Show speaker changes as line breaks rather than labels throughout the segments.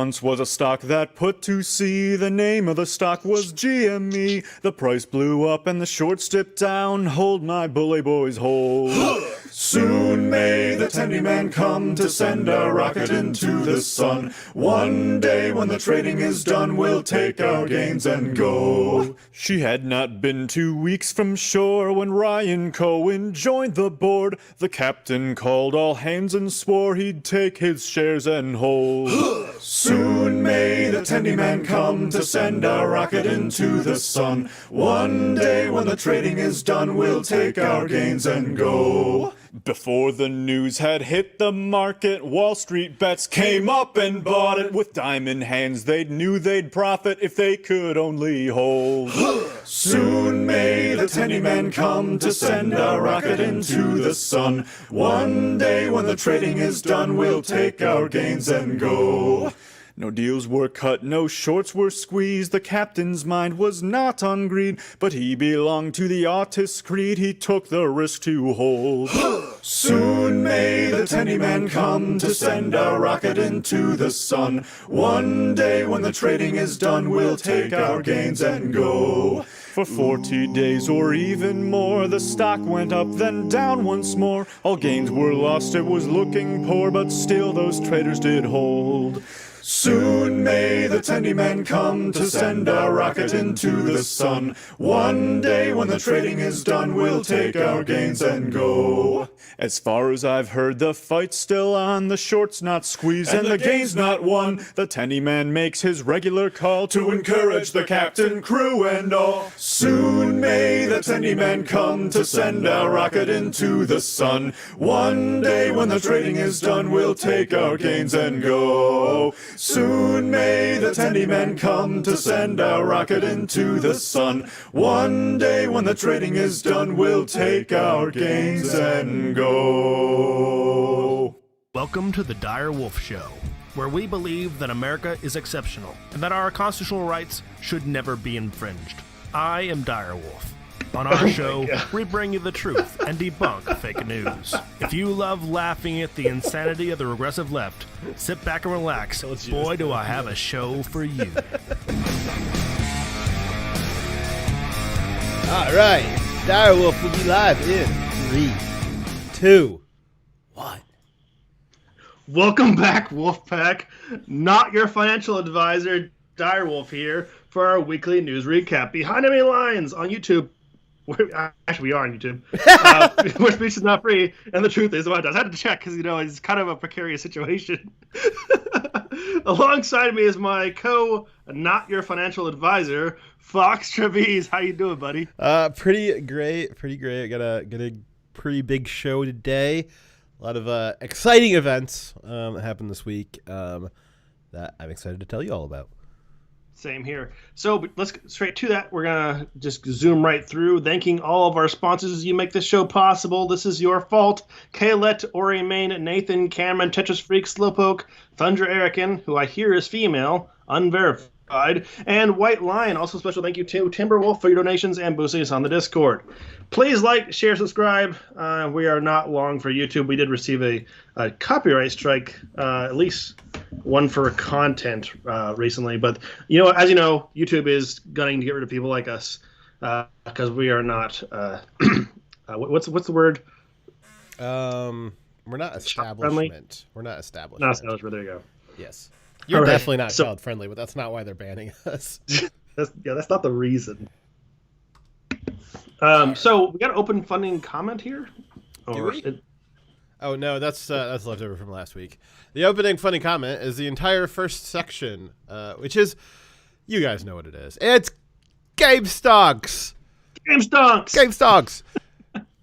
once was a stock that put to sea. The name of the stock was GME. The price blew up and the shorts dipped down. Hold my bully boys, hold. Soon may the tendy man come to send a rocket into the sun. One day when the trading is done, we'll take our gains and go. She had not been 2 weeks from shore when Ryan Cohen joined the board. The captain called all hands and swore he'd take his shares and hold. Soon may the tendy man come to send a rocket into the sun. One day when the trading is done, we'll take our gains and go. Before the news had hit the market, Wall Street bets came up and bought it. With diamond hands, they knew they'd profit if they could only hold. Soon may the tendy man come to send a rocket into the sun. One day when the trading is done, we'll take our gains and go. No deals were cut, no shorts were squeezed. The captain's mind was not on greed, but he belonged to the artist's creed. He took the risk to hold. Soon may the tendy man come to send a rocket into the sun. One day when the trading is done, we'll take our gains and go. For 40 days or even more, the stock went up, then down once more. All gains were lost, it was looking poor, but still those traders did hold. Soon may the tendy man come to send a rocket into the sun. One day when the trading is done, we'll take our gains and go. As far as I've heard, the fight's still on. The short's not squeezed and the gain's not won. The tendy man makes his regular call to encourage the captain, crew, and all. Soon may the tendy man come to send a rocket into the sun. One day when the trading is done, we'll take our gains and go. Soon may the tendy man come to send a rocket into the sun. One day when the trading is done, we'll take our gains and go.
Welcome to the Dire Wolf Show, where we believe that America is exceptional and that our constitutional rights should never be infringed. I am Dire Wolf. On our show, we bring you the truth and debunk fake news. If you love laughing at the insanity of the regressive left, sit back and relax. Boy, do I have a show for you.
All right, Dire Wolf will be live in 3, 2, 1.
Welcome back, Wolfpack. Not your financial advisor, Dire Wolf here for our weekly news recap. Behind Enemy Lines on YouTube. Actually, we are on YouTube. Where speech is not free, and the truth is about us. I had to check because, it's kind of a precarious situation. Alongside me is my not your financial advisor, Fox Trevise. How you doing, buddy?
Pretty great. I got a pretty big show today. A lot of exciting events that happened this week that I'm excited to tell you all about.
Same here. So let's get straight to that. We're going to just zoom right through, thanking all of our sponsors as you make this show possible. This is your fault. Kaylette, Ori Main, Nathan, Cameron, Tetris Freak, Slowpoke, Thundra Erican, who I hear is female, unverified, and White Lion. Also special thank you to Timberwolf for your donations and boosting us on the Discord. Please like, share, subscribe. We are not long for YouTube. We did receive a copyright strike, at least one for content recently. But, as you know, YouTube is gunning to get rid of people like us because we are not what's the word?
We're not establishment. We're not establishment.
Not establishment. There you go.
Yes. You're definitely not child friendly, but that's not why they're banning us.
That's not the reason. So we got an open funding comment here.
Do we? Oh no, that's left over from last week. The opening funny comment is the entire first section, which is, you guys know what it is. It's Game Stonks.
Game Stonks.
Game Stonks.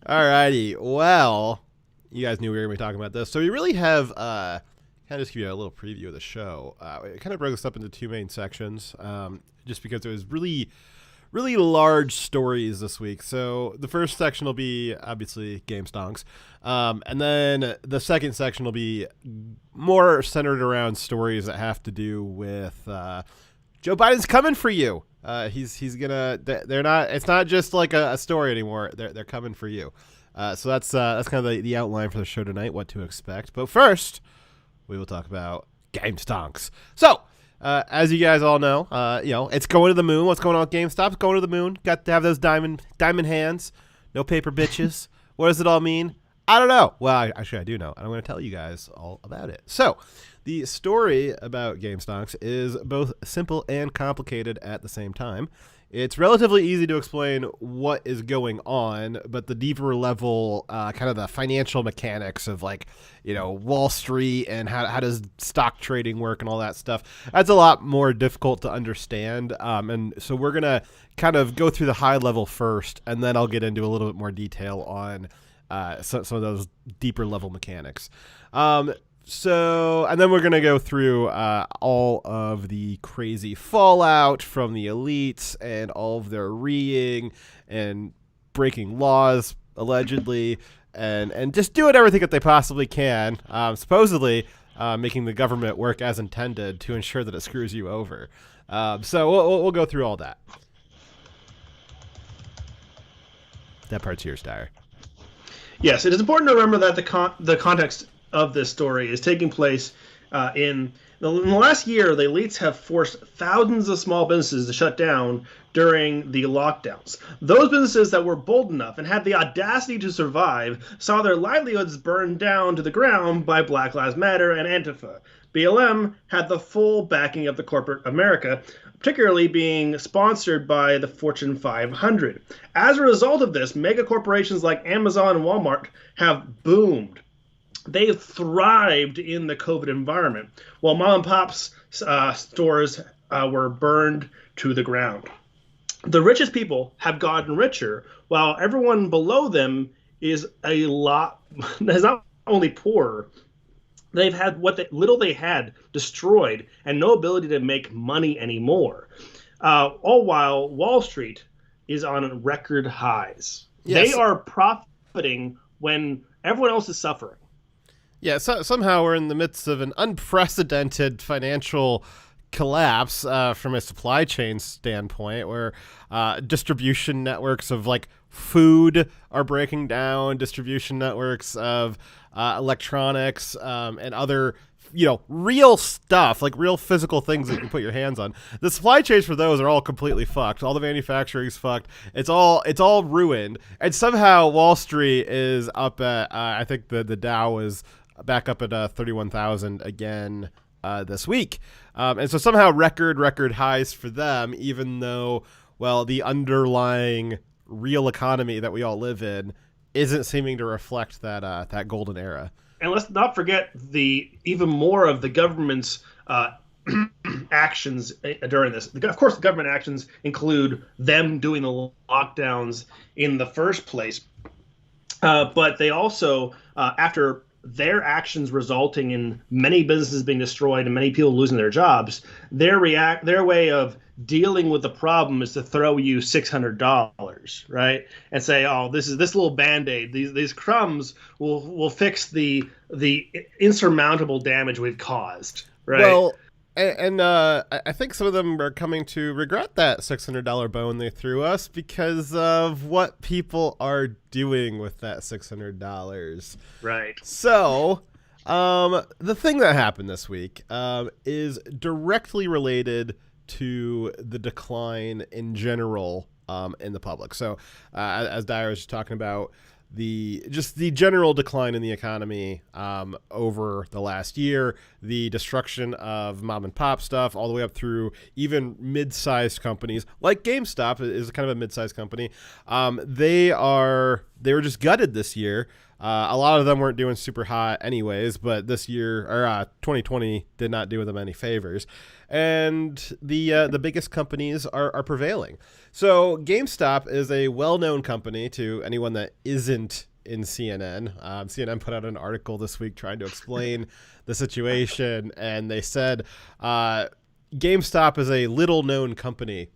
Alrighty. Well, you guys knew we were going to be talking about this, so we really have kind of just give you a little preview of the show. It kind of broke this up into two main sections, just because there was really large stories this week. So the first section will be obviously Game Stonks. And then the second section will be more centered around stories that have to do with Joe Biden's coming for you. He's gonna. They're not. It's not just like a story anymore. They're coming for you. So that's kind of the outline for the show tonight. What to expect. But first, we will talk about Game Stonks. So as you guys all know, it's going to the moon. What's going on with GameStop? It's going to the moon. Got to have those diamond hands. No paper bitches. What does it all mean? I don't know. Well, actually, I do know, and I'm going to tell you guys all about it. So, the story about GameStonks is both simple and complicated at the same time. It's relatively easy to explain what is going on, but the deeper level, kind of the financial mechanics of Wall Street and how does stock trading work and all that stuff, that's a lot more difficult to understand. And so we're going to kind of go through the high level first, and then I'll get into a little bit more detail on some of those deeper level mechanics. And then we're going to go through all of the crazy fallout from the elites and all of their reeing and breaking laws, allegedly, and just doing everything that they possibly can, supposedly making the government work as intended to ensure that it screws you over. So we'll go through all that. That part's yours, Dyer.
Yes, it is important to remember that the context of this story is taking place in the last year. The elites have forced thousands of small businesses to shut down during the lockdowns. Those businesses that were bold enough and had the audacity to survive saw their livelihoods burned down to the ground by Black Lives Matter and Antifa. BLM had the full backing of the corporate America, particularly being sponsored by the Fortune 500. As a result of this, mega corporations like Amazon and Walmart have boomed. They thrived in the COVID environment, while mom and pop's stores were burned to the ground. The richest people have gotten richer, while everyone below them is not only poorer. They've had little they had destroyed and no ability to make money anymore. All while Wall Street is on record highs. Yes. They are profiting when everyone else is suffering.
Yeah, so somehow we're in the midst of an unprecedented financial collapse from a supply chain standpoint, where distribution networks of food are breaking down, distribution networks of electronics and other real stuff, real physical things that you can put your hands on. The supply chains for those are all completely fucked. All the manufacturing's fucked. It's all ruined. And somehow Wall Street is up at I think the Dow is back up at 31,000 again this week. And so somehow record highs for them, even though, the underlying real economy that we all live in isn't seeming to reflect that golden era.
And let's not forget even more of the government's actions during this. Of course, the government actions include them doing the lockdowns in the first place. But they also, after their actions resulting in many businesses being destroyed and many people losing their jobs, their way of dealing with the problem is to throw you $600, right? And say, oh, this little Band-Aid, these crumbs will fix the insurmountable damage we've caused, right?
Well, and I think some of them are coming to regret that $600 bone they threw us because of what people are doing with that $600.
Right.
So, the thing that happened this week is directly related to the decline in general in the public. So, as Dyer was just talking about, the general decline in the economy over the last year, the destruction of mom and pop stuff, all the way up through even mid-sized companies like GameStop is kind of a mid-sized company. They were just gutted this year. A lot of them weren't doing super hot anyways, but this year, or 2020, did not do them any favors. And the biggest companies are prevailing. So GameStop is a well-known company to anyone that isn't in CNN. CNN put out an article this week trying to explain the situation, and they said GameStop is a little-known company.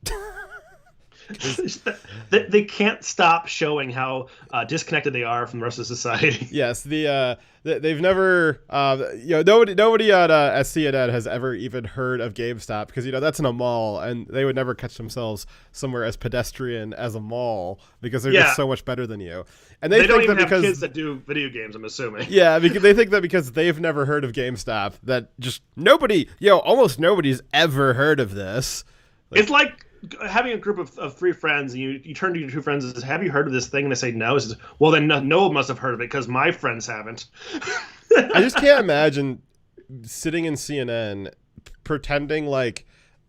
They can't stop showing how disconnected they are from the rest of society.
Yes, they've never nobody at CNN has ever even heard of GameStop because that's in a mall, and they would never catch themselves somewhere as pedestrian as a mall because they're just so much better than you. And they
don't
think
even
that
have
because
kids that do video games, I'm assuming.
yeah, because they think that because they've never heard of GameStop, that just almost nobody's ever heard of this.
It's like having a group of three friends, and you turn to your two friends and say, "Have you heard of this thing?" And they say no. Says, well, then Noah must have heard of it because my friends haven't.
I just can't imagine sitting in CNN pretending like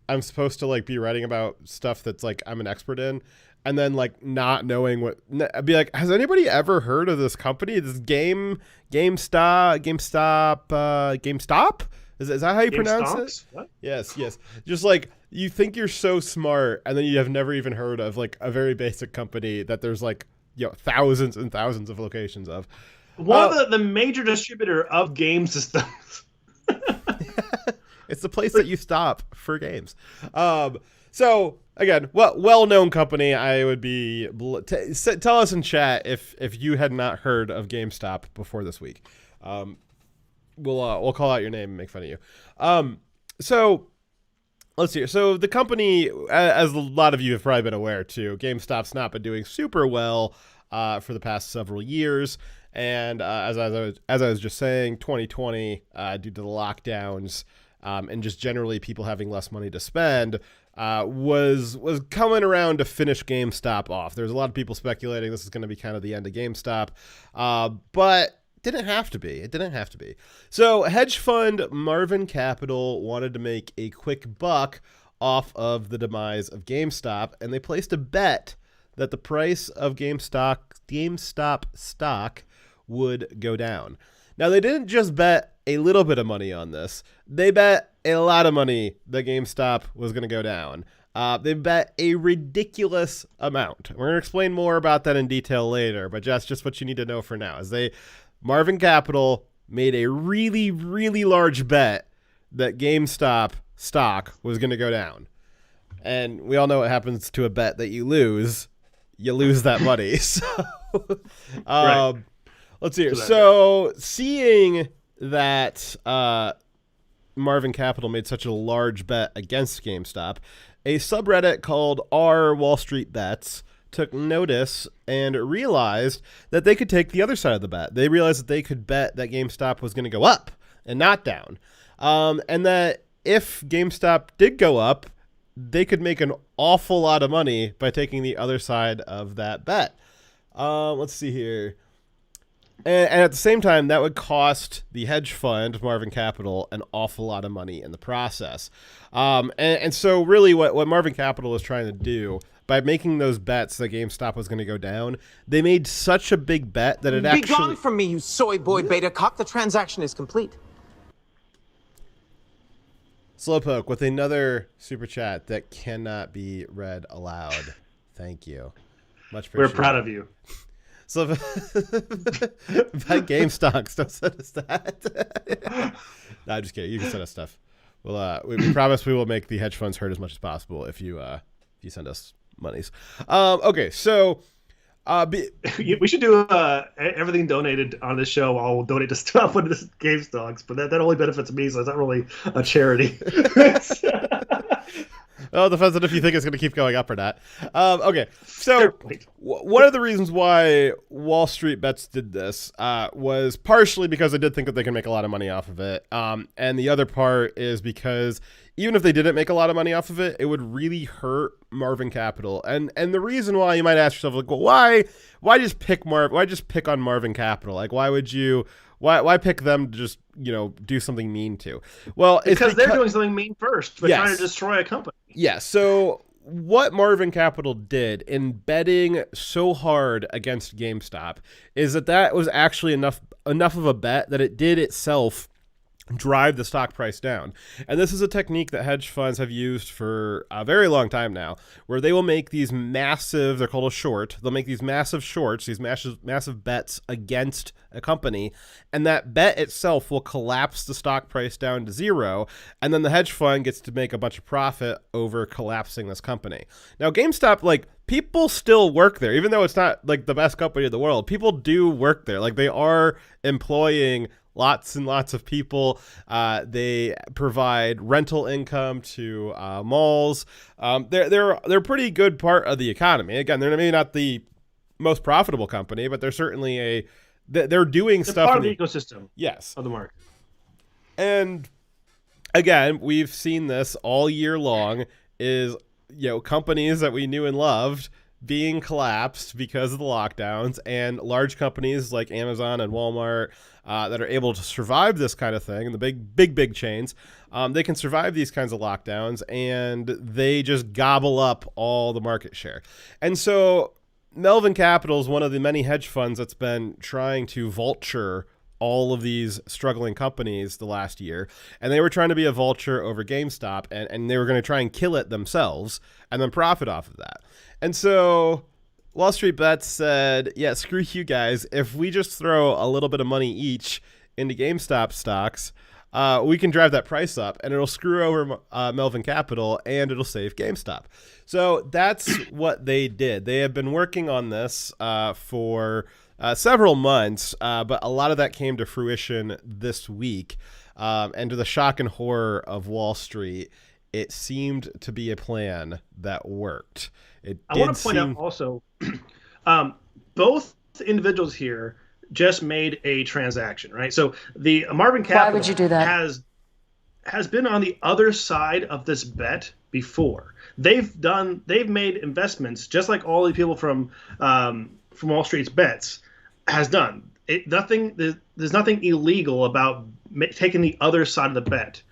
I'm supposed to like be writing about stuff that's like I'm an expert in, and then like not knowing what. I'd be like, has anybody ever heard of this company? This GameStop? Is that how you pronounce it?
What?
Yes. Just like you think you're so smart, and then you have never even heard of like a very basic company that there's like thousands and thousands of locations of.
One of the major distributor of game systems.
It's the place that you stop for games. So again, well-known company. I would be tell us in chat if you had not heard of GameStop before this week. We'll call out your name and make fun of you. So let's see. So the company, as a lot of you have probably been aware too, GameStop's not been doing super well for the past several years. And as I was just saying, 2020, due to the lockdowns and just generally people having less money to spend, was coming around to finish GameStop off. There's a lot of people speculating this is going to be kind of the end of GameStop, but didn't have to be. It didn't have to be. So hedge fund Marvin Capital wanted to make a quick buck off of the demise of GameStop, and they placed a bet that the price of GameStop stock would go down. Now, they didn't just bet a little bit of money on this. They bet a lot of money that GameStop was going to go down. They bet a ridiculous amount. We're going to explain more about that in detail later, but just what you need to know for now is Marvin Capital made a really, really large bet that GameStop stock was going to go down. And we all know what happens to a bet that you lose. You lose that money. So,
Right.
Let's see here. So seeing that Marvin Capital made such a large bet against GameStop, a subreddit called R Wall Street Bets took notice and realized that they could take the other side of the bet. They realized that they could bet that GameStop was going to go up and not down. And that if GameStop did go up, they could make an awful lot of money by taking the other side of that bet. Let's see here. And at the same time, that would cost the hedge fund, Marvin Capital, an awful lot of money in the process. And so really what Marvin Capital was trying to do by making those bets that GameStop was going to go down, they made such a big bet that it
Be
actually...
gone from me, you soy boy beta cock. The transaction is complete.
Slowpoke with another super chat that cannot be read aloud. Thank you. Much appreciated.
We're proud of you.
So, by GameStonks, don't send us that. No, I'm just kidding. You can send us stuff. Well, we promise we will make the hedge funds hurt as much as possible if you send us monies. Okay, so
We should do everything donated on this show. I'll donate to stuff when this GameStonks, but that only benefits me, so it's not really a charity.
Well, it depends on if you think it's going to keep going up or not. Okay, so one of the reasons why Wall Street Bets did this was partially because they did think that they could make a lot of money off of it. And the other part is because even if they didn't make a lot of money off of it, it would really hurt Marvin Capital. And the reason why, you might ask yourself, like, well, why just pick on Marvin Capital? Like, why pick them to just, do something mean to? Well,
because they're doing something mean first, but trying to destroy a company.
Yeah, so what Marvin Capital did in betting so hard against GameStop is that was actually enough of a bet that it did itself drive the stock price down. And this is a technique that hedge funds have used for a very long time now, where they will make these massive, they're called a short, they'll make these massive shorts, these massive bets against a company, and that bet itself will collapse the stock price down to zero, and then the hedge fund gets to make a bunch of profit over collapsing this company. Now, GameStop, like, people still work there, even though it's not like the best company in the world. People do work there. Like, they are employing lots and lots of people. They provide rental income to malls. They're a pretty good part of the economy. Again, they're maybe not the most profitable company, but they're certainly they're doing stuff.
Part of the ecosystem.
Yes.
Of the market.
And again, we've seen this all year long. Is companies that we knew and loved being collapsed because of the lockdowns, and large companies like Amazon and Walmart that are able to survive this kind of thing, and the big chains, they can survive these kinds of lockdowns, and they just gobble up all the market share. And so Melvin Capital is one of the many hedge funds that's been trying to vulture all of these struggling companies the last year, and they were trying to be a vulture over GameStop, and they were going to try and kill it themselves and then profit off of that. And so Wall Street Bets said, yeah, screw you guys. If we just throw a little bit of money each into GameStop stocks, we can drive that price up, and it'll screw over Melvin Capital, and it'll save GameStop. So that's what they did. They have been working on this for several months, but a lot of that came to fruition this week. And to the shock and horror of Wall Street, it seemed to be a plan that worked.
I want to point out also, both individuals here just made a transaction, right? So the Marvin Capital,
why would you do that?
has been on the other side of this bet before. They've made investments just like all the people from Wall Street's Bets has done. There's nothing illegal about taking the other side of the bet.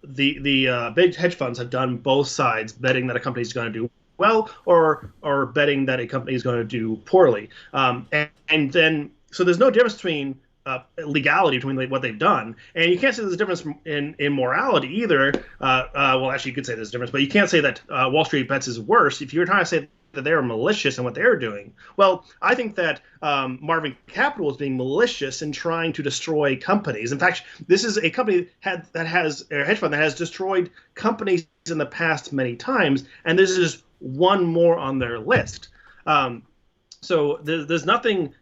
The big hedge funds have done both sides, betting that a company is going to do well or betting that a company is going to do poorly. And then so there's no difference between legality between what they've done, and you can't say there's a difference in morality either. Well, actually, you could say there's a difference, but you can't say that Wall Street Bets is worse if you're trying to say that they're malicious in what they're doing. Well, I think that Marvin Capital is being malicious in trying to destroy companies. In fact, this is a company a hedge fund that has destroyed companies in the past many times, and this is one more on their list. So there's nothing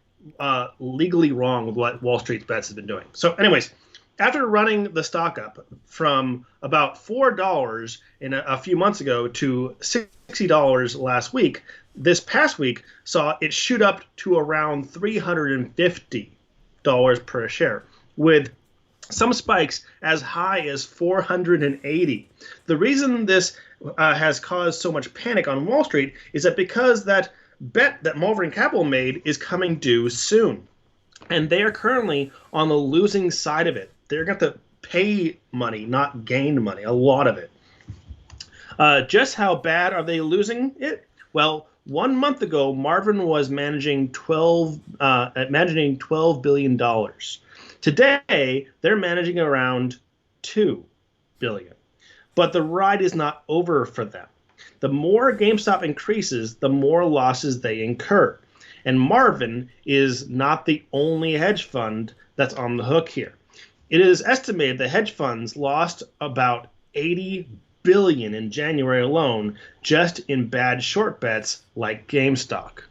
legally wrong with what Wall Street Bets has been doing. So anyways, after running the stock up from about $4 a few months ago to $60 last week, this past week saw it shoot up to around $350 per share, with some spikes as high as $480. The reason this has caused so much panic on Wall Street is that because that bet that Marvin Capital made is coming due soon, and they are currently on the losing side of it. They're going to pay money, not gain money, a lot of it. Just how bad are they losing it? Well, 1 month ago, Marvin was managing $12 billion. Today, they're managing around $2 billion. But the ride is not over for them. The more GameStop increases, the more losses they incur. And Marvin is not the only hedge fund that's on the hook here. It is estimated that hedge funds lost about $80 billion in January alone just in bad short bets like GameStop.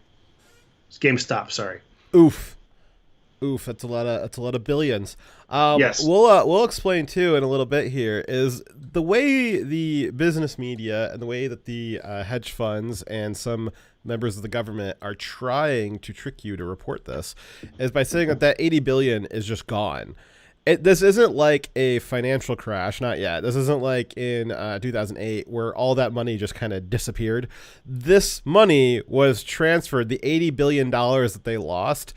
Sorry.
Oof, that's a lot of billions.
Yes.
We'll explain too in a little bit here is the way the business media and the way that the hedge funds and some members of the government are trying to trick you to report this is by saying that 80 billion is just gone. This isn't like a financial crash, not yet. This isn't like in 2008 where all that money just kind of disappeared. This money was transferred, the $80 billion that they lost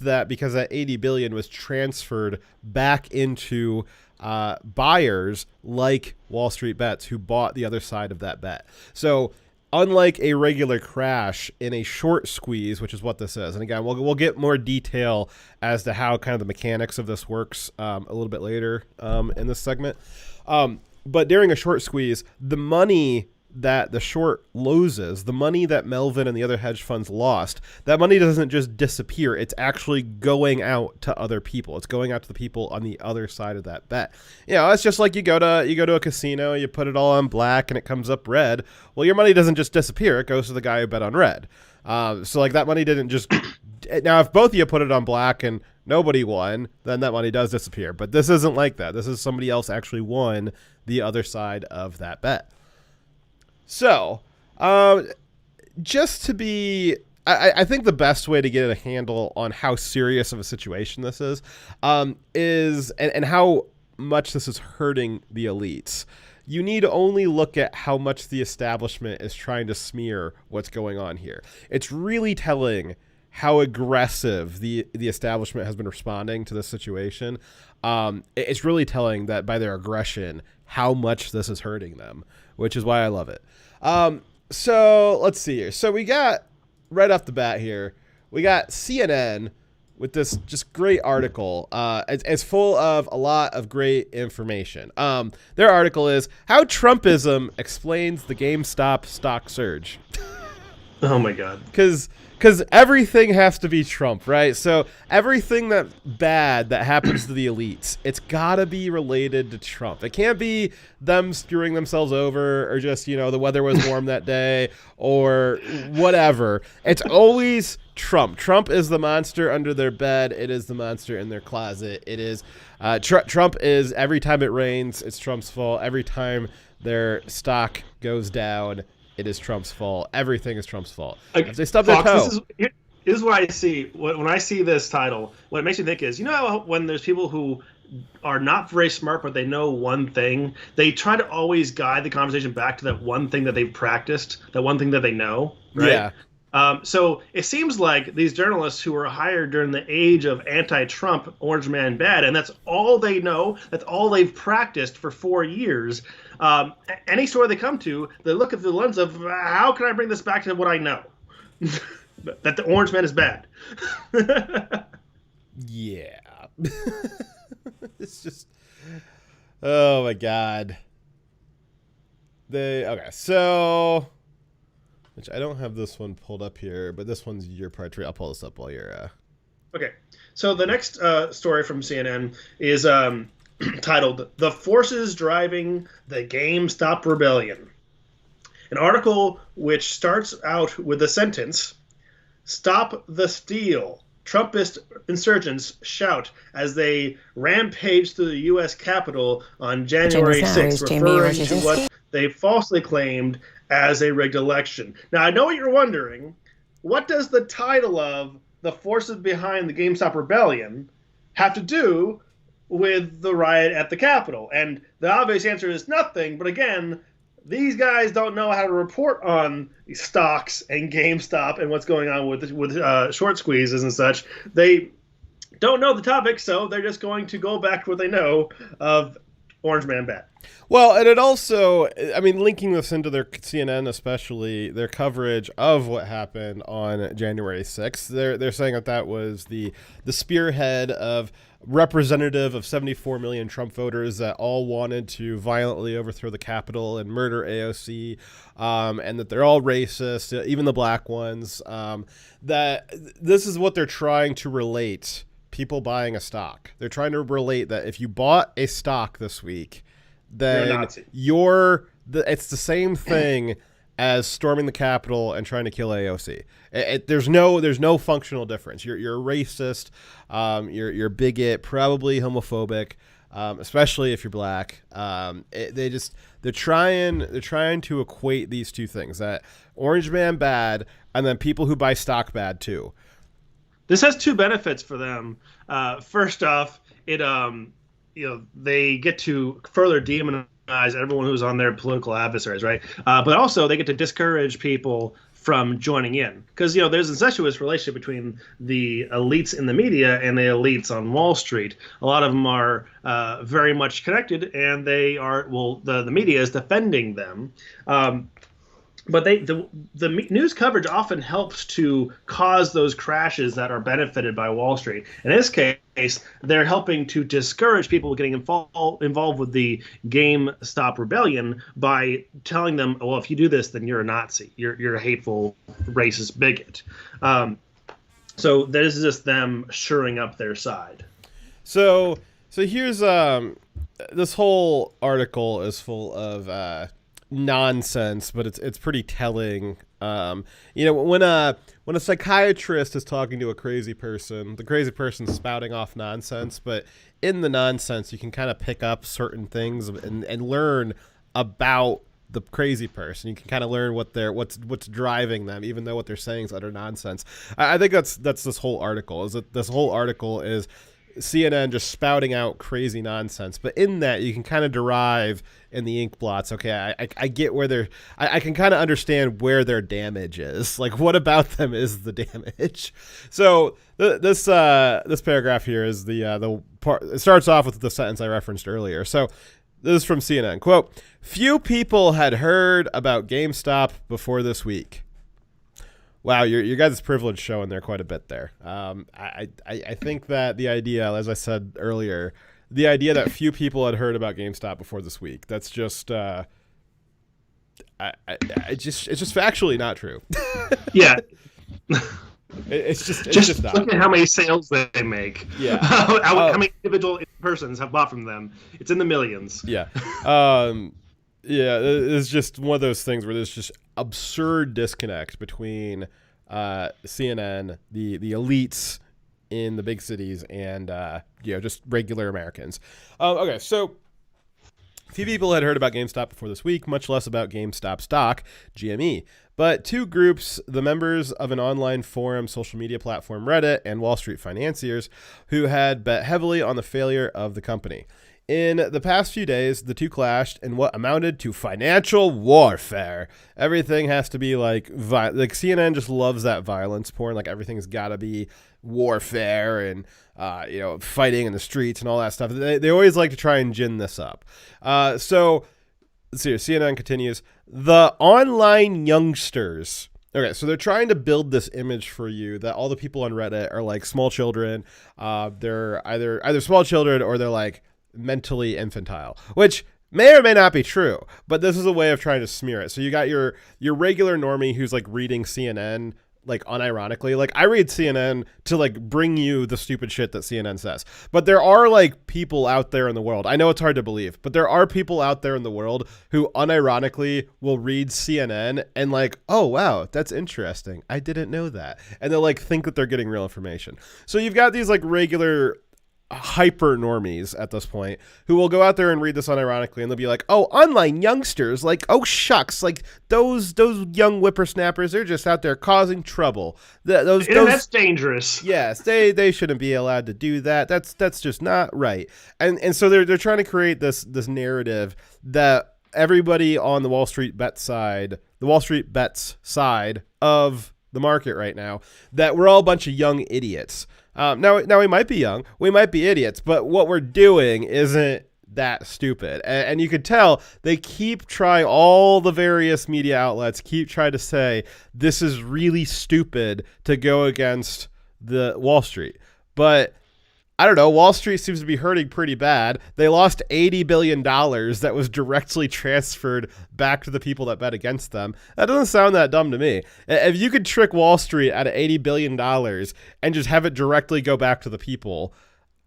that because that $80 billion was transferred back into buyers like Wall Street Bets who bought the other side of that bet. So unlike a regular crash, in a short squeeze, which is what this is. And again, we'll get more detail as to how kind of the mechanics of this works a little bit later in this segment. But during a short squeeze, the money that the short loses, the money that Melvin and the other hedge funds lost, that money doesn't just disappear. It's actually going out to other people. It's going out to the people on the other side of that bet. You know, it's just like you go to a casino, you put it all on black and it comes up red. Well, your money doesn't just disappear. It goes to the guy who bet on red. So like that money didn't just, now if both of you put it on black and nobody won, then that money does disappear. But this isn't like that. This is somebody else actually won the other side of that bet. So, just to be, I think the best way to get a handle on how serious of a situation this is and how much this is hurting the elites. You need to only look at how much the establishment is trying to smear what's going on here. It's really telling how aggressive the establishment has been responding to this situation. It's really telling that by their aggression, how much this is hurting them, which is why I love it. So let's see here. So we got right off the bat here, we got CNN with this just great article. It's full of a lot of great information. Their article is How Trumpism Explains the GameStop Stock Surge.
Oh my God.
Because everything has to be Trump, right? So everything that bad that happens to the elites, it's got to be related to Trump. It can't be them screwing themselves over or just, the weather was warm that day or whatever. It's always Trump. Trump is the monster under their bed. It is the monster in their closet. It is Trump is every time it rains, it's Trump's fault. Every time their stock goes down, it is Trump's fault. Everything is Trump's fault. If they stub their toe.
This is what I see. When I see this title, what it makes me think is, how when there's people who are not very smart, but they know one thing, they try to always guide the conversation back to that one thing that they've practiced, that one thing that they know, right? Yeah. So it seems like these journalists who were hired during the age of anti-Trump, Orange Man bad, and that's all they know, that's all they've practiced for 4 years. Any story they come to, they look at the lens of how can I bring this back to what I know? That the Orange Man is bad.
Yeah. It's just, oh my God. So, which I don't have this one pulled up here, but this one's your part. I'll pull this up while you're.
Okay. So the next story from CNN is titled "The Forces Driving the GameStop Rebellion." An article which starts out with the sentence, "Stop the steal. Trumpist insurgents shout as they rampage through the U.S. Capitol on January 6th, referring to what they falsely claimed as a rigged election." Now, I know what you're wondering. What does the title of "The Forces Behind the GameStop Rebellion" have to do with the riot at the Capitol? And the obvious answer is nothing. But again, these guys don't know how to report on stocks and GameStop and what's going on with short squeezes and such. They don't know the topic, so they're just going to go back to what they know of Orange Man bad.
Well, and it also, linking this into their CNN, especially their coverage of what happened on January 6th, they're saying that was the spearhead of representative of 74 million Trump voters that all wanted to violently overthrow the Capitol and murder AOC, and that they're all racist, even the black ones, that this is what they're trying to relate people buying a stock. They're trying to relate that if you bought a stock this week, then it's the same thing as storming the Capitol and trying to kill AOC. There's no functional difference. You're a racist, you're a bigot, probably homophobic, especially if you're black. They're trying to equate these two things, that Orange Man bad and then people who buy stock bad too.
This has two benefits for them. First off, they get to further demonize everyone who's on their political adversaries, right? But also they get to discourage people from joining in, because there's an incestuous relationship between the elites in the media and the elites on Wall Street. A lot of them are very much connected, and they are the media is defending them. but the news coverage often helps to cause those crashes that are benefited by Wall Street. In this case, they're helping to discourage people getting involved with the GameStop rebellion by telling them, well, if you do this, then you're a Nazi. You're a hateful, racist bigot. So this is just them shoring up their side.
So here's this whole article is full of nonsense, but it's pretty telling. When a psychiatrist is talking to a crazy person, the crazy person's spouting off nonsense, but in the nonsense you can kind of pick up certain things and learn about the crazy person. You can kind of learn what's driving them, even though what they're saying is utter nonsense. I think that's this whole article. This whole article is CNN just spouting out crazy nonsense, but in that you can kind of derive in the ink blots. Okay, I get where I can kind of understand where their damage is. Like, what about them is the damage? So this paragraph here is the part. It starts off with the sentence I referenced earlier. So this is from CNN. Quote: "Few people had heard about GameStop before this week." Wow, your guys' privilege showing there quite a bit there. I think that the idea, as I said earlier, the idea that few people had heard about GameStop before this week, that's just it's just factually not true.
Yeah.
It's just not.
Look at how many sales they make.
Yeah.
how many individual persons have bought from them. It's in the millions.
Yeah. Yeah, it's just one of those things where there's just absurd disconnect between CNN, the elites in the big cities, and just regular Americans. Okay, so few people had heard about GameStop before this week, much less about GameStop stock, GME. But two groups, the members of an online forum, social media platform Reddit, and Wall Street financiers, who had bet heavily on the failure of the company. In the past few days, the two clashed in what amounted to financial warfare. Everything has to be like CNN just loves that violence porn. Like everything's got to be warfare and fighting in the streets and all that stuff. They always like to try and gin this up. So let's see. CNN continues. The online youngsters. Okay, so they're trying to build this image for you that all the people on Reddit are like small children. They're either small children or they're like mentally infantile, which may or may not be true, but this is a way of trying to smear it. So you got your regular normie who's like reading CNN like unironically. Like I read CNN to like bring you the stupid shit that CNN says. But there are like people out there in the world. I know it's hard to believe, but there are people out there in the world who unironically will read CNN and like, oh wow, that's interesting. I didn't know that. And they'll like think that they're getting real information. So you've got these like regular hyper normies at this point who will go out there and read this unironically and they'll be like, oh, online youngsters, like, oh shucks, like those young whippersnappers, they're just out there causing trouble. That's
dangerous.
Yes, they shouldn't be allowed to do that. That's just not right. And so they're trying to create this narrative that everybody on the Wall Street Bets side of the market right now, that we're all a bunch of young idiots. Now we might be young, we might be idiots, but what we're doing isn't that stupid. And you could tell they keep trying, all the various media outlets keep trying to say this is really stupid to go against the Wall Street. But I don't know, Wall Street seems to be hurting pretty bad. They lost $80 billion that was directly transferred back to the people that bet against them. That doesn't sound that dumb to me. If you could trick Wall Street out of $80 billion and just have it directly go back to the people,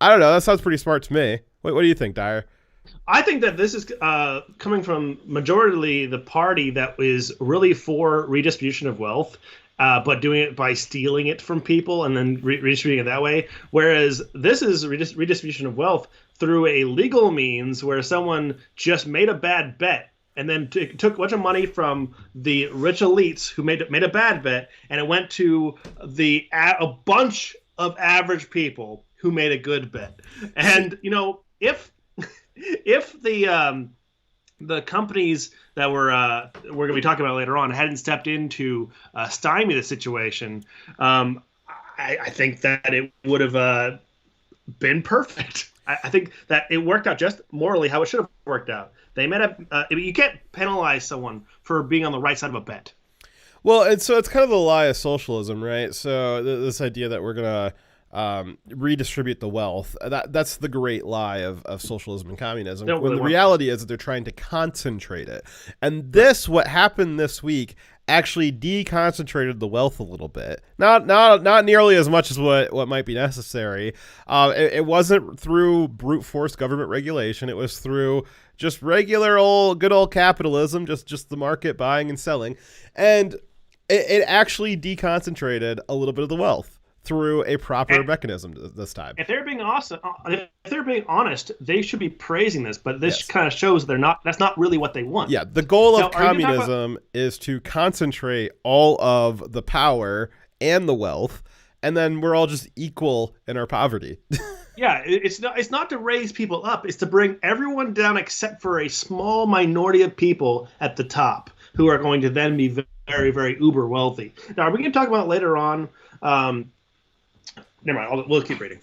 I don't know, that sounds pretty smart to me. What do you think, Dyer?
I think that this is coming from majority the party that is really for redistribution of wealth. But doing it by stealing it from people and then redistributing it that way. Whereas this is redistribution of wealth through a legal means where someone just made a bad bet and then took a bunch of money from the rich elites who made a bad bet, and it went to a bunch of average people who made a good bet. And if the companies that we're going to be talking about later on hadn't stepped in to stymie the situation, I think that it would have been perfect. I think that it worked out just morally how it should have worked out. They made you can't penalize someone for being on the right side of a bet.
Well, and so it's kind of the lie of socialism, right? So this idea that we're gonna redistribute the wealth, that's the great lie of socialism and communism. When the reality is that they're trying to concentrate it. And what happened this week actually deconcentrated the wealth a little bit. Not nearly as much as what might be necessary. It wasn't through brute force government regulation. It was through just regular good old capitalism, just the market buying and selling. And it actually deconcentrated a little bit of the wealth through a proper mechanism this time.
If they're being honest, they should be praising this, but this kind of shows that's not really what they want.
Yeah, the goal of communism is to concentrate all of the power and the wealth, and then we're all just equal in our poverty.
Yeah, it's not to raise people up, it's to bring everyone down except for a small minority of people at the top who are going to then be very, very uber wealthy. Now, are we going to talk about it later on? Never mind. We'll keep reading.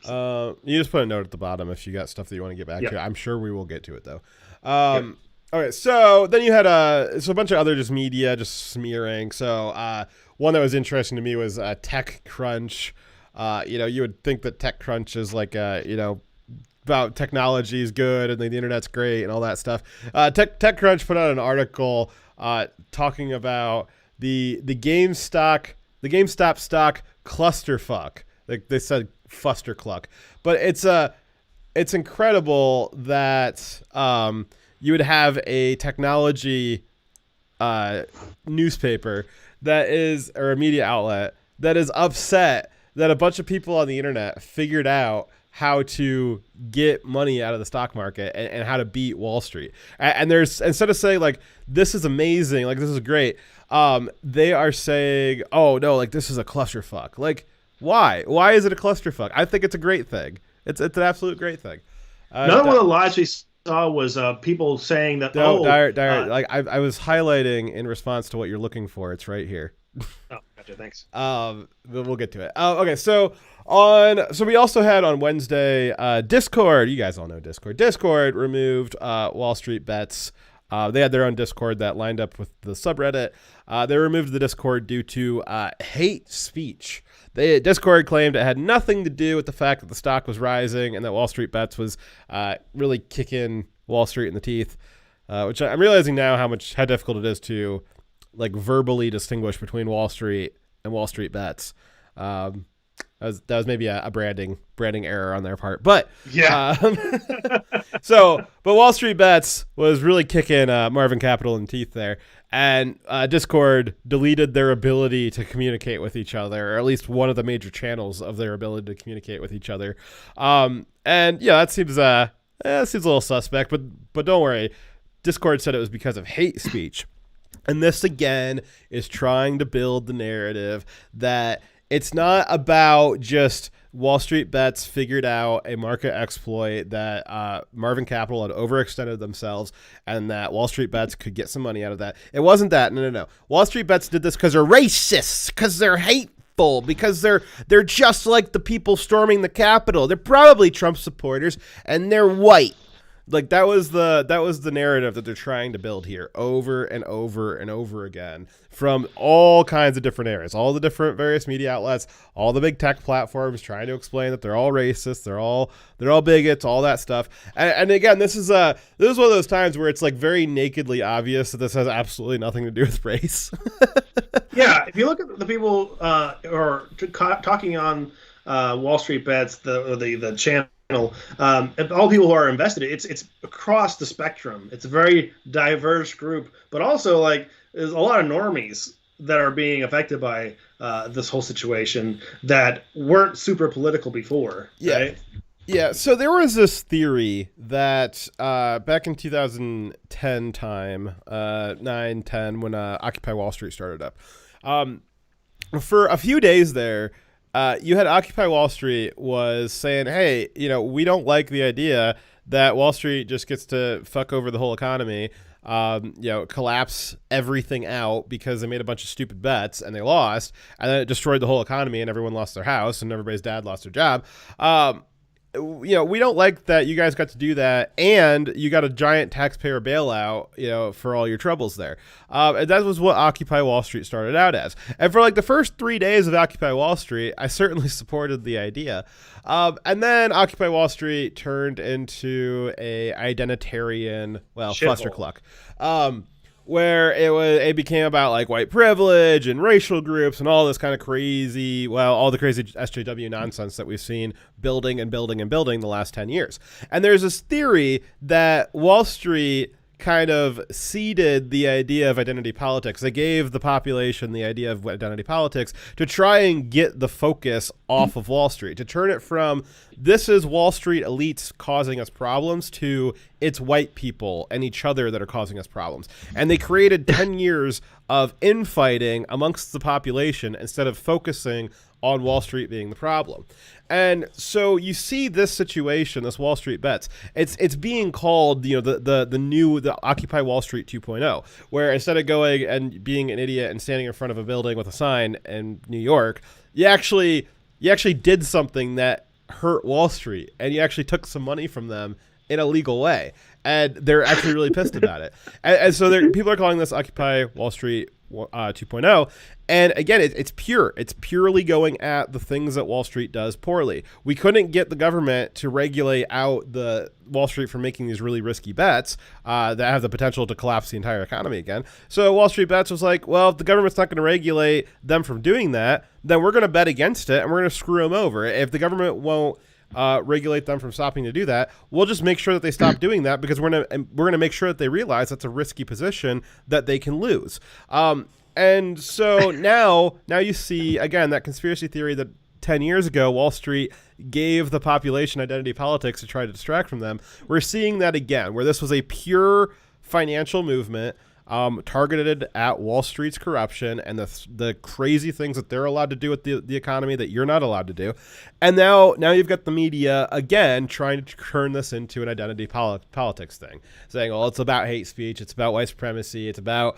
You just put a note at the bottom if you got stuff that you want to get back to. I'm sure we will get to it though. Okay, so then you had a bunch of other just media just smearing. So one that was interesting to me was TechCrunch. You would think that TechCrunch is like about technology is good and the internet's great and all that stuff. TechCrunch put out an article talking about the GameStop stock clusterfuck. Like they said, fustercluck. But it's incredible that you would have a technology newspaper or a media outlet that is upset that a bunch of people on the internet figured out how to get money out of the stock market and how to beat Wall Street. And there's, instead of saying like, this is amazing, like this is great, they are saying, oh no, like this is a clusterfuck. Like, why is it a clusterfuck? I think it's a great thing. It's an absolute great thing.
Another one of the lies we saw was people saying that,
Dire, like I was highlighting in response to what you're looking for. It's right here.
Oh, gotcha, thanks.
We'll get to it. Okay, so we also had on Wednesday Discord. You guys all know Discord. Discord removed Wall Street Bets. They had their own Discord that lined up with the subreddit. They removed the Discord due to hate speech. Discord claimed it had nothing to do with the fact that the stock was rising and that Wall Street Bets was really kicking Wall Street in the teeth, which I'm realizing now how difficult it is to like verbally distinguish between Wall Street and Wall Street Bets. That was maybe a branding error on their part, but but Wall Street Bets was really kicking Marvin Capital in the teeth there, and Discord deleted their ability to communicate with each other, or at least one of the major channels of their ability to communicate with each other. And yeah, that seems a little suspect, but don't worry, Discord said it was because of hate speech, and this again is trying to build the narrative that it's not about just Wall Street Bets figured out a market exploit that Marvin Capital had overextended themselves and that Wall Street Bets could get some money out of that. It wasn't that. No. Wall Street Bets did this because they're racist, because they're hateful, because they're just like the people storming the Capitol. They're probably Trump supporters and they're white. Like that was the narrative that they're trying to build here over and over and over again from all kinds of different areas, all the different various media outlets, all the big tech platforms trying to explain that they're all racist, they're all bigots, all that stuff. And again, this is one of those times where it's like very nakedly obvious that this has absolutely nothing to do with race.
Yeah, if you look at the people talking on Wall Street Bets, the channel. All people who are invested, it's across the spectrum. It's a very diverse group, but also like there's a lot of normies that are being affected by this whole situation that weren't super political before.
Yeah.
Right?
Yeah. So there was this theory that back in 2010 time, 9-10, when Occupy Wall Street started up, for a few days there, you had Occupy Wall Street was saying, hey, we don't like the idea that Wall Street just gets to fuck over the whole economy, collapse everything out because they made a bunch of stupid bets and they lost, and then it destroyed the whole economy and everyone lost their house and everybody's dad lost their job. we don't like that you guys got to do that, and you got a giant taxpayer bailout, for all your troubles there. And that was what Occupy Wall Street started out as. And for like the first 3 days of Occupy Wall Street, I certainly supported the idea. And then Occupy Wall Street turned into a identitarian, clustercluck. Where it became about like white privilege and racial groups and all this kind of crazy, all the crazy SJW nonsense that we've seen building and building and building the last 10 years. And there's this theory that Wall Street kind of seeded the idea of identity politics. They gave the population the idea of identity politics to try and get the focus off of Wall Street, to turn it from this is Wall Street elites causing us problems to it's white people and each other that are causing us problems. And they created 10 years of infighting amongst the population instead of focusing on Wall Street being the problem. And so you see this situation, this Wall Street bets, it's being called, the Occupy Wall Street 2.0, where instead of going and being an idiot and standing in front of a building with a sign in New York, you actually did something that hurt Wall Street, and you actually took some money from them in a legal way. And they're actually really pissed about it. And so people are calling this Occupy Wall Street 2.0. And again, it's pure. It's purely going at the things that Wall Street does poorly. We couldn't get the government to regulate out the Wall Street from making these really risky bets that have the potential to collapse the entire economy again. So Wall Street Bets was like, well, if the government's not going to regulate them from doing that, then we're going to bet against it and we're going to screw them over. If the government won't regulate them from stopping to do that, we'll just make sure that they stop doing that, because we're gonna make sure that they realize that's a risky position that they can lose. And so now you see again that conspiracy theory that 10 years ago Wall Street gave the population identity politics to try to distract from them. We're seeing that again, where this was a pure financial movement targeted at Wall Street's corruption and the crazy things that they're allowed to do with the economy that you're not allowed to do. And now you've got the media again trying to turn this into an identity politics thing, saying, well, it's about hate speech, it's about white supremacy, it's about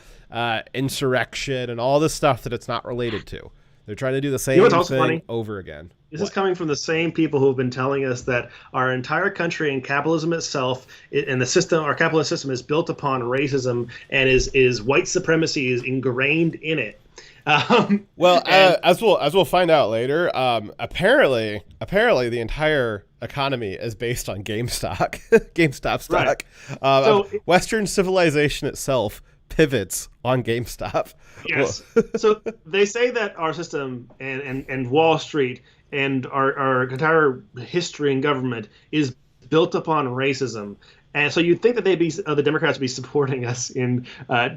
insurrection and all this stuff that it's not related to. They're trying to do the same thing over again.
This is coming from the same people who have been telling us that our entire country and capitalism itself and the system, our capitalist system, is built upon racism and is white supremacy is ingrained in it.
As we'll find out later, apparently the entire economy is based on GameStop stock. Right. Western civilization itself pivots on GameStop.
Yes. So they say that our system and Wall Street and our entire history and government is built upon racism. And so you'd think that the Democrats would be supporting us in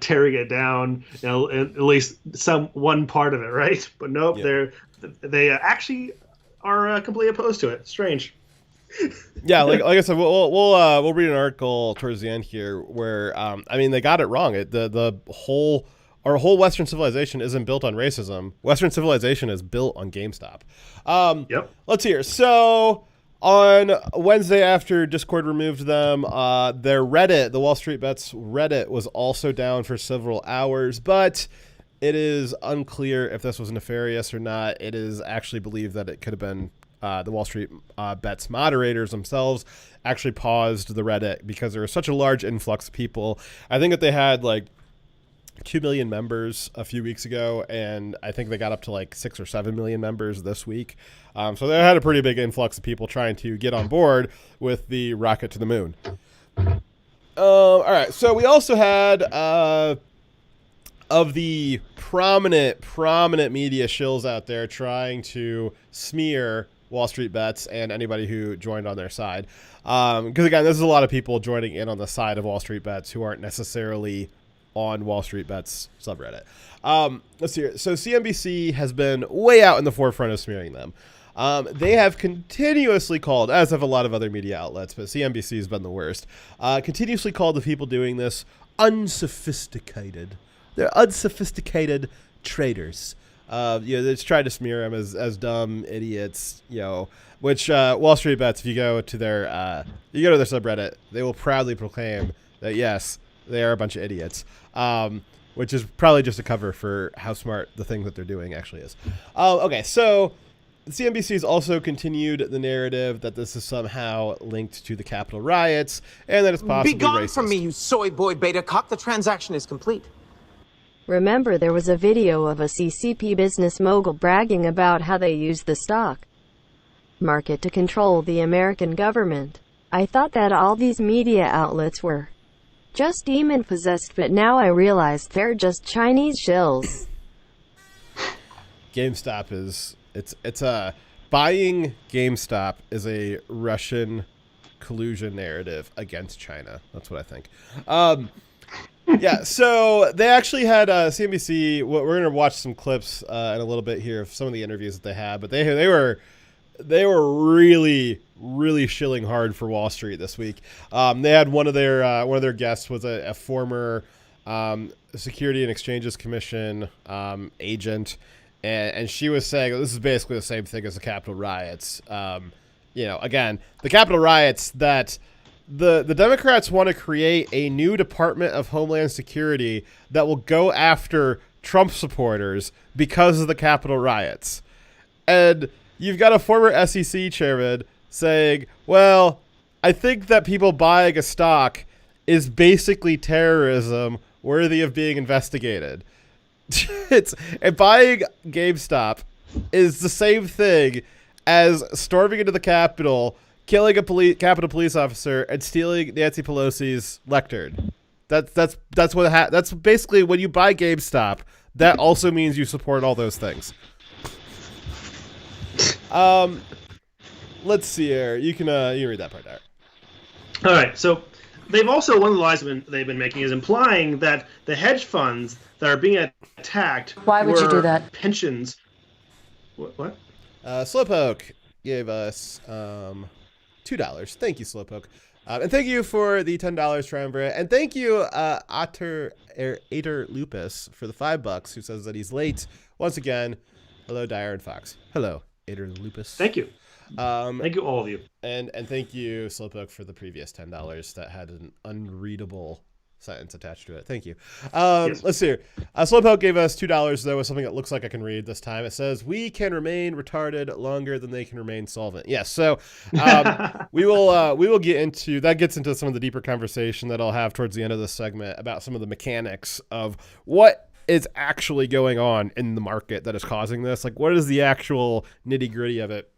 tearing it down, at least one part of it, right? But nope, they actually are completely opposed to it. Strange.
Yeah, like I said, we'll read an article towards the end here where they got it wrong. Our whole Western civilization isn't built on racism. Western civilization is built on GameStop.
Yep.
Let's hear. So on Wednesday, after Discord removed them, their Reddit, the Wall Street Bets Reddit, was also down for several hours, but it is unclear if this was nefarious or not. It is actually believed that it could have been the Wall Street Bets moderators themselves actually paused the Reddit because there was such a large influx of people. I think that they had like 2 million members a few weeks ago, and I think they got up to like 6 or 7 million members this week. So they had a pretty big influx of people trying to get on board with the rocket to the moon. All right, so we also had of the prominent media shills out there trying to smear Wall Street Bets and anybody who joined on their side. Because again, there's a lot of people joining in on the side of Wall Street Bets who aren't necessarily on Wall Street Bets subreddit. Let's see here. So CNBC has been way out in the forefront of smearing them. They have continuously called, as have a lot of other media outlets, but CNBC has been the worst, continuously called the people doing this unsophisticated. They're unsophisticated traders. They just try to smear them as dumb idiots, which Wall Street Bets, if you go to their subreddit, they will proudly proclaim that, yes, they are a bunch of idiots, which is probably just a cover for how smart the thing that they're doing actually is. Okay, so CNBC's also continued the narrative that this is somehow linked to the Capitol riots and that it's possibly
Be gone
racist.
from me, you soy boy beta cock. The transaction is complete.
Remember, there was a video of a CCP business mogul bragging about how they use the stock market to control the American government. I thought that all these media outlets were just demon-possessed, but now I realize they're just Chinese shills.
GameStop is it's a buying GameStop is a Russian collusion narrative against China. That's what I think. Yeah, so they actually had CNBC. We're going to watch some clips in a little bit here of some of the interviews that they had, but they were really shilling hard for Wall Street this week. They had one of their guests was a former Security and Exchanges Commission agent. And she was saying this is basically the same thing as the Capitol riots. Again, the Capitol riots that the Democrats want to create a new Department of Homeland Security that will go after Trump supporters because of the Capitol riots. And you've got a former SEC chairman saying, well, I think that people buying a stock is basically terrorism worthy of being investigated. And buying GameStop is the same thing as storming into the Capitol, killing a Capitol police officer, and stealing Nancy Pelosi's lectern. That's that's basically when you buy GameStop. That also means you support all those things. Let's see here. You can read that part there.
All right. So they've also, one of the lies they've been making is implying that the hedge funds that are being attacked.
Why would you do that?
Pensions. What?
Slowpoke gave us $2. Thank you, Slowpoke. And thank you for the $10, Triumvirate. And thank you, Ater Lupus, for the $5, who says that he's late. Once again, hello, Dire and Fox. Hello, Ater Lupus.
Thank you. Thank you, all of you.
And thank you, Slowpoke, for the previous $10 that had an unreadable sentence attached to it. Thank you.
Yes.
Let's see here. Slowpoke gave us $2, though, with something that looks like I can read this time. It says, we can remain retarded longer than they can remain solvent. Yes, so we will get into, that gets into some of the deeper conversation that I'll have towards the end of this segment about some of the mechanics of what is actually going on in the market that is causing this. Like, what is the actual nitty-gritty of it?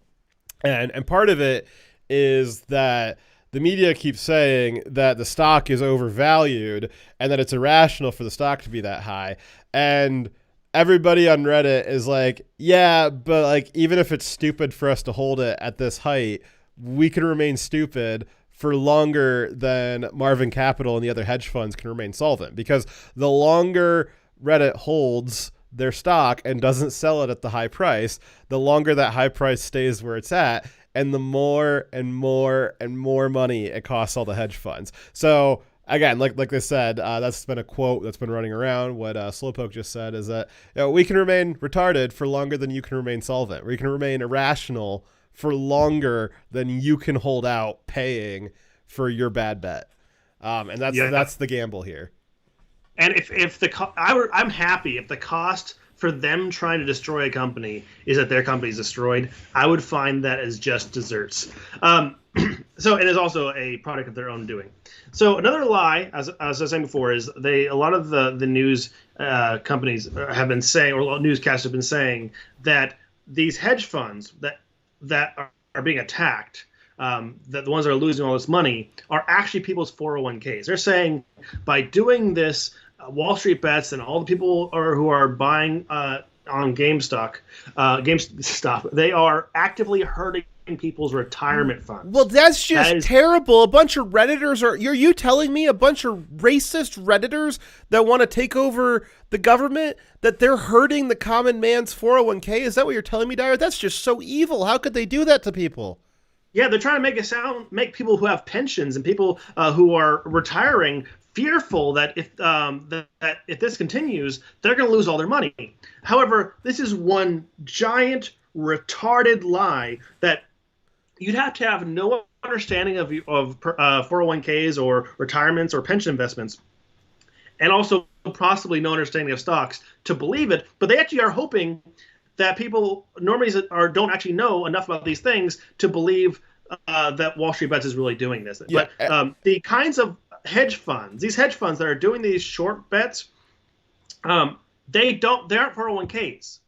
And part of it is that the media keeps saying that the stock is overvalued and that it's irrational for the stock to be that high. And everybody on Reddit is like, yeah, but like, even if it's stupid for us to hold it at this height, we can remain stupid for longer than Marvin Capital and the other hedge funds can remain solvent, because the longer Reddit holds their stock and doesn't sell it at the high price, the longer that high price stays where it's at, and the more and more and more money it costs all the hedge funds. So again, like they said, that's been a quote that's been running around. What Slowpoke just said is that, we can remain retarded for longer than you can remain solvent. We can remain irrational for longer than you can hold out paying for your bad bet. And that's the gamble here.
And I'm happy if the cost for them trying to destroy a company is that their company is destroyed. I would find that as just desserts. So it is also a product of their own doing. So another lie, as I was saying before, is a lot of the news companies have been saying, or newscasters have been saying, that these hedge funds that are being attacked, that the ones that are losing all this money, are actually people's 401ks. They're saying by doing this, Wall Street bets and all the people who are buying on GameStop, they are actively hurting people's retirement funds.
Well, that's just terrible. A bunch of Redditors are you telling me a bunch of racist Redditors that want to take over the government, that they're hurting the common man's 401k? Is that what you're telling me, Dire? That's just so evil. How could they do that to people?
Yeah, they're trying to make people who have pensions and people who are retiring fearful that if this continues, they're going to lose all their money. However, this is one giant retarded lie that you'd have to have no understanding of 401ks or retirements or pension investments, and also possibly no understanding of stocks to believe it. But they actually are hoping that people normies don't actually know enough about these things to believe that Wall Street Bets is really doing this.
Yeah.
But the kinds of hedge funds, these hedge funds that are doing these short bets, they aren't 401ks.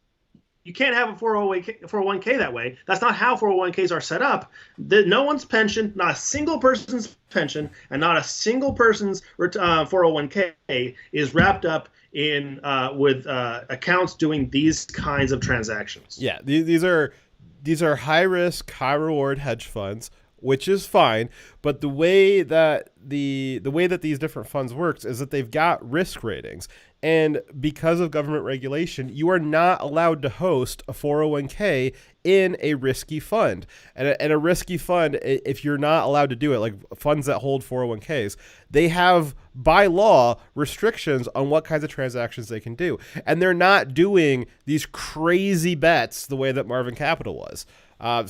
You can't have a 401k that way. That's not how 401ks are set up. No one's pension, not a single person's pension, and not a single person's 401k is wrapped up in with accounts doing these kinds of transactions.
Yeah, these are high risk, high reward hedge funds, which is fine. But the way that the way that these different funds works is that they've got risk ratings. And because of government regulation, you are not allowed to host a 401k in a risky fund. And a risky fund, if you're not allowed to do it, like funds that hold 401ks, they have, by law, restrictions on what kinds of transactions they can do. And they're not doing these crazy bets the way that Marvin Capital was.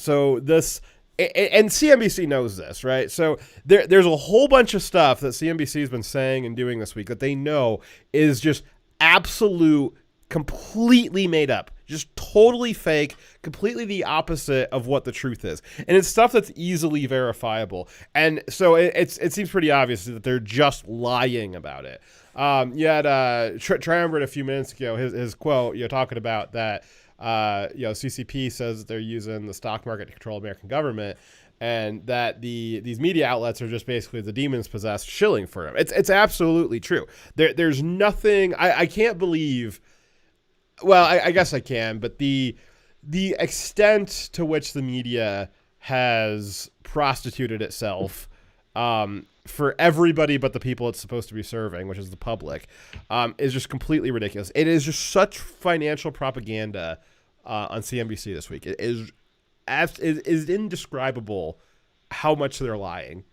So this... And CNBC knows this, right? So there's a whole bunch of stuff that CNBC has been saying and doing this week that they know is just absolute, completely made up, just totally fake, completely the opposite of what the truth is. And it's stuff that's easily verifiable. And so it seems pretty obvious that they're just lying about it. You had Triumvirate a few minutes ago, his quote, talking about that. CCP says that they're using the stock market to control American government, and that these media outlets are just basically the demons possessed shilling for him. It's absolutely true. There's nothing. I can't believe. Well, I guess I can, but the extent to which the media has prostituted itself for everybody but the people it's supposed to be serving, which is the public, is just completely ridiculous. It is just such financial propaganda on CNBC this week. It is indescribable how much they're lying.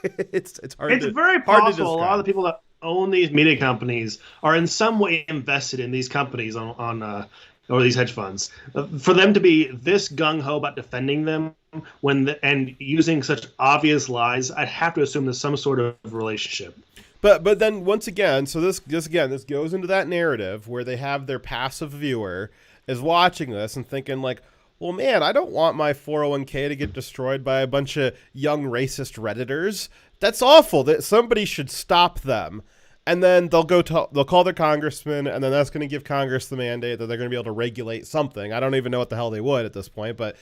It's hard.
It's very possible a lot of the people that own these media companies are in some way invested in these companies or these hedge funds. For them to be this gung-ho about defending them and using such obvious lies, I'd have to assume there's some sort of relationship.
But then once again, so this goes into that narrative where they have their passive viewer is watching this and thinking like, well, man, I don't want my 401k to get destroyed by a bunch of young racist Redditors. That's awful. That somebody should stop them. And then they'll call their congressman, and then that's going to give Congress the mandate that they're going to be able to regulate something. I don't even know what the hell they would at this point, but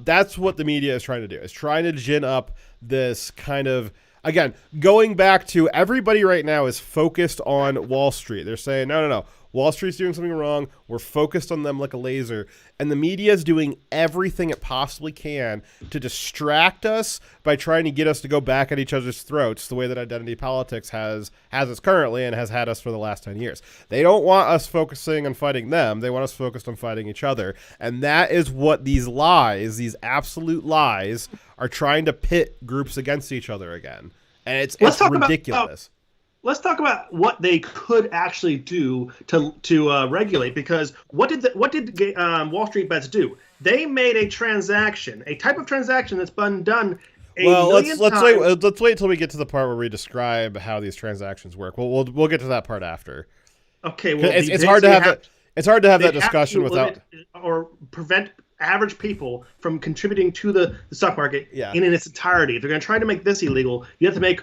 that's what the media is trying to do. It's trying to gin up this kind of, again, going back to everybody right now is focused on Wall Street. They're saying, no. Wall Street's doing something wrong. We're focused on them like a laser. And the media is doing everything it possibly can to distract us by trying to get us to go back at each other's throats the way that identity politics has us currently and has had us for the last 10 years. They don't want us focusing on fighting them. They want us focused on fighting each other. And that is what these lies, these absolute lies, are trying to pit groups against each other again. And it's ridiculous.
Let's talk about what they could actually do to regulate, because what did Wall Street Bets do? They made a transaction, a type of transaction that's been done
let's wait until we get to the part where we describe how these transactions work. We'll get to that part after.
Okay, well,
it's hard to have that discussion without
or prevent average people from contributing to the stock market in its entirety. If they're going to try to make this illegal, you have to make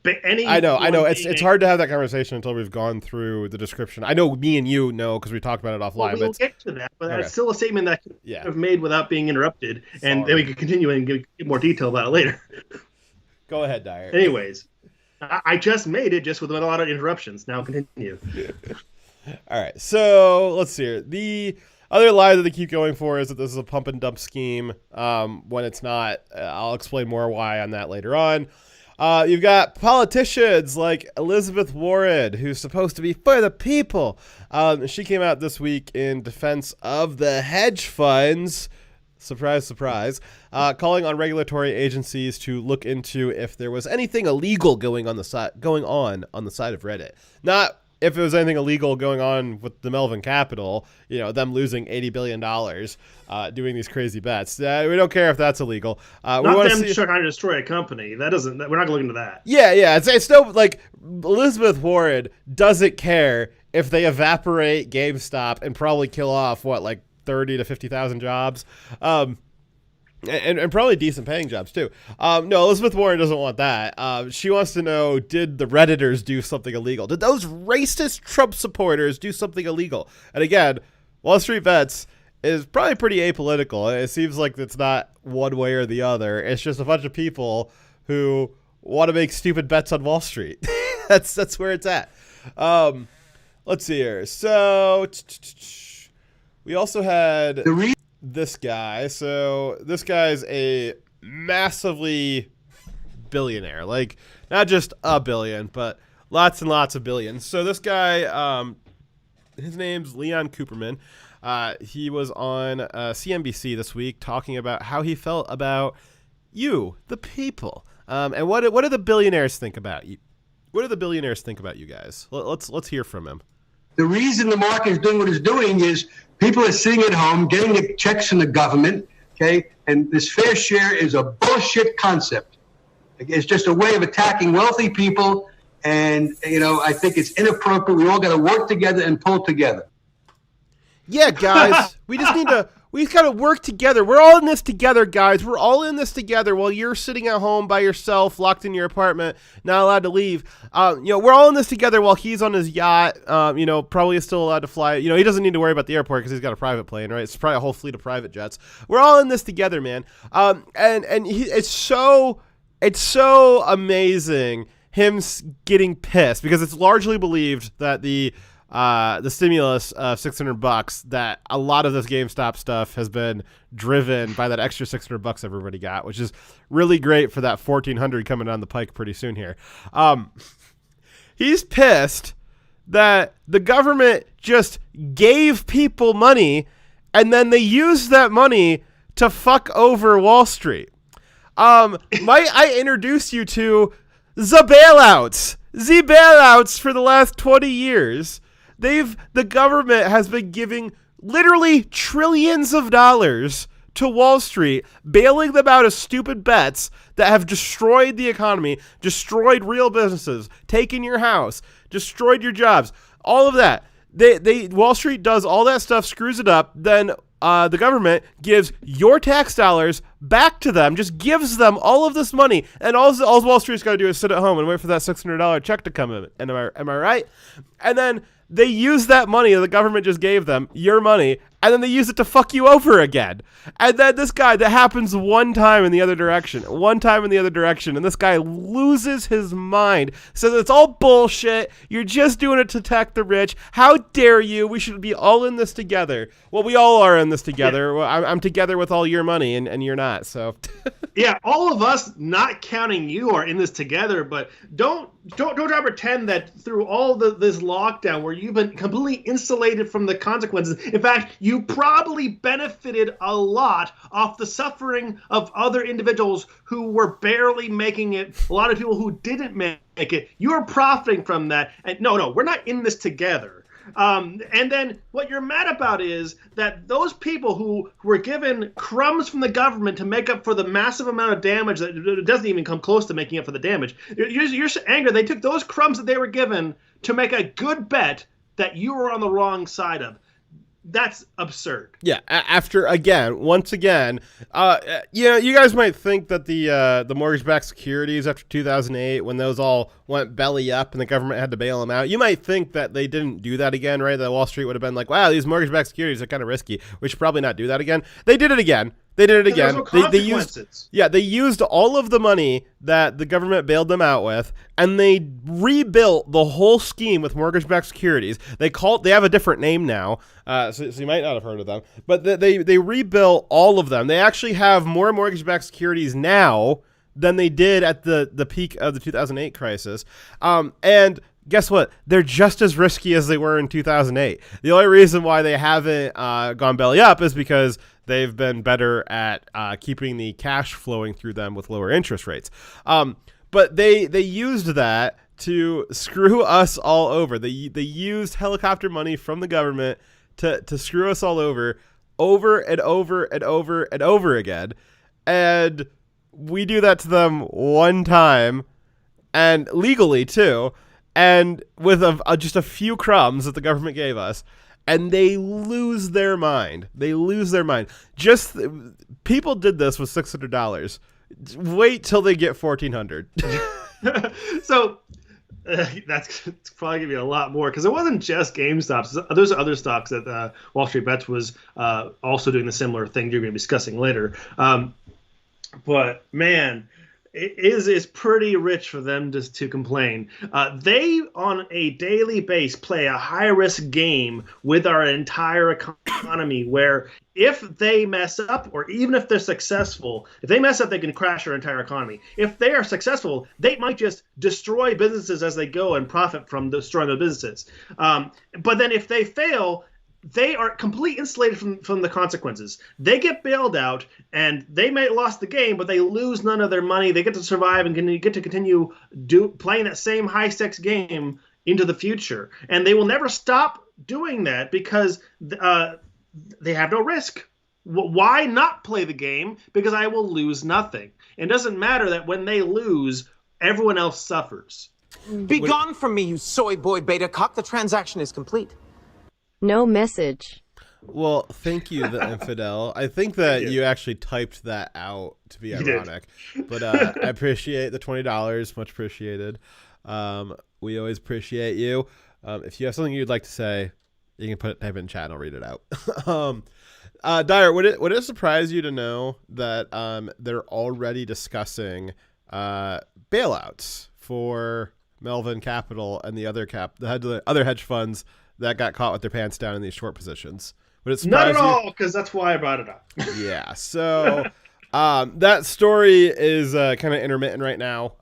I know. It's hard to have that conversation until we've gone through the description. I know me and you know because we talked about it offline.
We'll get to that, but it's still a statement that could have made without being interrupted, and then we can continue and give more detail about it later.
Go ahead, Dyer.
Anyways, I just made it just with a lot of interruptions. Now continue.
All right, so let's see here. The other lie that they keep going for is that this is a pump and dump scheme when it's not. I'll explain more why on that later on. You've got politicians like Elizabeth Warren, who's supposed to be for the people. She came out this week in defense of the hedge funds. Surprise, surprise. Calling on regulatory agencies to look into if there was anything illegal going on the side of Reddit. Not if there was anything illegal going on with the Melvin Capital, them losing $80 billion doing these crazy bets. We don't care if that's illegal.
Not them trying to destroy a company. We're not going to look into that.
Yeah. It's still like Elizabeth Warren doesn't care if they evaporate GameStop and probably kill off 30 to 50,000 jobs. And probably decent paying jobs too. No, Elizabeth Warren doesn't want that. She wants to know, did the Redditors do something illegal? Did those racist Trump supporters do something illegal? And again, Wall Street Bets is probably pretty apolitical. It seems like it's not one way or the other. It's just a bunch of people who want to make stupid bets on Wall Street. That's where it's at. Let's see here. So we also had this guy. So this guy's a massively billionaire, like not just a billion, but lots and lots of billions. So this guy, his name's Leon Cooperman. He was on CNBC this week talking about how he felt about you, the people, and what do the billionaires think about you? What do the billionaires think about you guys? Let's hear from him.
The reason the market is doing what it's doing is people are sitting at home getting the checks from the government, okay? And this fair share is a bullshit concept. It's just a way of attacking wealthy people, and I think it's inappropriate. We all got to work together and pull together.
Yeah, guys, we got to work together. We're all in this together, guys. We're all in this together while you're sitting at home by yourself, locked in your apartment, not allowed to leave. We're all in this together while he's on his yacht, probably is still allowed to fly. He doesn't need to worry about the airport because he's got a private plane, right? It's probably a whole fleet of private jets. We're all in this together, man. It's so amazing him getting pissed because it's largely believed that the stimulus of $600, that a lot of this GameStop stuff has been driven by that extra $600 everybody got, which is really great for that $1,400 coming down the pike pretty soon here. He's pissed that the government just gave people money and then they used that money to fuck over Wall Street. Might I introduce you to the bailouts? The bailouts for the last 20 years. The government has been giving literally trillions of dollars to Wall Street, bailing them out of stupid bets that have destroyed the economy, destroyed real businesses, taken your house, destroyed your jobs, all of that. Wall Street does all that stuff, screws it up, then the government gives your tax dollars back to them, just gives them all of this money, and all Wall Street's got to do is sit at home and wait for that $600 check to come in. And am I right? And then they use that money that the government just gave them, your money, and then they use it to fuck you over again. And then this guy, that happens one time in the other direction, and this guy loses his mind, says it's all bullshit, you're just doing it to attack the rich, how dare you, we should be all in this together. Well, we all are in this together. Yeah. Well, I'm together with all your money, and you're not, so.
Yeah, all of us, not counting you, are in this together, but don't try to pretend that through all this lockdown where you've been completely insulated from the consequences. In fact, you probably benefited a lot off the suffering of other individuals who were barely making it, a lot of people who didn't make it. You're profiting from that. And no, we're not in this together. And then what you're mad about is that those people who were given crumbs from the government to make up for the massive amount of damage that doesn't even come close to making up for the damage. You're angry. They took those crumbs that they were given to make a good bet that you were on the wrong side of. That's absurd.
Yeah. Once again, you guys might think that the mortgage-backed securities after 2008, when those all went belly up and the government had to bail them out, you might think that they didn't do that again, right? That Wall Street would have been like, wow, these mortgage-backed securities are kind of risky. We should probably not do that again. They did it again. They used all of the money that the government bailed them out with, and they rebuilt the whole scheme with mortgage-backed securities. They have a different name now, so you might not have heard of them, but they rebuilt all of them. They actually have more mortgage-backed securities now than they did at the peak of the 2008 crisis, and guess what? They're just as risky as they were in 2008. The only reason why they haven't gone belly up is because they've been better at keeping the cash flowing through them with lower interest rates. But they used that to screw us all over. They used helicopter money from the government to screw us all over and over and over and over again. And we do that to them one time, and legally too, and with just a few crumbs that the government gave us. and they lose their mind. They lose their mind. Just people did this with $600. Wait till they get $1,400.
So that's probably gonna be a lot more because it wasn't just GameStop. There's other stocks that Wall Street Bets was also doing the similar thing you're going to be discussing later. But man, it is pretty rich for them to complain. They, on a daily basis, play a high-risk game with our entire economy where if they mess up, or even if they're successful, if they mess up, they can crash our entire economy. If they are successful, they might just destroy businesses as they go and profit from destroying their businesses. But then if they fail, they are completely insulated from the consequences. They get bailed out, and they may have lost the game, but they lose none of their money. They get to survive and get to continue playing that same high-stakes game into the future. And they will never stop doing that because they have no risk. Why not play the game? Because I will lose nothing. It doesn't matter that when they lose, everyone else suffers.
Be gone from me, you soy boy beta cock. The transaction is complete.
No message.
Well, thank you, the infidel. I think that you actually typed that out to be ironic, but I appreciate the $20. Much appreciated. We always appreciate you. If you have something you'd like to say, you can type it in chat and I'll read it out. Dire, would it surprise you to know that they're already discussing bailouts for Melvin Capital and the other hedge funds that got caught with their pants down in these short positions? Would it surprise
Not at all, because that's why I brought it up.
Yeah, so that story is kind of intermittent right now.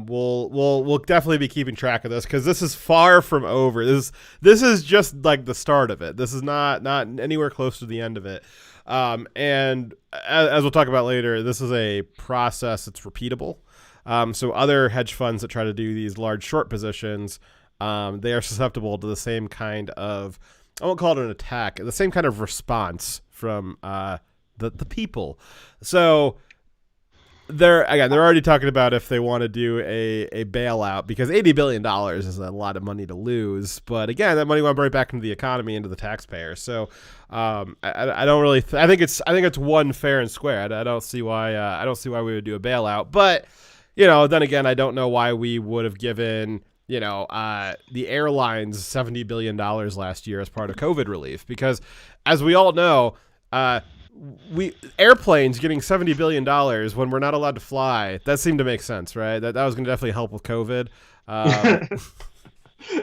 We'll definitely be keeping track of this because this is far from over. This is just like the start of it. This is not anywhere close to the end of it. And as we'll talk about later, this is a process that's repeatable. So other hedge funds that try to do these large short positions, they are susceptible to the same kind of, I won't call it an attack, the same kind of response from the people. So they're already talking about if they want to do a bailout because $80 billion is a lot of money to lose. But again, that money went right back into the economy, into the taxpayer. So I don't really. I think it's one fair and square. I don't see why we would do a bailout. But then again, I don't know why we would have given the airlines $70 billion last year as part of COVID relief, because as we all know, airplanes getting $70 billion when we're not allowed to fly, that seemed to make sense, right? That was going to definitely help with COVID.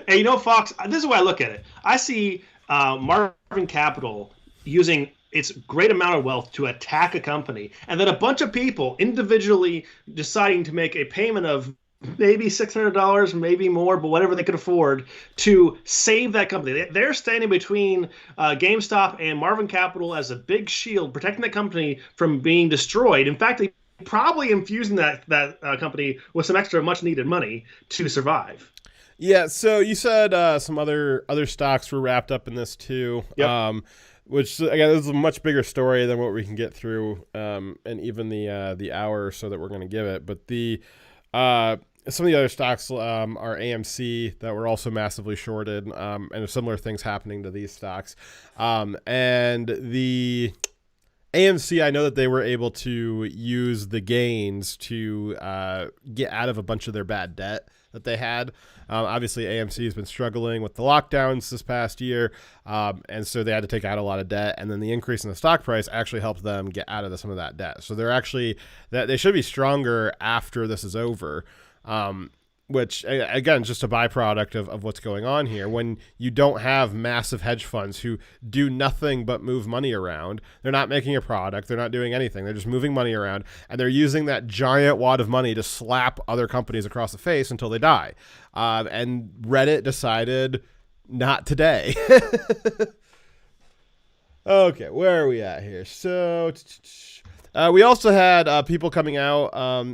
Hey, Fox, this is why I look at it. I see Marvin Capital using its great amount of wealth to attack a company, and then a bunch of people individually deciding to make a payment of maybe $600, maybe more, but whatever they could afford to save that company. They're standing between GameStop and Marvin Capital as a big shield, protecting the company from being destroyed. In fact, they probably infusing that company with some extra much-needed money to survive.
Yeah, so you said some other stocks were wrapped up in this too. Yep. Which, again, this is a much bigger story than what we can get through, and even the hour or so that we're going to give it. But some of the other stocks are AMC that were also massively shorted, and similar things happening to these stocks. And the AMC, I know that they were able to use the gains to get out of a bunch of their bad debt that they had. Obviously, AMC has been struggling with the lockdowns this past year, and so they had to take out a lot of debt. And then the increase in the stock price actually helped them get out of some of that debt. So they should be stronger after this is over. Which, again, is just a byproduct of what's going on here. When you don't have massive hedge funds who do nothing but move money around, they're not making a product, they're not doing anything, they're just moving money around, and they're using that giant wad of money to slap other companies across the face until they die. And Reddit decided not today. Okay, where are we at here? So we also had people coming out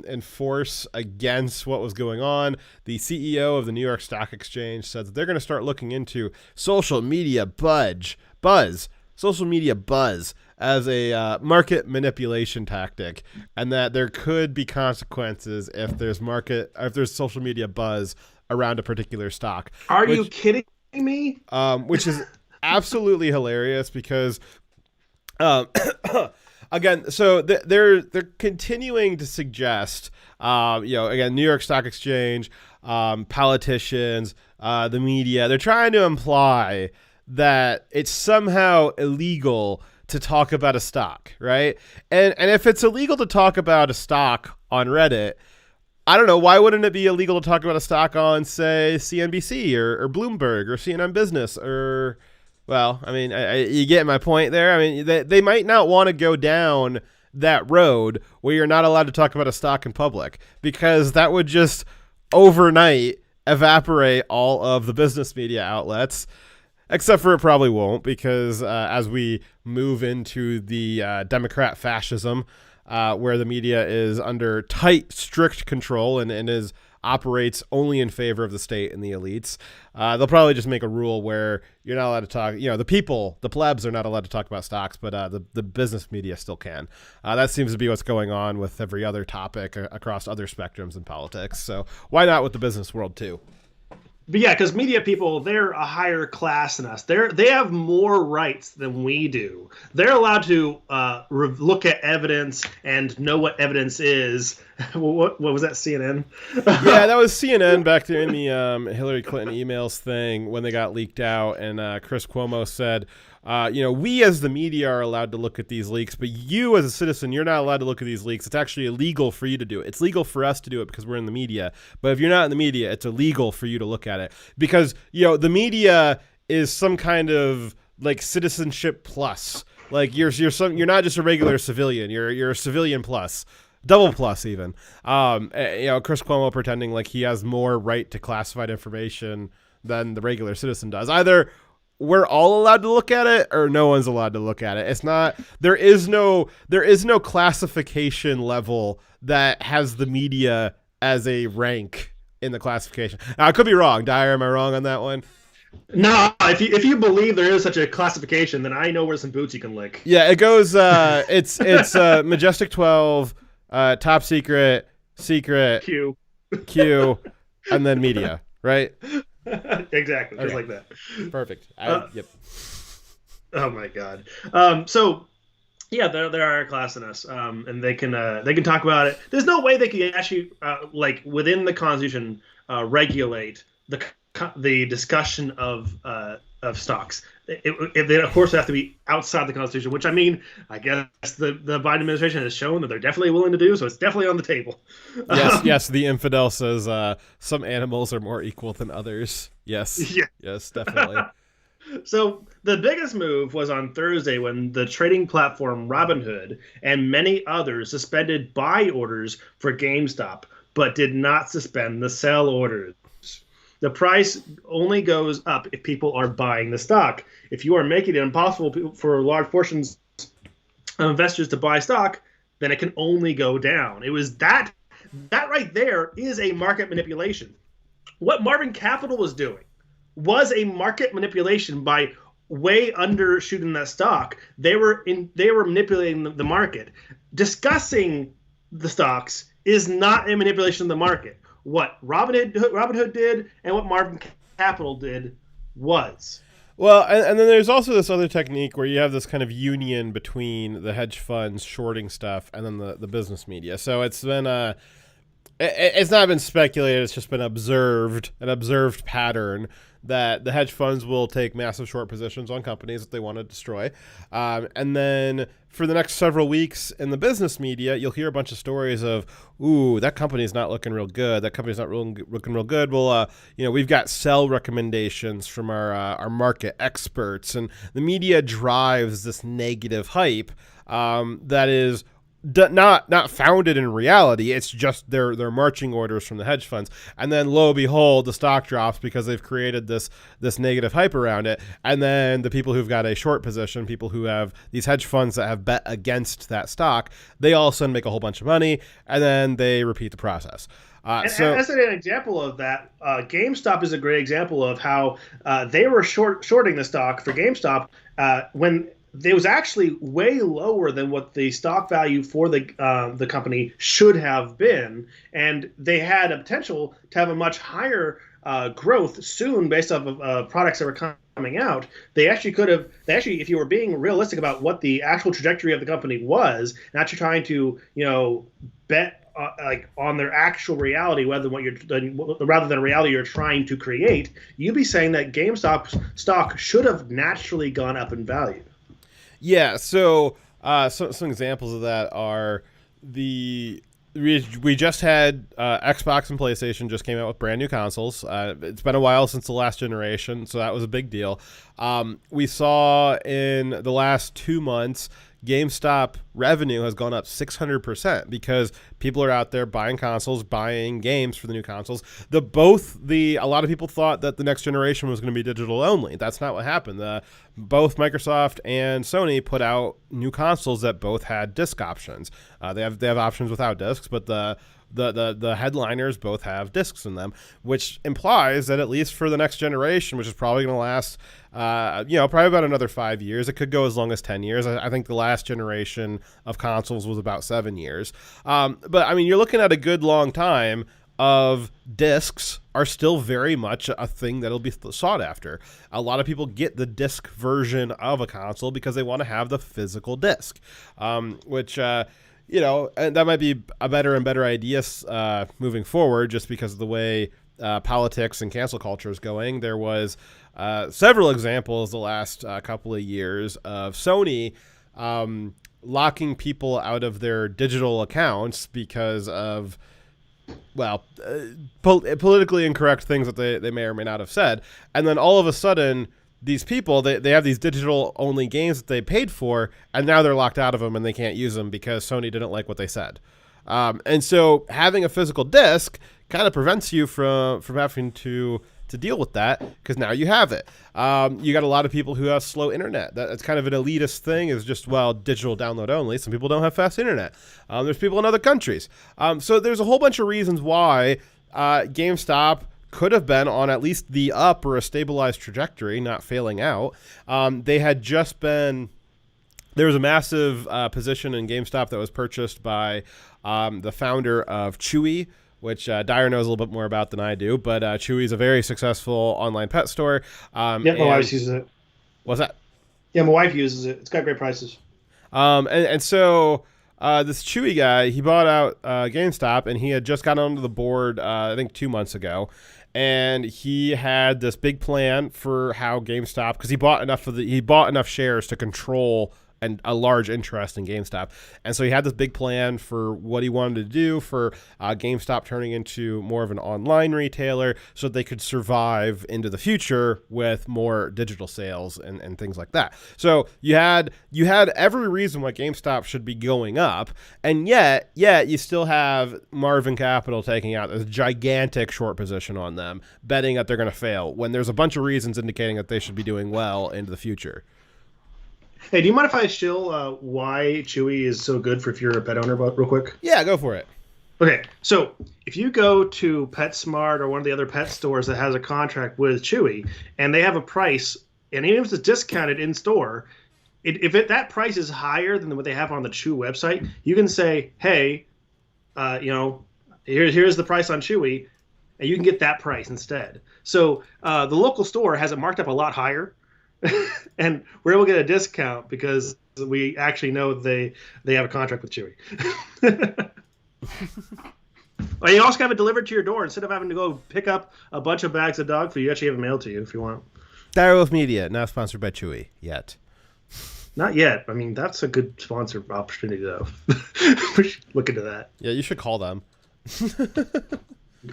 in force against what was going on. The CEO of the New York Stock Exchange said that they're going to start looking into social media buzz as a market manipulation tactic, and that there could be consequences if there's social media buzz around a particular stock.
Are you kidding me?
Which is absolutely hilarious because, again, so they're continuing to suggest, again, New York Stock Exchange, politicians, the media, they're trying to imply that it's somehow illegal to talk about a stock, right? And if it's illegal to talk about a stock on Reddit, I don't know, why wouldn't it be illegal to talk about a stock on, say, CNBC or Bloomberg or CNN Business or, well, I mean, you get my point there. I mean, they might not want to go down that road where you're not allowed to talk about a stock in public, because that would just overnight evaporate all of the business media outlets. Except for it probably won't, because as we move into the Democrat fascism, where the media is under tight, strict control and operates only in favor of the state and the elites, they'll probably just make a rule where you're not allowed to talk. The plebs are not allowed to talk about stocks, but the business media still can. That seems to be what's going on with every other topic across other spectrums in politics. So why not with the business world too?
But yeah, because media people, they're a higher class than us. They have more rights than we do. They're allowed to look at evidence and know what evidence is. What was that, CNN?
Yeah, that was CNN back there in the Hillary Clinton emails thing when they got leaked out. And Chris Cuomo said, we as the media are allowed to look at these leaks, but you as a citizen, you're not allowed to look at these leaks. It's actually illegal for you to do it. It's legal for us to do it because we're in the media. But if you're not in the media, it's illegal for you to look at it because, the media is some kind of like citizenship plus. Like you're not just a regular civilian. You're a civilian plus. Double plus even. Chris Cuomo pretending like he has more right to classified information than the regular citizen does. Either we're all allowed to look at it or no one's allowed to look at it. It's not, there is no classification level that has the media as a rank in the classification. Now, I could be wrong. Dyer, am I wrong on that one?
No, if you believe there is such a classification, then I know where some boots you can lick.
Yeah, it goes, it's Majestic 12, top secret, Q, and then media, right?
Exactly,
okay.
Just like that.
Perfect. Yep.
Oh my God. So yeah, they're higher class than us, and they can talk about it. There's no way they can actually within the Constitution regulate the discussion of stocks. They of course have to be outside the Constitution, which I guess the Biden administration has shown that they're definitely willing to do. So it's definitely on the table.
Yes. The infidel says some animals are more equal than others. Yes.
Yeah.
Yes, definitely.
So the biggest move was on Thursday when the trading platform Robinhood and many others suspended buy orders for GameStop, but did not suspend the sell orders. The price only goes up if people are buying the stock. If you are making it impossible for large portions of investors to buy stock, then it can only go down. It was that right there is a market manipulation. What Marvin Capital was doing was a market manipulation by way undershooting that stock. They were manipulating the market. Discussing the stocks is not a manipulation of the market. What Robinhood did and what Marvin Capital did was.
Well, and then there's also this other technique where you have this kind of union between the hedge funds shorting stuff and then the business media. So it's been it's not been speculated, it's just been an observed pattern that the hedge funds will take massive short positions on companies that they want to destroy. And then for the next several weeks in the business media, you'll hear a bunch of stories of, ooh, that company's not looking real good. That company's not looking real good. Well, we've got sell recommendations from our market experts. And the media drives this negative hype that is not founded in reality. It's just their marching orders from the hedge funds, and then lo and behold, the stock drops because they've created this negative hype around it. And then the people who've got a short position, people who have these hedge funds that have bet against that stock, they all of a sudden make a whole bunch of money, and then they repeat the process.
So as an example of that, GameStop is a great example of how they were shorting the stock for GameStop when it was actually way lower than what the stock value for the company should have been, and they had a potential to have a much higher growth soon based off of products that were coming coming out, they actually if you were being realistic about what the actual trajectory of the company was, and actually trying to, bet like on their actual reality, rather than a reality you're trying to create, you'd be saying that GameStop stock should have naturally gone up in value.
Yeah. So some examples of that are we just had Xbox and PlayStation just came out with brand new consoles. It's been a while since the last generation, so that was a big deal. We saw in the last 2 months, GameStop revenue has gone up 600% because people are out there buying consoles, buying games for the new consoles. A lot of people thought that the next generation was going to be digital only. That's not what happened. Both Microsoft and Sony put out new consoles that both had disc options. They have options without discs, but the headliners both have discs in them, which implies that at least for the next generation, which is probably going to last, probably about another 5 years. It could go as long as 10 years. I think the last generation of consoles was about 7 years. But I mean, you're looking at a good long time of discs are still very much a thing that'll be sought after. A lot of people get the disc version of a console because they want to have the physical disc, which, and that might be a better and better idea moving forward, just because of the way politics and cancel culture is going. There was several examples the last couple of years of Sony locking people out of their digital accounts because of, politically incorrect things that they may or may not have said. And then all of a sudden, these people, they have these digital-only games that they paid for, and now they're locked out of them and they can't use them because Sony didn't like what they said. And so having a physical disc kind of prevents you from having to deal with that, because now you have it. You got a lot of people who have slow internet. That's kind of an elitist thing, is just, digital download only. Some people don't have fast internet. There's people in other countries. So there's a whole bunch of reasons why GameStop could have been on at least the up or a stabilized trajectory, not failing out. There was a massive position in GameStop that was purchased by the founder of Chewy, which Dire knows a little bit more about than I do, but Chewy is a very successful online pet store.
My wife uses it.
What's that?
Yeah, my wife uses it. It's got great prices.
And so this Chewy guy, he bought out GameStop, and he had just gotten onto the board, I think 2 months ago. And he had this big plan for how GameStop, because he bought enough shares to control and a large interest in GameStop. And so he had this big plan for what he wanted to do for GameStop turning into more of an online retailer so that they could survive into the future with more digital sales and things like that. So you had every reason why GameStop should be going up, and yet you still have Marvin Capital taking out a gigantic short position on them, betting that they're going to fail, when there's a bunch of reasons indicating that they should be doing well into the future.
Hey, do you mind if I shill why Chewy is so good for if you're a pet owner, real quick?
Yeah, go for it.
Okay, so if you go to PetSmart or one of the other pet stores that has a contract with Chewy, and they have a price, and even if it's discounted in store, that price is higher than what they have on the Chewy website, you can say, hey, here's the price on Chewy, and you can get that price instead. So the local store has it marked up a lot higher. And we're able to get a discount because we actually know they have a contract with Chewy. Well, you also have it delivered to your door instead of having to go pick up a bunch of bags of dog food. You actually have it mailed to you if you want.
Dire Wolf Media, not sponsored by Chewy yet.
Not yet. I mean, that's a good sponsor opportunity, though. We should look into that.
Yeah, you should call them.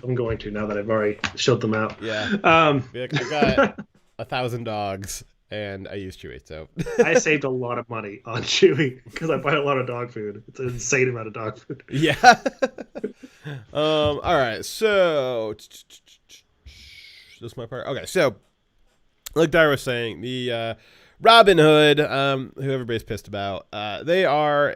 I'm going to, now that I've already showed them out.
Yeah. I got 1,000 dogs, and I use Chewy, so.
I saved a lot of money on Chewy because I buy a lot of dog food. It's an insane amount of dog food.
Yeah. All right, so this is my part. Okay, so like Dire was saying, the Robinhood, who everybody's pissed about, they are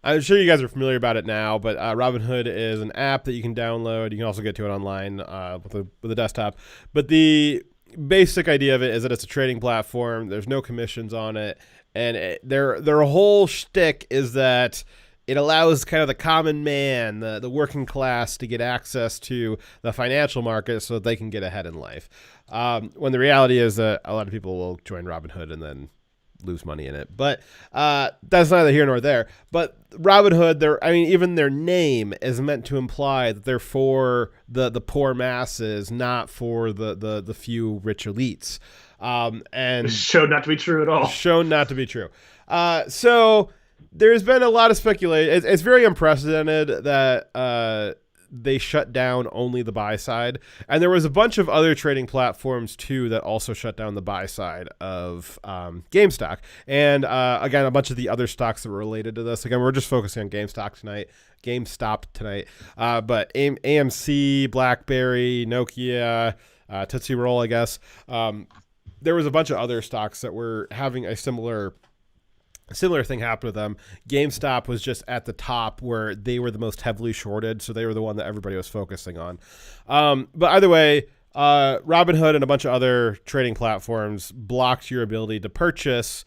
I'm sure you guys are familiar about it now, but Robinhood is an app that you can download. You can also get to it online with a desktop. But the basic idea of it is that it's a trading platform. There's no commissions on it, and their whole shtick is that it allows kind of the common man, the working class, to get access to the financial market so that they can get ahead in life. When the reality is that a lot of people will join Robinhood and then lose money in it. But that's neither here nor there. But Robinhood, even their name is meant to imply that they're for the poor masses, not for the few rich elites. And
shown not to be true at all.
Shown not to be true. So there's been a lot of speculation. It's very unprecedented that they shut down only the buy side. And there was a bunch of other trading platforms, too, that also shut down the buy side of GameStop. And, again, a bunch of the other stocks that were related to this. Again, we're just focusing on GameStop tonight. But AMC, BlackBerry, Nokia, Tootsie Roll, I guess. There was a bunch of other stocks that were having a similar thing happened with them. GameStop was just at the top where they were the most heavily shorted, so they were the one that everybody was focusing on. But either way, Robinhood and a bunch of other trading platforms blocked your ability to purchase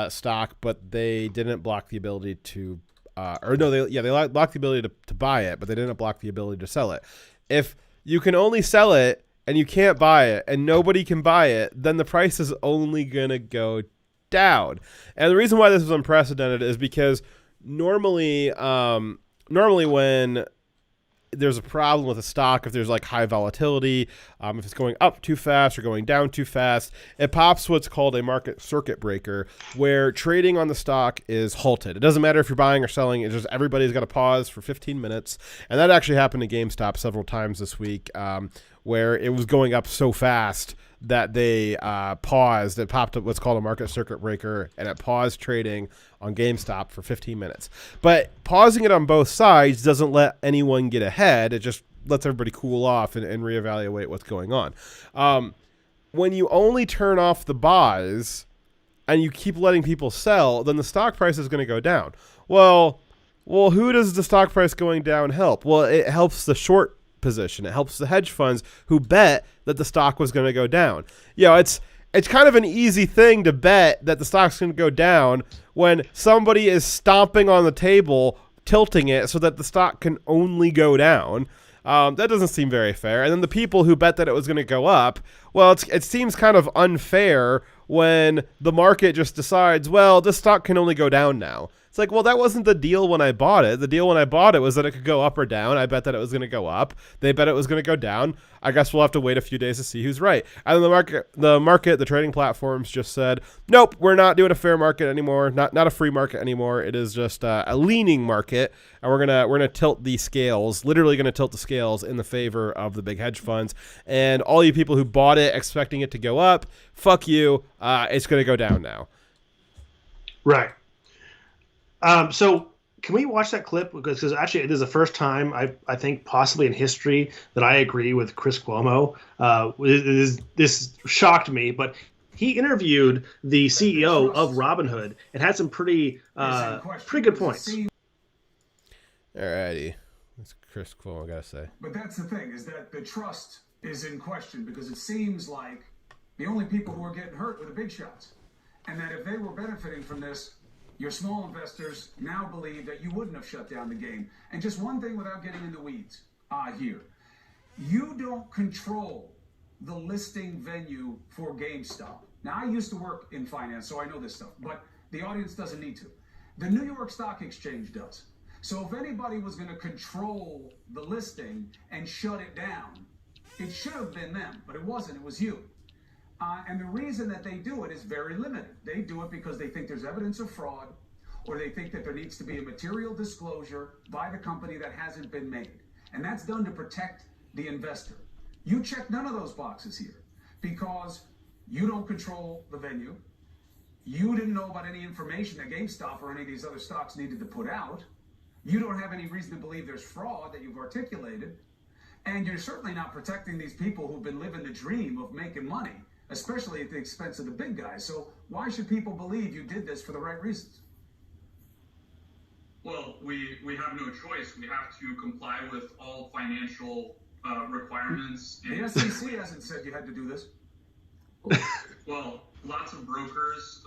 stock, but they didn't block the ability to, they blocked the ability to buy it, but they didn't block the ability to sell it. If you can only sell it and you can't buy it and nobody can buy it, then the price is only going to go down. And the reason why this is unprecedented is because normally when there's a problem with a stock, if there's like high volatility, if it's going up too fast or going down too fast, it pops what's called a market circuit breaker, where trading on the stock is halted. It doesn't matter if you're buying or selling, it's just everybody's got to pause for 15 minutes. And that actually happened to GameStop several times this week, where it was going up so fast that they paused. It popped up what's called a market circuit breaker, and it paused trading on GameStop for 15 minutes. But pausing it on both sides doesn't let anyone get ahead. It just lets everybody cool off and reevaluate what's going on. When you only turn off the buys and you keep letting people sell, then the stock price is going to go down. Well, who does the stock price going down help? Well, it helps the short position. It helps the hedge funds who bet that the stock was going to go down. It's kind of an easy thing to bet that the stock's going to go down when somebody is stomping on the table, tilting it so that the stock can only go down. That doesn't seem very fair. And then the people who bet that it was going to go up, well, it seems kind of unfair when the market just decides, well, this stock can only go down now. It's like, well, that wasn't the deal when I bought it. The deal when I bought it was that it could go up or down. I bet that it was going to go up. They bet it was going to go down. I guess we'll have to wait a few days to see who's right. And then the trading platforms just said, nope, we're not doing a fair market anymore. Not a free market anymore. It is just a leaning market, and we're gonna tilt the scales. Literally gonna tilt the scales in the favor of the big hedge funds. And all you people who bought it expecting it to go up, fuck you. It's gonna go down now.
Right. So can we watch that clip? Because actually it is the first time I think possibly in history that I agree with Chris Cuomo. This shocked me, but he interviewed the CEO of Robinhood and had some pretty good points.
Alrighty. That's Chris Cuomo, I gotta say.
But that's the thing, is that the trust is in question, because it seems like the only people who are getting hurt were the big shots. And that if they were benefiting from this, your small investors now believe that you wouldn't have shut down the game. And just one thing without getting in the weeds here. You don't control the listing venue for GameStop. Now, I used to work in finance, so I know this stuff, but the audience doesn't need to. The New York Stock Exchange does. So if anybody was going to control the listing and shut it down, it should have been them, but it wasn't. It was you. And the reason that they do it is very limited. They do it because they think there's evidence of fraud, or they think that there needs to be a material disclosure by the company that hasn't been made. And that's done to protect the investor. You check none of those boxes here because you don't control the venue. You didn't know about any information that GameStop or any of these other stocks needed to put out. You don't have any reason to believe there's fraud that you've articulated. And you're certainly not protecting these people who've been living the dream of making money, especially at the expense of the big guys. So why should people believe you did this for the right reasons?
Well, we have no choice. We have to comply with all financial requirements.
The SEC hasn't said you had to do this.
Well, lots of brokers.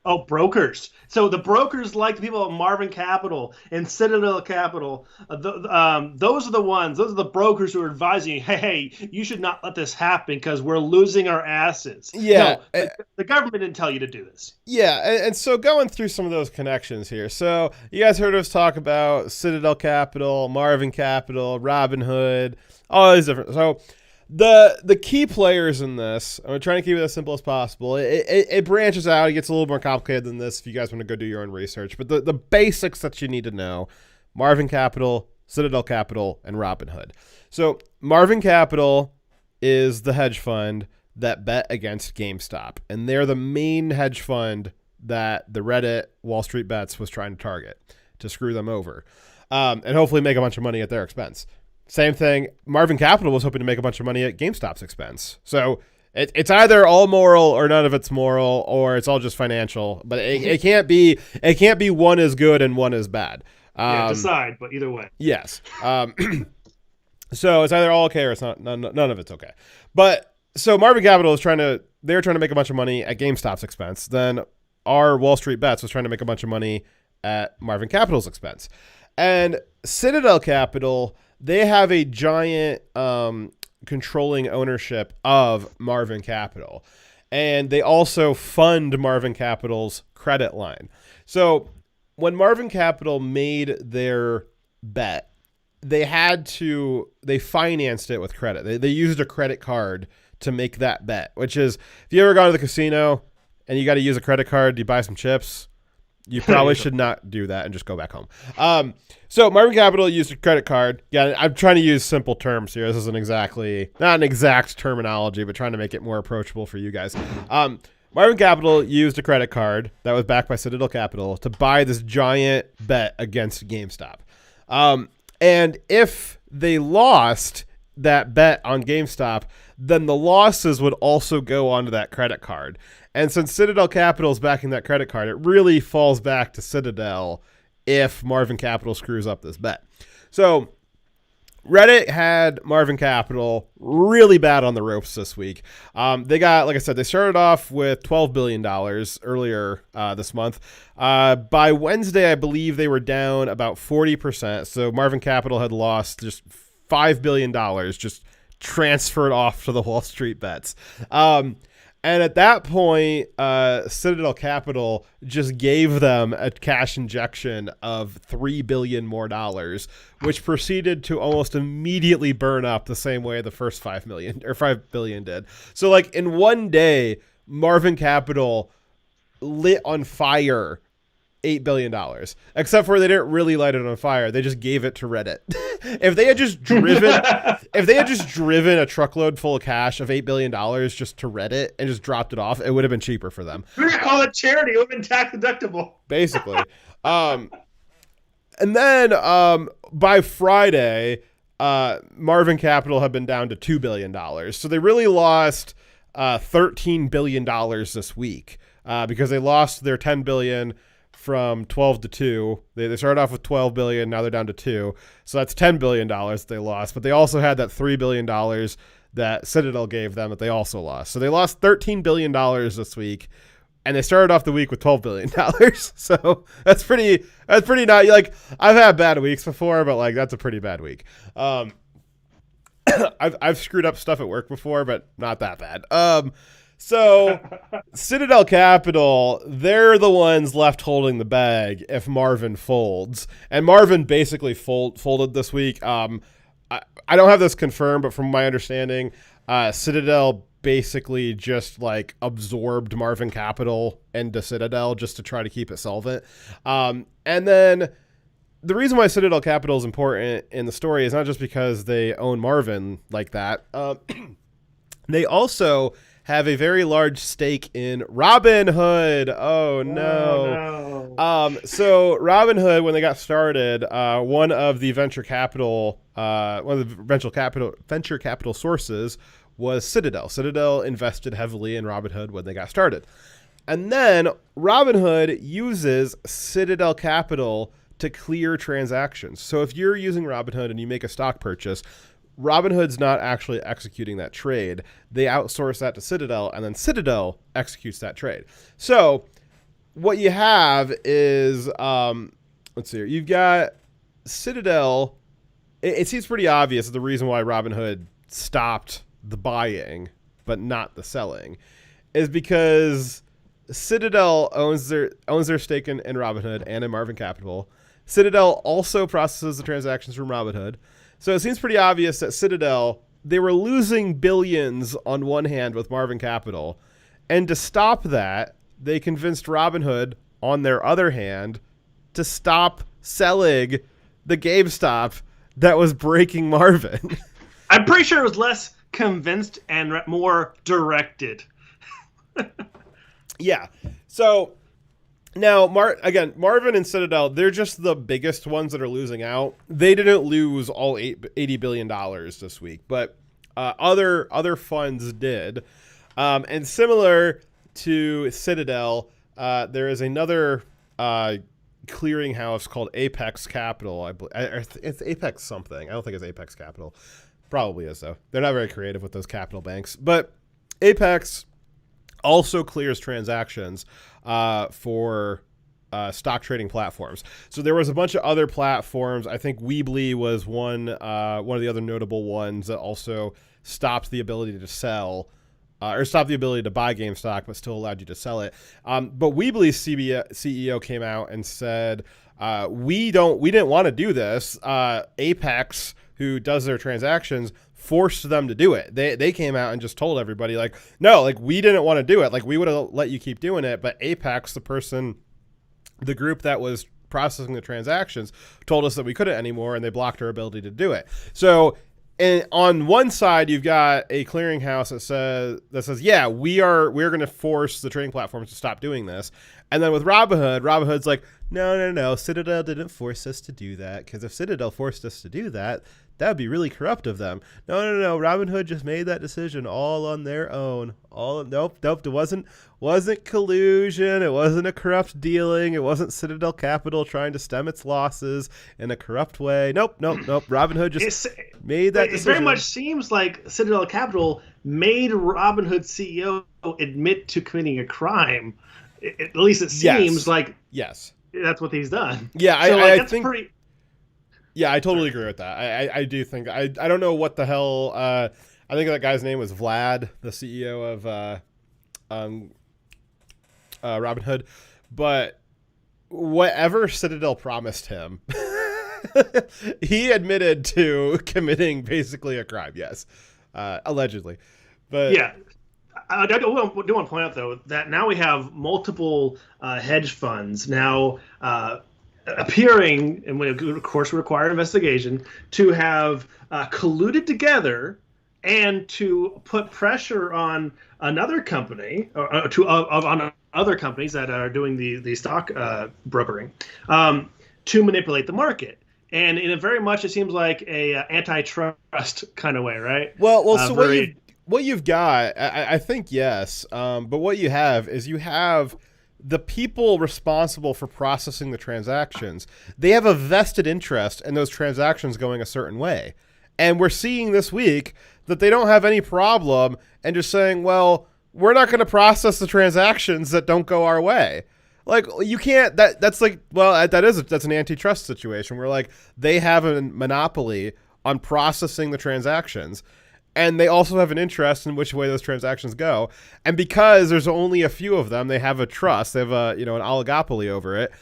Oh, brokers. So the brokers, like the people at Marvin Capital and Citadel Capital, those are the ones. Those are the brokers who are advising you. Hey, you should not let this happen because we're losing our assets.
Yeah,
No, the government didn't tell you to do this.
Yeah, and so going through some of those connections here. So you guys heard us talk about Citadel Capital, Marvin Capital, Robinhood, all these different. So the key players in this, I'm trying to keep it as simple as possible. It branches out. It gets a little more complicated than this if you guys want to go do your own research. But the basics that you need to know, Marvin Capital, Citadel Capital, and Robinhood. So Marvin Capital is the hedge fund that bet against GameStop. And they're the main hedge fund that the Reddit Wall Street Bets was trying to target to screw them over and hopefully make a bunch of money at their expense. Same thing, Marvin Capital was hoping to make a bunch of money at GameStop's expense. So it's either all moral or none of it's moral, or it's all just financial. But it can't be one is good and one is bad.
Decide, but either way.
Yes. So it's either all okay or it's not. None of it's okay. But so Marvin Capital is trying to make a bunch of money at GameStop's expense. Then our Wall Street Bets was trying to make a bunch of money at Marvin Capital's expense. And Citadel Capital, they have a giant controlling ownership of Marvin Capital. And they also fund Marvin Capital's credit line. So when Marvin Capital made their bet, they financed it with credit. They used a credit card to make that bet, which is, if you ever gone to the casino and you got to use a credit card to buy some chips, you probably should not do that and just go back home. So Marvin Capital used a credit card. Yeah, I'm trying to use simple terms here. This isn't exactly, not an exact terminology, but trying to make it more approachable for you guys. Marvin Capital used a credit card that was backed by Citadel Capital to buy this giant bet against GameStop. And if they lost that bet on GameStop, then the losses would also go onto that credit card. And since Citadel Capital is backing that credit card, it really falls back to Citadel if Marvin Capital screws up this bet. So Reddit had Marvin Capital really bad on the ropes this week. They got, like I said, they started off with $12 billion earlier this month. By Wednesday, I believe they were down about 40%. So Marvin Capital had lost just $5 billion, just transferred off to the Wall Street Bets. And at that point, Citadel Capital just gave them a cash injection of $3 billion more, which proceeded to almost immediately burn up the same way the first $5 billion did. So, like, in one day, Marvin Capital lit on fire $8 billion, except for they didn't really light it on fire. They just gave it to Reddit. If they had just driven a truckload full of cash of $8 billion just to Reddit and just dropped it off, it would have been cheaper for them.
We're going to call it charity. It would have been tax deductible.
Basically. And then by Friday, Marvin Capital had been down to $2 billion. So they really lost $13 billion this week because they lost their $10 billion from 12 to 2. They started off with 12 billion, now they're down to 2. So that's $10 billion they lost, but they also had that $3 billion that Citadel gave them that they also lost. So they lost $13 billion this week, and they started off the week with $12 billion. So that's pretty not, like, I've had bad weeks before, but like that's a pretty bad week. I've screwed up stuff at work before, but not that bad. So Citadel Capital, they're the ones left holding the bag if Marvin folds. And Marvin basically folded this week. I don't have this confirmed, but from my understanding, Citadel basically just like absorbed Marvin Capital into Citadel just to try to keep it solvent. And then the reason why Citadel Capital is important in the story is not just because they own Marvin like that. They also have a very large stake in Robinhood. Oh no. So Robinhood, when they got started, one of the venture capital sources was Citadel. Citadel invested heavily in Robinhood when they got started. And then Robinhood uses Citadel Capital to clear transactions. So if you're using Robinhood and you make a stock purchase, Robinhood's not actually executing that trade. They outsource that to Citadel, and then Citadel executes that trade. So what you have is, let's see here. You've got Citadel. It seems pretty obvious the reason why Robinhood stopped the buying but not the selling is because Citadel owns their stake in Robinhood and in Marvin Capital. Citadel also processes the transactions from Robinhood. So it seems pretty obvious that Citadel, they were losing billions on one hand with Marvin Capital. And to stop that, they convinced Robinhood on their other hand to stop selling the GameStop that was breaking Marvin.
I'm pretty sure it was less convinced and more directed.
Yeah. So now, Marvin and Citadel, they're just the biggest ones that are losing out. They didn't lose all $80 billion this week, but other funds did. And similar to Citadel, there is another clearinghouse called Apex Capital. It's Apex something. I don't think it's Apex Capital. Probably is, though. They're not very creative with those capital banks. But Apex also clears transactions for stock trading platforms. So there was a bunch of other platforms. I think Weebly was one of the other notable ones that also stopped the ability to sell or stopped the ability to buy GameStop, but still allowed you to sell it. But Weebly's CEO came out and said, we didn't want to do this. Apex, who does their transactions, forced them to do it. They came out and just told everybody, like, no, like, we didn't want to do it. Like, we would have let you keep doing it. But Apex, the group that was processing the transactions, told us that we couldn't anymore, and they blocked our ability to do it. So, and on one side, you've got a clearinghouse that says, yeah, we're going to force the trading platforms to stop doing this. And then with Robinhood's like, no, Citadel didn't force us to do that, because if Citadel forced us to do that, that would be really corrupt of them. No, Robinhood just made that decision all on their own. Nope, it wasn't collusion. It wasn't a corrupt dealing. It wasn't Citadel Capital trying to stem its losses in a corrupt way. Nope. Robinhood just made that decision.
It very much seems like Citadel Capital made Robinhood's CEO admit to committing a crime. At least it seems like that's what he's done.
Yeah,
so,
I
that's
think
pretty.
Yeah, I totally agree with that. I do think I don't know what the hell. I think that guy's name was Vlad, the CEO of Robinhood, but whatever Citadel promised him, he admitted to committing basically a crime. Yes, allegedly, but
yeah. I do want to point out, though, that now we have multiple hedge funds now appearing, and we of course require investigation, to have colluded together and to put pressure on another company or on other companies that are doing the stock brokering to manipulate the market. And in a very much, it seems like a antitrust kind of way, right?
Well, so what you've got, I think, yes. But what you have is the people responsible for processing the transactions. They have a vested interest in those transactions going a certain way. And we're seeing this week that they don't have any problem and just saying, well, we're not going to process the transactions that don't go our way. Like, you can't, that's like, well, that's an antitrust situation where, like, they have a monopoly on processing the transactions. And they also have an interest in which way those transactions go. And because there's only a few of them, they have a trust. They have an oligopoly over it.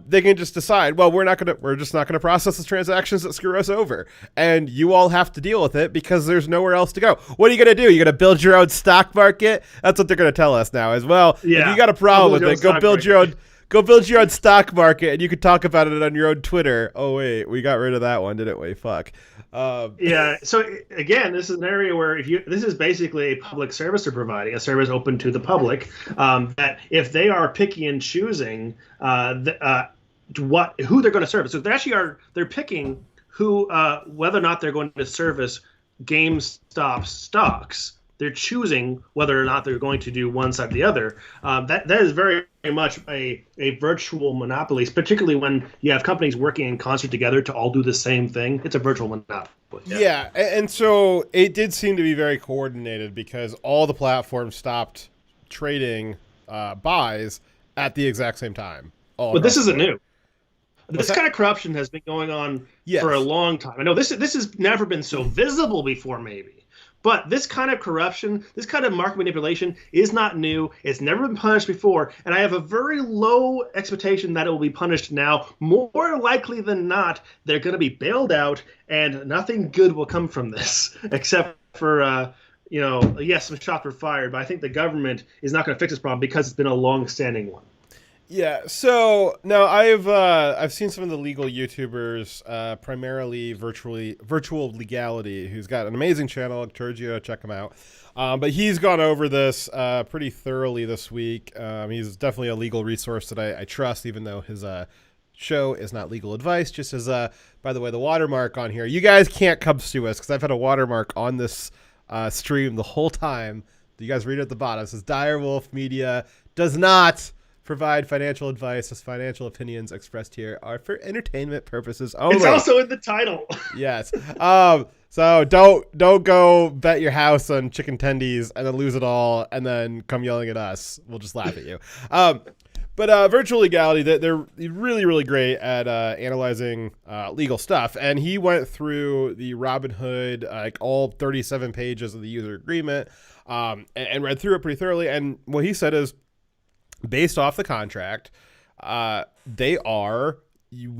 They can just decide, well, we're just not gonna process the transactions that screw us over, and you all have to deal with it because there's nowhere else to go. What are you gonna do? You're gonna build your own stock market? That's what they're gonna tell us now as well.
Yeah.
If you got a problem with it, go build your own stock market, and you can talk about it on your own Twitter. Oh wait, we got rid of that one, didn't we? Fuck.
Yeah. So again, this is an area where this is basically a public service they're providing, a service open to the public. That if they are picking and choosing who they're going to service, so they're picking whether or not they're going to service GameStop stocks. They're choosing whether or not they're going to do one side or the other. That is very much a virtual monopoly, particularly when you have companies working in concert together to all do the same thing. It's a virtual monopoly.
Yeah, and so it did seem to be very coordinated because all the platforms stopped trading buys at the exact same time.
But this isn't new.
What's
This
that?
kind of corruption has been going on
Yes.
for a long time. I know this has never been so visible before, maybe. But this kind of corruption, this kind of market manipulation is not new. It's never been punished before. And I have a very low expectation that it will be punished now. More likely than not, they're going to be bailed out and nothing good will come from this except for, yes, some shots were fired. But I think the government is not going to fix this problem because it's been a long-standing one.
Yeah, so now I've seen some of the legal YouTubers, primarily virtual legality, who's got an amazing channel. I encourage you to check him out. But he's gone over this pretty thoroughly this week. He's definitely a legal resource that I trust, even though his show is not legal advice. Just as by the way, the watermark on here, you guys can't come sue us because I've had a watermark on this stream the whole time. You guys read it at the bottom. It says Dire Wolf Media does not provide financial advice, as financial opinions expressed here are for entertainment purposes only.
It's also in the title.
Yes. So don't go bet your house on chicken tendies and then lose it all and then come yelling at us. We'll just laugh at you. But virtual legality, they're really, really great at analyzing legal stuff. And he went through the Robinhood, like all 37 pages of the user agreement, and read through it pretty thoroughly. And what he said is, based off the contract, if you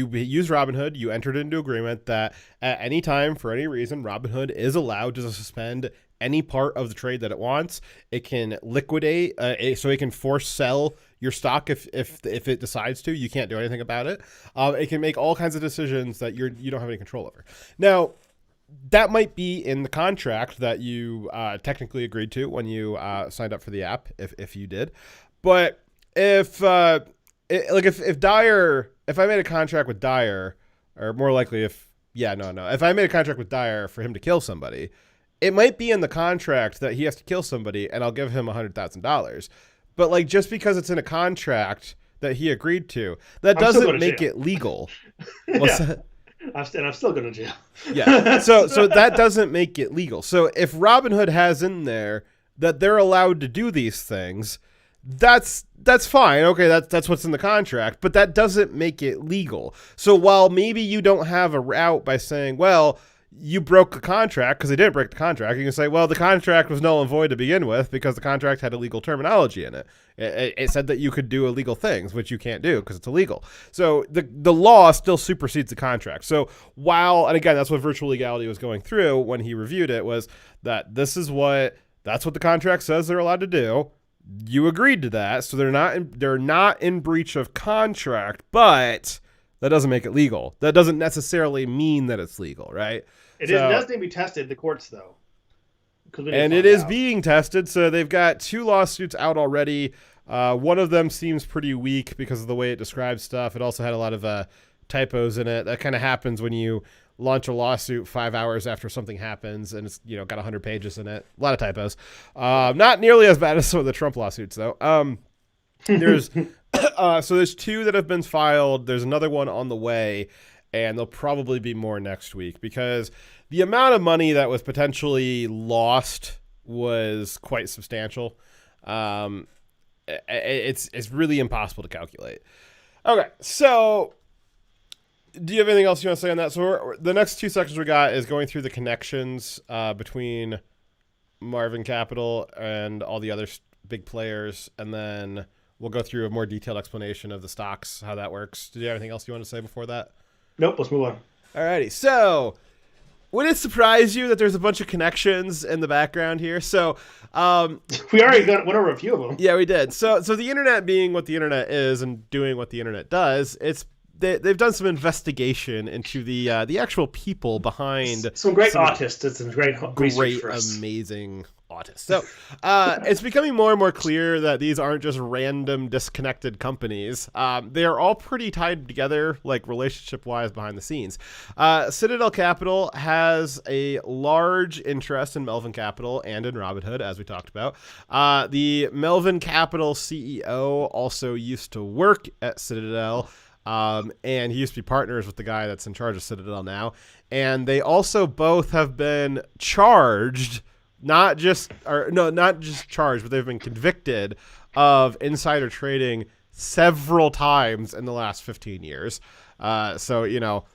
use Robinhood, you entered into agreement that at any time, for any reason, Robinhood is allowed to suspend any part of the trade that it wants. It can liquidate, so it can force sell your stock if it decides to. You can't do anything about it. It can make all kinds of decisions that you don't have any control over. Now, that might be in the contract that you technically agreed to when you signed up for the app, if you did. But if I made a contract with Dire, or more likely if I made a contract with Dire for him to kill somebody, it might be in the contract that he has to kill somebody, and I'll give him $100,000. But like, just because it's in a contract that he agreed to, that doesn't make it legal. What's that?
I'm still going to jail.
Yeah. So that doesn't make it legal. So if Robinhood has in there that they're allowed to do these things, that's fine. Okay, that's what's in the contract, but that doesn't make it legal. So while maybe you don't have a route by saying, well, you broke the contract, because they didn't break the contract, you can say, well, the contract was null and void to begin with because the contract had illegal terminology in it. It said that you could do illegal things, which you can't do because it's illegal. So the law still supersedes the contract. So and again, that's what virtual legality was going through when he reviewed it, was that that's what the contract says they're allowed to do. You agreed to that, so they're not in breach of contract, but that doesn't make it legal. That doesn't necessarily mean that it's legal, right?
It does need to be tested in the courts, though.
And it is being tested, so they've got 2 lawsuits out already. One of them seems pretty weak because of the way it describes stuff. It also had a lot of typos in it. That kind of happens when you launch a lawsuit 5 hours after something happens, and it's got 100 pages in it. A lot of typos. Not nearly as bad as some of the Trump lawsuits, though. There's 2 that have been filed. There's another one on the way, and there'll probably be more next week because the amount of money that was potentially lost was quite substantial. It's really impossible to calculate. Okay, so do you have anything else you want to say on that? So the next 2 sections we got is going through the connections between Marvin Capital and all the other big players, and then we'll go through a more detailed explanation of the stocks, how that works. Did you have anything else you want to say before that?
Nope, let's move on.
Alrighty, so would it surprise you that there's a bunch of connections in the background here? So
we already went over a few of them.
Yeah, we did. So the internet being what the internet is and doing what the internet does, they've done some investigation into the actual people behind
some great autists and some great research for us.
Amazing autists. So it's becoming more and more clear that these aren't just random disconnected companies. They are all pretty tied together, like relationship-wise, behind the scenes. Citadel Capital has a large interest in Melvin Capital and in Robinhood, as we talked about. The Melvin Capital CEO also used to work at Citadel. And he used to be partners with the guy that's in charge of Citadel now. And they also both have been charged, not just charged, but they've been convicted of insider trading several times in the last 15 years. So, you know,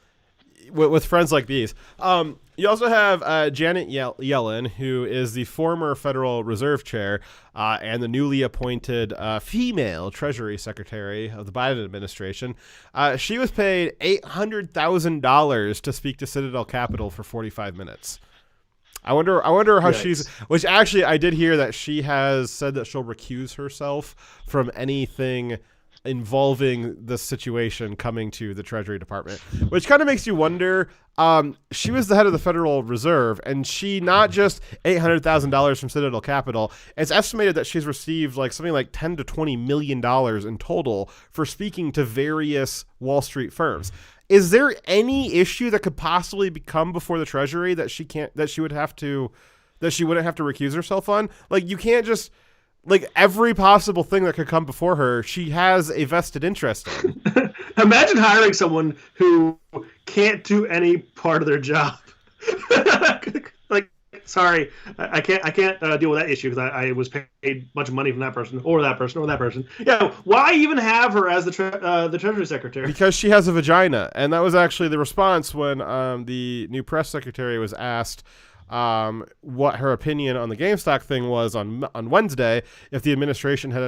with friends like these. You also have Janet Yellen, who is the former Federal Reserve Chair and the newly appointed female Treasury Secretary of the Biden administration. She was paid $800,000 to speak to Citadel Capital for 45 minutes. I wonder how she's. Which actually, I did hear that she has said that she'll recuse herself from anything involving the situation coming to the Treasury Department, which kind of makes you wonder. She was the head of the Federal Reserve, and she not just $800,000 from Citadel Capital. It's estimated that she's received like something like $10 to $20 million in total for speaking to various Wall Street firms. Is there any issue that could possibly come before the Treasury that she wouldn't have to recuse herself on? Like, you can't just, like, every possible thing that could come before her, she has a vested interest in.
Imagine hiring someone who can't do any part of their job. Like, sorry, I can't deal with that issue because I was paid much money from that person or that person or that person. Yeah, why even have her as the Treasury Secretary?
Because she has a vagina, and that was actually the response when the new press secretary was asked what her opinion on the GameStop thing was on Wednesday, if the administration had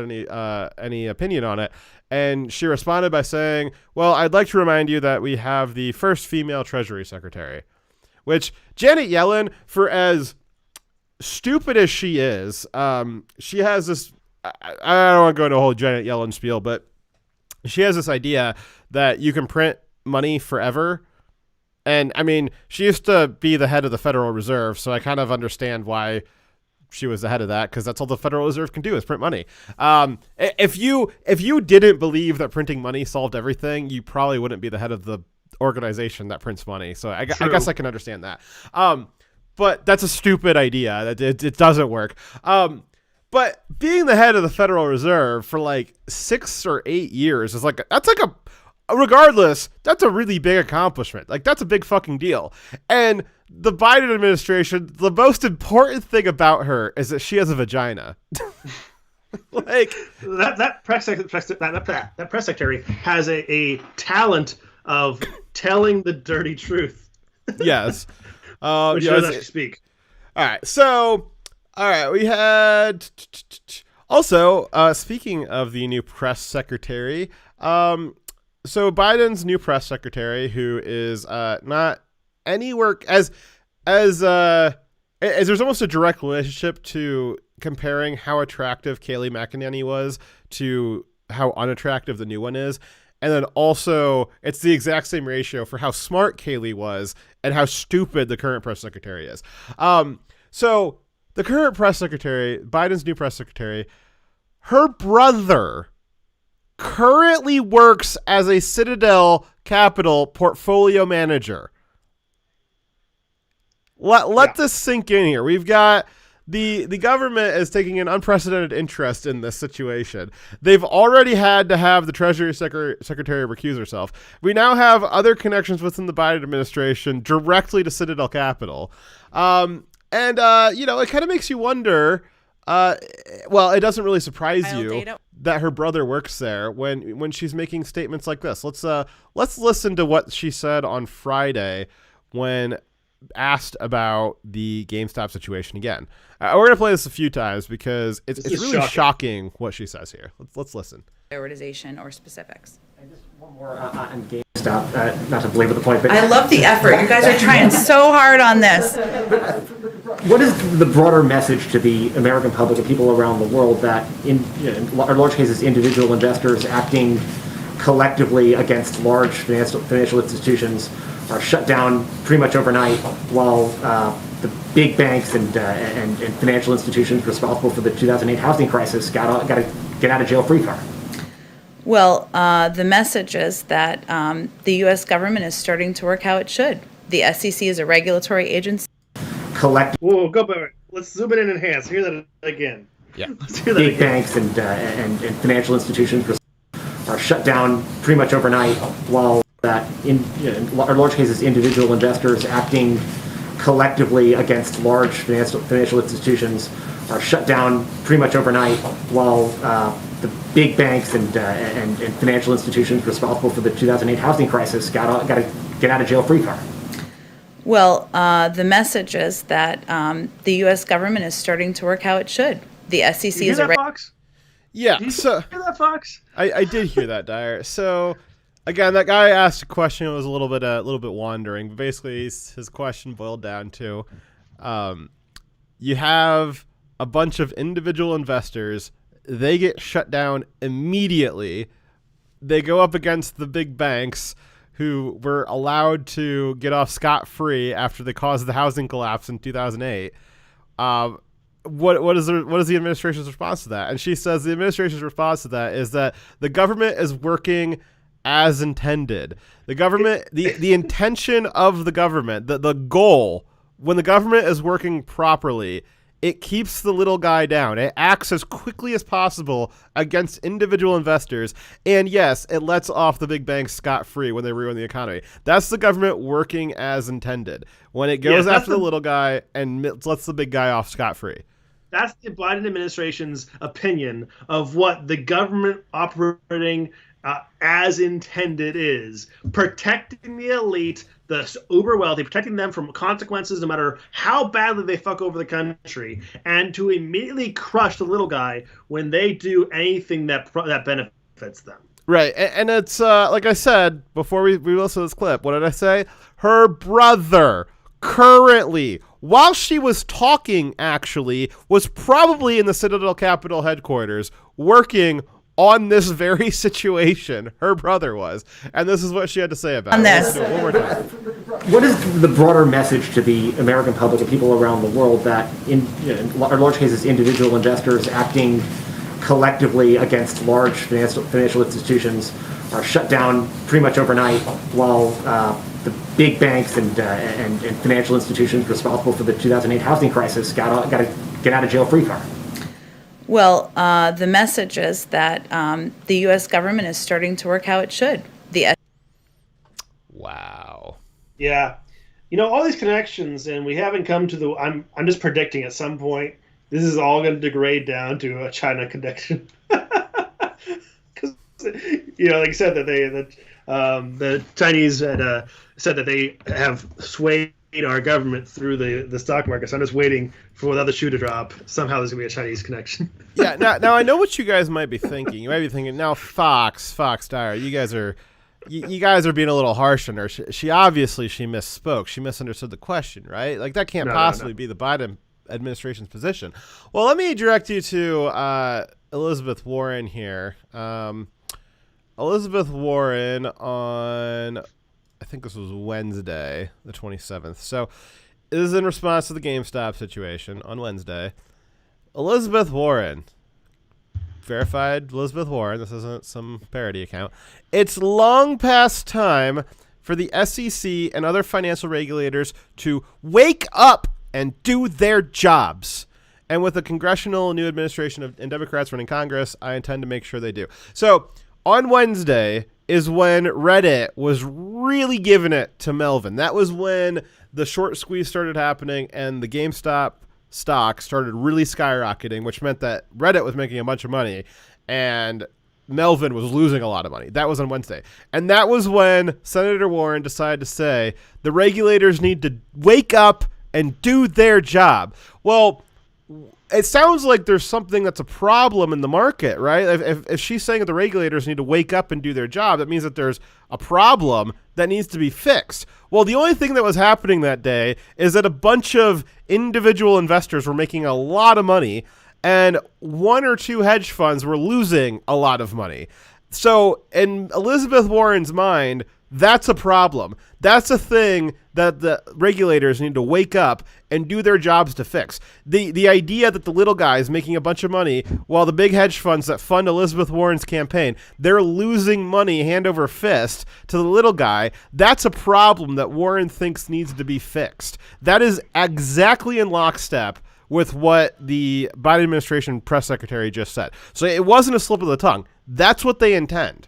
any opinion on it. And she responded by saying, well, I'd like to remind you that we have the first female Treasury Secretary. Which, Janet Yellen, for as stupid as she is, she has this, I don't want to go into a whole Janet Yellen spiel, but she has this idea that you can print money forever. And, I mean, she used to be the head of the Federal Reserve, so I kind of understand why she was the head of that, because that's all the Federal Reserve can do is print money. If you didn't believe that printing money solved everything, you probably wouldn't be the head of the organization that prints money. So I guess I can understand that. But that's a stupid idea. It doesn't work. But being the head of the Federal Reserve for like 6 or 8 years is regardless, that's a really big accomplishment. Like, that's a big fucking deal. And the Biden administration, the most important thing about her is that she has a vagina. Like
that press secretary has a talent of telling the dirty truth.
Yes.
Which does actually speak.
All right. So, we had also, speaking of the new press secretary, so Biden's new press secretary, who is not anywhere as there's almost a direct relationship to comparing how attractive Kayleigh McEnany was to how unattractive the new one is. And then also it's the exact same ratio for how smart Kayleigh was and how stupid the current press secretary is. So the current press secretary, Biden's new press secretary, her brother currently works as a Citadel Capital portfolio manager. Let this sink in here. We've got the government is taking an unprecedented interest in this situation. They've already had to have the Treasury Secretary recuse herself. We now have other connections within the Biden administration directly to Citadel Capital. And it kind of makes you wonder, well, it doesn't really surprise you that her brother works there when she's making statements like this. Let's listen to what she said on Friday when asked about the GameStop situation again. We're going to play this a few times because it's really shocking what she says here. Let's listen.
Prioritization or specifics.
And just one more on GameStop, not to belabor the point, but
I love the effort. You guys are trying so hard on this.
What is the broader message to the American public and people around the world that in large cases individual investors acting collectively against large financial institutions are shut down pretty much overnight, while the big banks and financial institutions responsible for the 2008 housing crisis got to get out of jail free card?
Well, the message is that the U.S. government is starting to work how it should. The SEC is a regulatory agency.
Whoa, go back. Let's zoom in and enhance. Hear that again.
Yeah.
Let's hear that
big
again.
Banks and financial institutions are shut down pretty much overnight, while in large cases individual investors acting collectively against large financial institutions are shut down pretty much overnight, while the big banks and financial institutions responsible for the 2008 housing crisis got a get out of jail free card.
Well, the message is that the U.S. government is starting to work how it should. The SEC
You
is
hear
a
that, Fox?
Yeah,
Did you
so
hear that, Fox?
I did hear that, Dyer. So again, that guy asked a question that was a little bit wandering, but basically his question boiled down to you have a bunch of individual investors, they get shut down immediately. They go up against the big banks who were allowed to get off scot-free after they caused the housing collapse in 2008. What is the administration's response to that? And she says the administration's response to that is that the government is working as intended. The government, the intention of the government, the goal, when the government is working properly, it keeps the little guy down. It acts as quickly as possible against individual investors. And yes, it lets off the big banks scot-free when they ruin the economy. That's the government working as intended. When it goes after the little guy and lets the big guy off scot-free.
That's the Biden administration's opinion of what the government operating as intended is. Protecting the elite, the uber wealthy, protecting them from consequences no matter how badly they fuck over the country, and to immediately crush the little guy when they do anything that benefits them.
Right, and it's like I said before we listen to this clip, what did I say? Her brother currently, while she was talking, actually, was probably in the Citadel Capitol headquarters working on this very situation. Her brother was. And this is what she had to say about it.
This.
One more time.
What is the broader message to the American public and people around the world that, in large cases, individual investors acting collectively against large financial institutions are shut down pretty much overnight, while the big banks and financial institutions responsible for the 2008 housing crisis got a get out of jail free card?
Well, the message is that the U.S. government is starting to work how it should.
Wow.
Yeah. You know, all these connections, and we haven't come to the... I'm just predicting at some point, this is all going to degrade down to a China connection. Because, you know, like I said, that the Chinese had said that they have swayed our government through the stock market. So I'm just waiting for another shoe to drop. Somehow there's going to be a Chinese connection.
Yeah, now I know what you guys might be thinking. You might be thinking, now Fox Dyer, you guys are being a little harsh on her. She obviously misspoke. She misunderstood the question, right? Like that can't possibly be the Biden administration's position. Well, let me direct you to Elizabeth Warren here. Elizabeth Warren on, I think this was Wednesday, the 27th. So this is in response to the GameStop situation on Wednesday. Elizabeth Warren, verified Elizabeth Warren, this isn't some parody account. It's long past time for the SEC and other financial regulators to wake up and do their jobs. And with a congressional new administration and Democrats running Congress, I intend to make sure they do. So on Wednesday is when Reddit was really giving it to Melvin. That was when the short squeeze started happening and the GameStop stock started really skyrocketing, which meant that Reddit was making a bunch of money and Melvin was losing a lot of money. That was on Wednesday. And that was when Senator Warren decided to say the regulators need to wake up and do their job. Well, it sounds like there's something that's a problem in the market, right? If she's saying that the regulators need to wake up and do their job, that means that there's a problem that needs to be fixed. Well, the only thing that was happening that day is that a bunch of individual investors were making a lot of money and one or two hedge funds were losing a lot of money. So in Elizabeth Warren's mind, that's a problem. That's a thing that the regulators need to wake up and do their jobs to fix. The idea that the little guy is making a bunch of money while the big hedge funds that fund Elizabeth Warren's campaign, they're losing money hand over fist to the little guy, that's a problem that Warren thinks needs to be fixed. That is exactly in lockstep with what the Biden administration press secretary just said. So it wasn't a slip of the tongue. That's what they intend.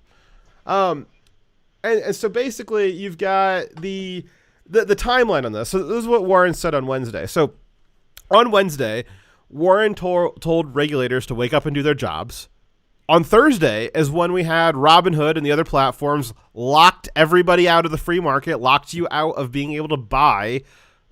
And so basically, you've got the timeline on this. So this is what Warren said on Wednesday. So on Wednesday, Warren told regulators to wake up and do their jobs. On Thursday is when we had Robinhood and the other platforms locked everybody out of the free market, locked you out of being able to buy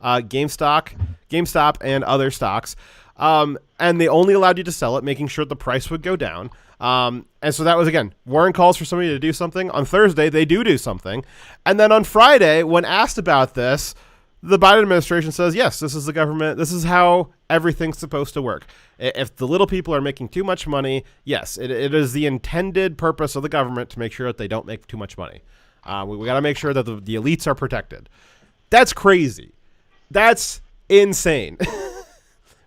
GameStop and other stocks. And they only allowed you to sell it, making sure the price would go down. And so that was, again, Warren calls for somebody to do something. On Thursday, they do something. And then on Friday, when asked about this, the Biden administration says, yes, this is the government. This is how everything's supposed to work. If the little people are making too much money, yes, it is the intended purpose of the government to make sure that they don't make too much money. We got to make sure that the elites are protected. That's crazy. That's insane.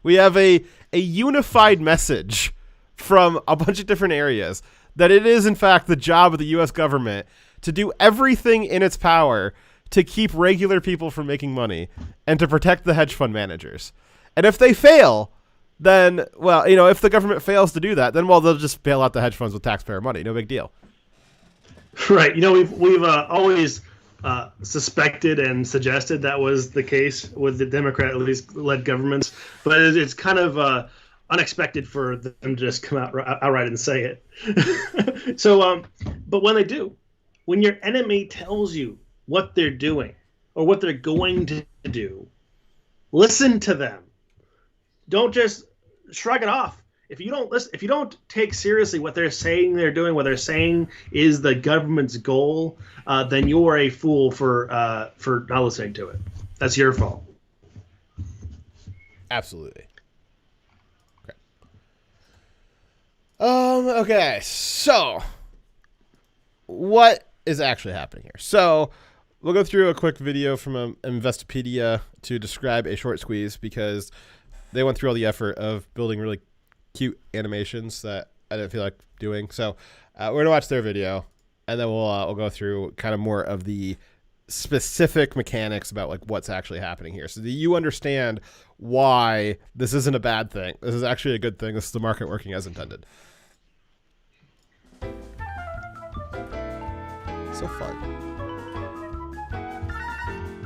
We have a unified message from a bunch of different areas that it is, in fact, the job of the U.S. government to do everything in its power to keep regular people from making money and to protect the hedge fund managers. And if they fail, then, well, if the government fails to do that, then, well, they'll just bail out the hedge funds with taxpayer money. No big deal.
Right. We've always suspected and suggested that was the case with the Democrat-led governments, but it's kind of unexpected for them to just come out outright and say it. So, but when they do, when your enemy tells you what they're doing or what they're going to do, listen to them. Don't just shrug it off. If you don't listen, if you don't take seriously what they're saying they're doing, what they're saying is the government's goal, then you're a fool for not listening to it. That's your fault.
Absolutely. Okay, so what is actually happening here? So we'll go through a quick video from Investopedia to describe a short squeeze, because they went through all the effort of building really cute animations that I didn't feel like doing. So we're going to watch their video, and then we'll go through kind of more of the specific mechanics about like what's actually happening here, so that you understand why this isn't a bad thing. This is actually a good thing. This is the market working as intended. So fun.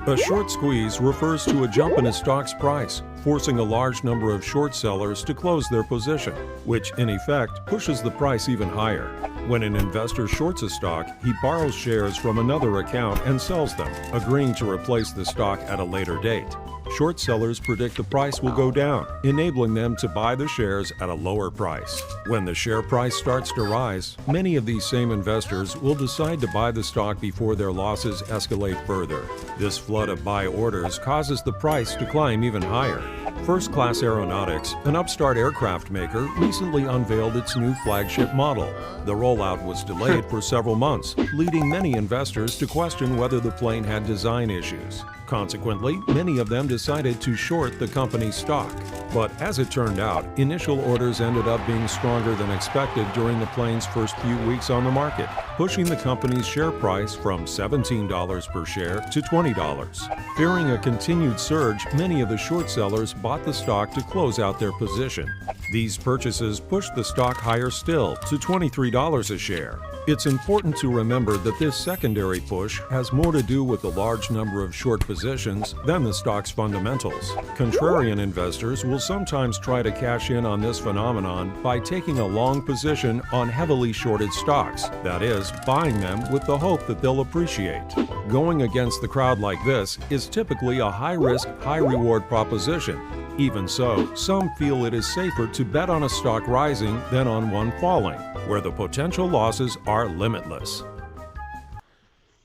A short squeeze refers to a jump in a stock's price, forcing a large number of short sellers to close their position, which in effect pushes the price even higher. When an investor shorts a stock, he borrows shares from another account and sells them, agreeing to replace the stock at a later date. Short sellers predict the price will go down, enabling them to buy the shares at a lower price. When the share price starts to rise, many of these same investors will decide to buy the stock before their losses escalate further. This flood of buy orders causes the price to climb even higher. First Class Aeronautics, an upstart aircraft maker, recently unveiled its new flagship model. The rollout was delayed for several months, leading many investors to question whether the plane had design issues. Consequently, many of them decided to short the company's stock. But as it turned out, initial orders ended up being stronger than expected during the plane's first few weeks on the market, pushing the company's share price from $17 per share to $20. Fearing a continued surge, many of the short sellers bought the stock to close out their position. These purchases pushed the stock higher still to $23 a share. It's important to remember that this secondary push has more to do with the large number of short positions than the stock's fundamentals. Contrarian investors will sometimes try to cash in on this phenomenon by taking a long position on heavily shorted stocks, that is, buying them with the hope that they'll appreciate. Going against the crowd like this is typically a high-risk, high-reward proposition. Even so, some feel it is safer to bet on a stock rising than on one falling, where the potential losses are limitless.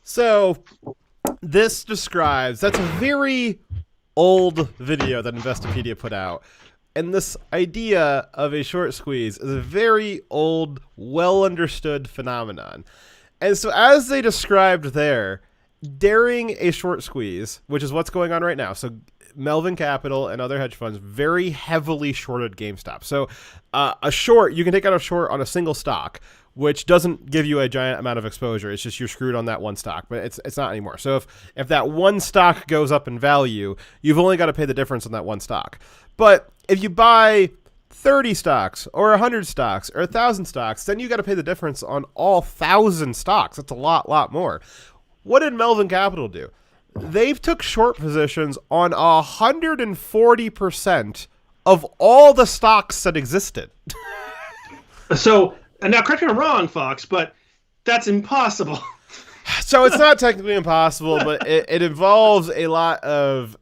So this describes, that's a very old video that Investopedia put out. And this idea of a short squeeze is a very old, well understood phenomenon. And so as they described there, during a short squeeze, which is what's going on right now, so Melvin Capital and other hedge funds very heavily shorted GameStop. So a short, you can take out a short on a single stock, which doesn't give you a giant amount of exposure. It's just you're screwed on that one stock, but it's not anymore. So if that one stock goes up in value, you've only got to pay the difference on that one stock. But if you buy 30 stocks or 100 stocks or 1,000 stocks, then you got to pay the difference on all 1,000 stocks. That's a lot more. What did Melvin Capital do? They've took short positions on 140% of all the stocks that existed.
So, and now correct me if I'm wrong, Fox, but that's impossible.
So it's not technically impossible, but it involves a lot of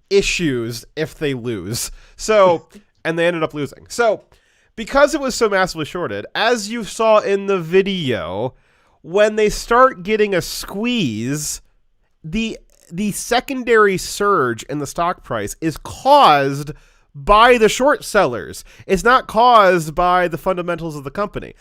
issues if they lose. So, and they ended up losing. So, because it was so massively shorted, as you saw in the video, when they start getting a squeeze, the secondary surge in the stock price is caused by the short sellers. It's not caused by the fundamentals of the company.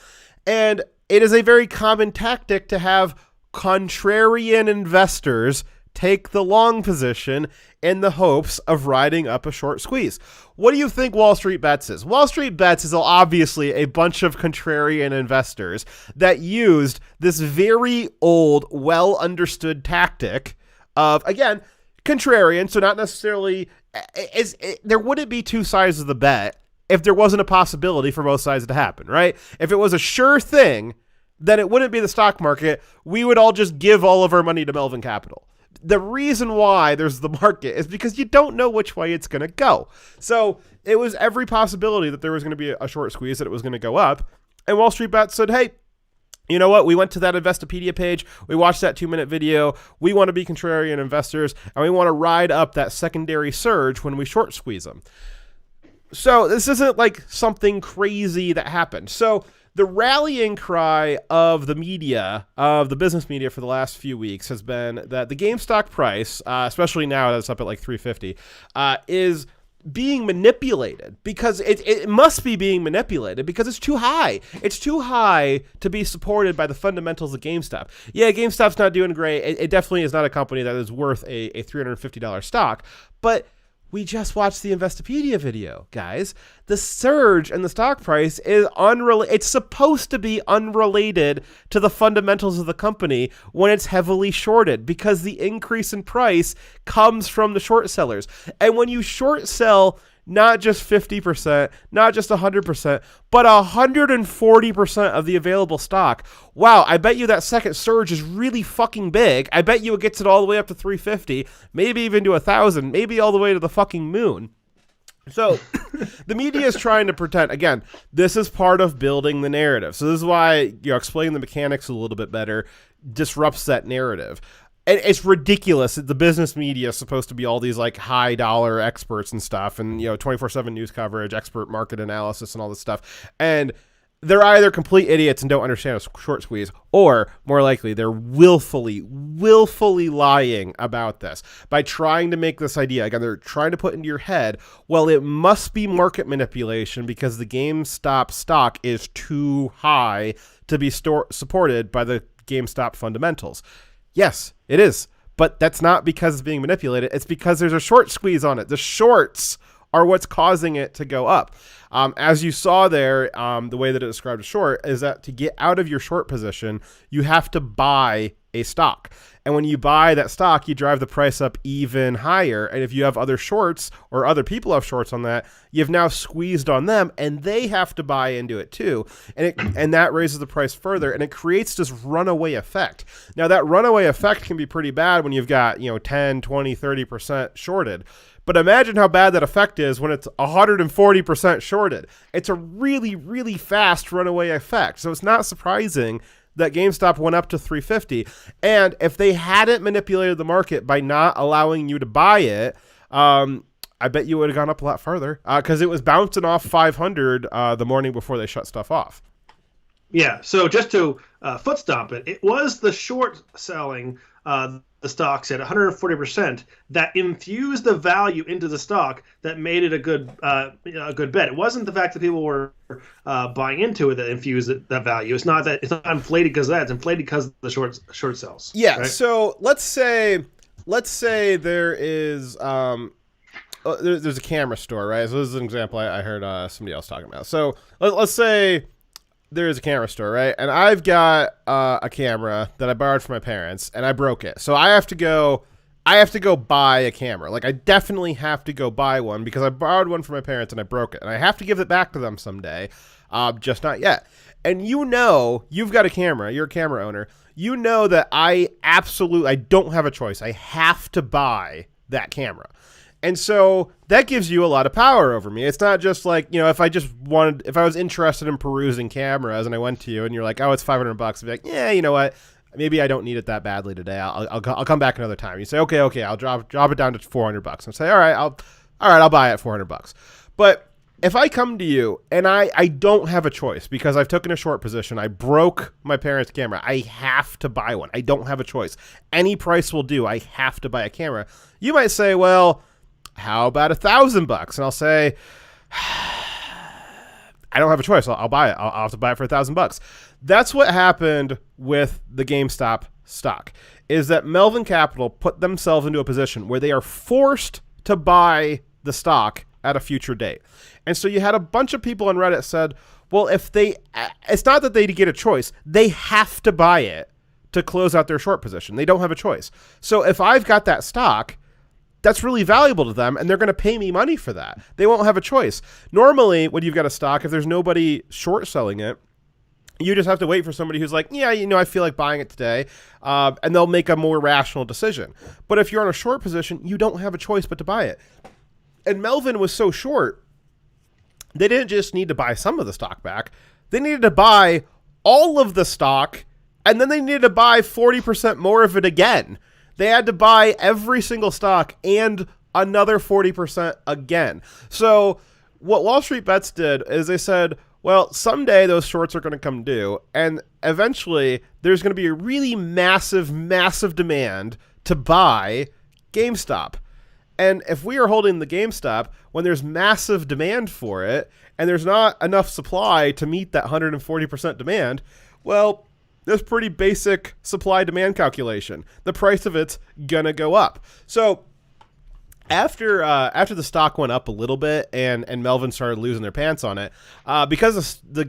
And it is a very common tactic to have contrarian investors take the long position in the hopes of riding up a short squeeze. What do you think Wall Street Bets is? Wall Street Bets is obviously a bunch of contrarian investors that used this very old, well-understood tactic of, again, contrarian, so not necessarily... there wouldn't be two sides of the bet if there wasn't a possibility for both sides to happen, right? If it was a sure thing, then it wouldn't be the stock market. We would all just give all of our money to Melvin Capital. The reason why there's the market is because you don't know which way it's going to go. So it was every possibility that there was going to be a short squeeze, that it was going to go up. And Wall Street Bets said, hey, you know what? We went to that Investopedia page. We watched that 2-minute video. We want to be contrarian investors, and we want to ride up that secondary surge when we short squeeze them. So this isn't like something crazy that happened. So the rallying cry of the media, of the business media for the last few weeks has been that the GameStop price, especially now that it's up at like $350, is being manipulated, because it must be being manipulated because it's too high. It's too high to be supported by the fundamentals of GameStop. Yeah, GameStop's not doing great. It definitely is not a company that is worth a $350 stock, but we just watched the Investopedia video, guys. The surge in the stock price is unrelated. It's supposed to be unrelated to the fundamentals of the company when it's heavily shorted, because the increase in price comes from the short sellers. And when you short sell not just 50%, not just 100%, but 140% of the available stock, wow, I bet you that second surge is really fucking big. I bet you it gets it all the way up to 350, maybe even to 1,000, maybe all the way to the fucking moon. So the media is trying to pretend, again, this is part of building the narrative. So this is why, explaining the mechanics a little bit better disrupts that narrative. And it's ridiculous that the business media is supposed to be all these like high dollar experts and stuff, and 24/7 news coverage, expert market analysis, and all this stuff. And they're either complete idiots and don't understand a short squeeze, or more likely they're willfully lying about this by trying to make this idea. Again, they're trying to put into your head, well, it must be market manipulation because the GameStop stock is too high to be supported by the GameStop fundamentals. Yes, it is. But that's not because it's being manipulated. It's because there's a short squeeze on it. The shorts are what's causing it to go up. As you saw there, the way that it described a short is that to get out of your short position, you have to buy a stock. And when you buy that stock, you drive the price up even higher. And if you have other shorts or other people have shorts on that, you've now squeezed on them and they have to buy into it too. And that raises the price further, and it creates this runaway effect. Now that runaway effect can be pretty bad when you've got, 10, 20, 30% shorted. But imagine how bad that effect is when it's 140% shorted. It's a really, really fast runaway effect. So it's not surprising that GameStop went up to 350. And if they hadn't manipulated the market by not allowing you to buy it, I bet you would have gone up a lot further, because it was bouncing off 500 the morning before they shut stuff off.
Yeah, so just to foot stomp it, it was the short selling the stocks at 140% that infused the value into the stock that made it a good bet. It wasn't the fact that people were buying into it that infused that value. It's not inflated because of that. It's inflated because of the short sells.
Yeah.
Right?
So let's say there is there's a camera store, right? So this is an example I heard somebody else talking about. So let's say there's a camera store, right? And I've got a camera that I borrowed from my parents, and I broke it. So I have to go buy a camera. Like, I definitely have to go buy one because I borrowed one from my parents and I broke it. And I have to give it back to them someday, just not yet. And you've got a camera. You're a camera owner. You know that I don't have a choice. I have to buy that camera. And so that gives you a lot of power over me. It's not just like, if I was interested in perusing cameras and I went to you and you're like, oh, it's $500, I'd be like, yeah, you know what? Maybe I don't need it that badly today. I'll come back another time. You say, okay, I'll drop it down to $400 and say, all right, I'll buy it at $400. But if I come to you and I don't have a choice because I've taken a short position, I broke my parents' camera, I have to buy one. I don't have a choice. Any price will do. I have to buy a camera. You might say, well, how about $1,000? And I'll say, I don't have a choice. I'll buy it. I'll have to buy it for $1,000. That's what happened with the GameStop stock, is that Melvin Capital put themselves into a position where they are forced to buy the stock at a future date. And so you had a bunch of people on Reddit said, well, it's not that they get a choice. They have to buy it to close out their short position. They don't have a choice. So if I've got that stock, that's really valuable to them, and they're going to pay me money for that. They won't have a choice. Normally, when you've got a stock, if there's nobody short selling it, you just have to wait for somebody who's like, yeah, I feel like buying it today, and they'll make a more rational decision. But if you're on a short position, you don't have a choice but to buy it. And Melvin was so short, they didn't just need to buy some of the stock back. They needed to buy all of the stock, and then they needed to buy 40% more of it again. They had to buy every single stock and another 40% again. So what Wall Street Bets did is they said, well, someday those shorts are going to come due, and eventually there's going to be a really massive, massive demand to buy GameStop. And if we are holding the GameStop when there's massive demand for it and there's not enough supply to meet that 140% demand, well, there's pretty basic supply-demand calculation. The price of it's going to go up. So after the stock went up a little bit and Melvin started losing their pants on it, because the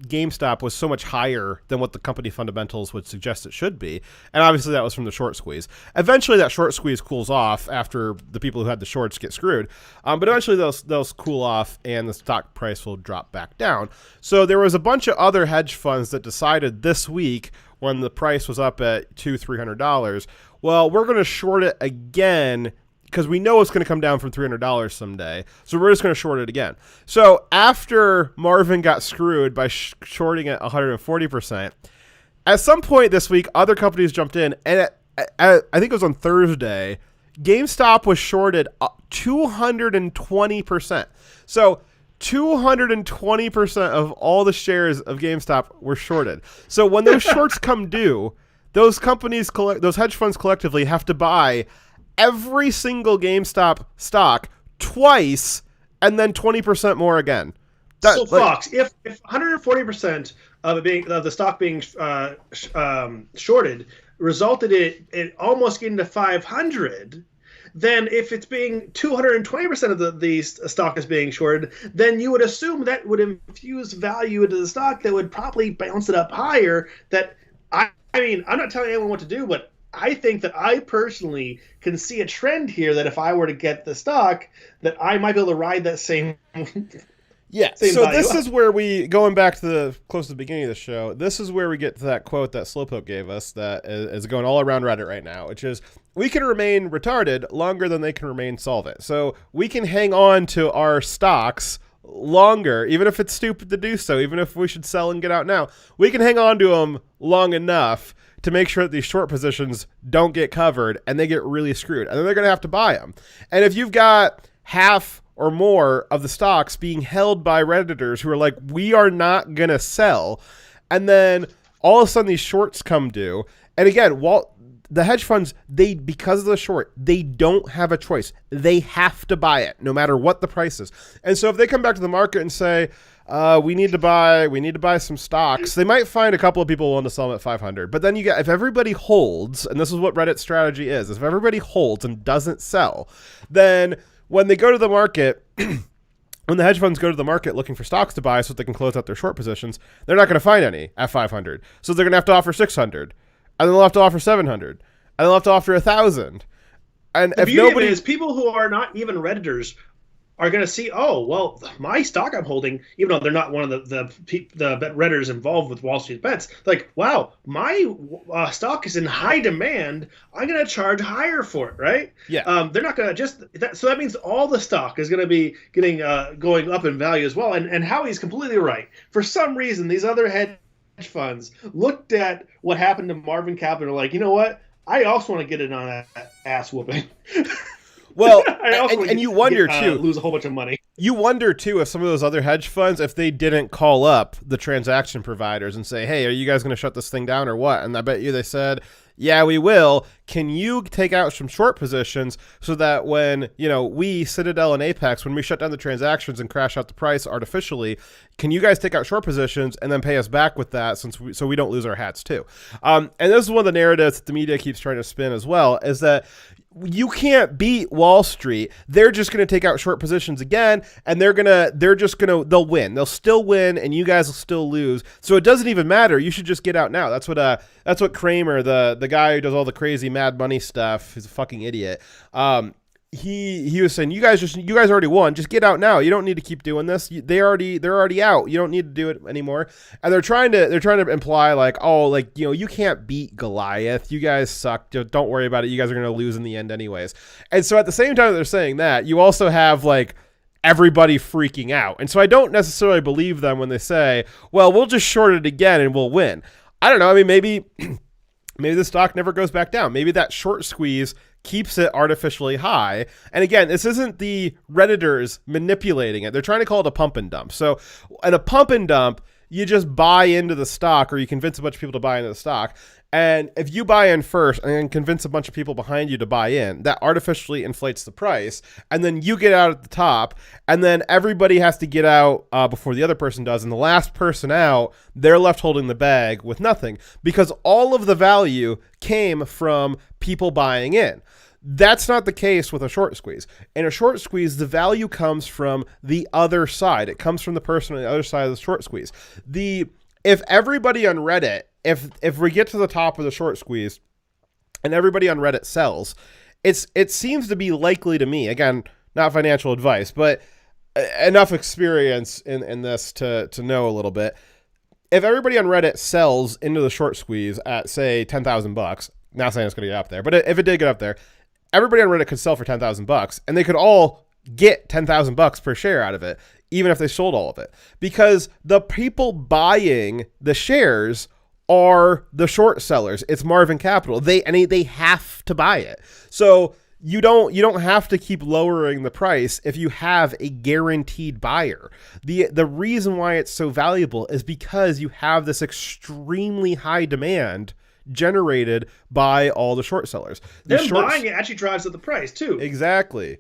GameStop was so much higher than what the company fundamentals would suggest it should be, and obviously that was from the short squeeze. Eventually that short squeeze cools off after the people who had the shorts get screwed, but eventually they'll cool off and the stock price will drop back down. So there was a bunch of other hedge funds that decided this week when the price was up at $200-300, well, we're going to short it again because we know it's going to come down from $300 someday. So we're just going to short it again. So after Marvin got screwed by shorting at 140%, at some point this week, other companies jumped in. And I think it was on Thursday, GameStop was shorted 220%. So 220% of all the shares of GameStop were shorted. So when those shorts come due, those companies, those hedge funds collectively have to buy every single GameStop stock twice and then 20% more again.
So Fox, if 140% of the stock being shorted resulted in it almost getting to 500, then if it's being 220% of the stock is being shorted, then you would assume that would infuse value into the stock that would probably bounce it up higher. That I mean, I'm not telling anyone what to do, but I think that I personally can see a trend here that if I were to get the stock, that I might be able to ride that same.
Yeah. So this is where we, going back to close to the beginning of the show, this is where we get to that quote that Slowpoke gave us that is going all around Reddit right now, which is, we can remain retarded longer than they can remain solvent. So we can hang on to our stocks longer, even if it's stupid to do so, even if we should sell and get out now, we can hang on to them long enough to make sure that these short positions don't get covered and they get really screwed. And then they're going to have to buy them. And if you've got half or more of the stocks being held by Redditors who are like, we are not going to sell, and then all of a sudden these shorts come due. And again, the hedge funds, because of the short, they don't have a choice. They have to buy it no matter what the price is. And so if they come back to the market and say, we need to buy some stocks, they might find a couple of people willing to sell them at 500. But then if everybody holds, and this is what Reddit's strategy is, if everybody holds and doesn't sell, then when they go to the market, when the hedge funds go to the market looking for stocks to buy so that they can close out their short positions, they're not going to find any at 500. So they're going to have to offer 600, and then they'll have to offer 700, and they'll have to offer 1,000. And
the
if
beauty
nobody
of it is, people who are not even Redditors are going to see, oh, well, my stock I'm holding, even though they're not one of the bet redders involved with Wall Street bets, like, wow, my stock is in high demand. I'm going to charge higher for it, right?
Yeah.
They're not going to just that. So that means all the stock is going to be getting going up in value as well. And Howie's completely right. For some reason, these other hedge funds looked at what happened to Marvin Capital and like, you know what? I also want to get in on that ass whooping.
Well, and you wonder too,
lose a whole bunch of money.
You wonder too if some of those other hedge funds, if they didn't call up the transaction providers and say, "Hey, are you guys going to shut this thing down or what?" And I bet you they said, "Yeah, we will. Can you take out some short positions so that when we Citadel and Apex, when we shut down the transactions and crash out the price artificially, can you guys take out short positions and then pay us back with that so we don't lose our hats too?" And this is one of the narratives that the media keeps trying to spin as well, is that you can't beat Wall Street. They're just going to take out short positions again, and they'll win. They'll still win, and you guys will still lose. So it doesn't even matter. You should just get out now. That's what Kramer, the guy who does all the crazy mad money stuff, he's a fucking idiot. He was saying, you guys already won. Just get out now. You don't need to keep doing this. They're already out. You don't need to do it anymore. And they're trying to imply like, oh, like, you can't beat Goliath. You guys suck. Don't worry about it. You guys are going to lose in the end anyways. And so at the same time that they're saying that, you also have like everybody freaking out. And so I don't necessarily believe them when they say, well, we'll just short it again and we'll win. I don't know. I mean, maybe the stock never goes back down. Maybe that short squeeze keeps it artificially high. And again, this isn't the Redditors manipulating it. They're trying to call it a pump and dump. So at a pump and dump, you just buy into the stock, or you convince a bunch of people to buy into the stock. And if you buy in first and then convince a bunch of people behind you to buy in, that artificially inflates the price. And then you get out at the top, and then everybody has to get out before the other person does. And the last person out, they're left holding the bag with nothing, because all of the value came from people buying in. That's not the case with a short squeeze. In a short squeeze, the value comes from the other side. It comes from the person on the other side of the short squeeze. If everybody on Reddit, if we get to the top of the short squeeze and everybody on Reddit sells, it seems to be likely to me, again, not financial advice, but enough experience in this to know a little bit. If everybody on Reddit sells into the short squeeze at, say, $10,000, not saying it's going to get up there, but if it did get up there, everybody on Reddit could sell for $10,000, and they could all get $10,000 per share out of it, even if they sold all of it, because the people buying the shares are the short sellers. It's Marvin Capital. They have to buy it. So you don't have to keep lowering the price if you have a guaranteed buyer. The reason why it's so valuable is because you have this extremely high demand generated by all the short sellers.
Buying it actually drives up the price too.
Exactly.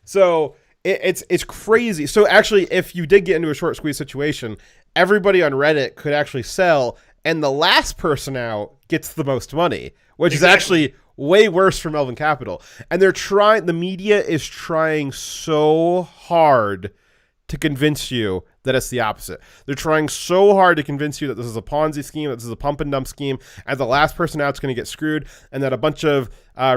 So it's crazy. So actually, if you did get into a short squeeze situation, everybody on Reddit could actually sell, and the last person out gets the most money, which is actually way worse for Melvin Capital. And the media is trying so hard to convince you that it's the opposite. They're trying so hard to convince you that this is a Ponzi scheme, that this is a pump and dump scheme, and the last person out's going to get screwed, and that a bunch of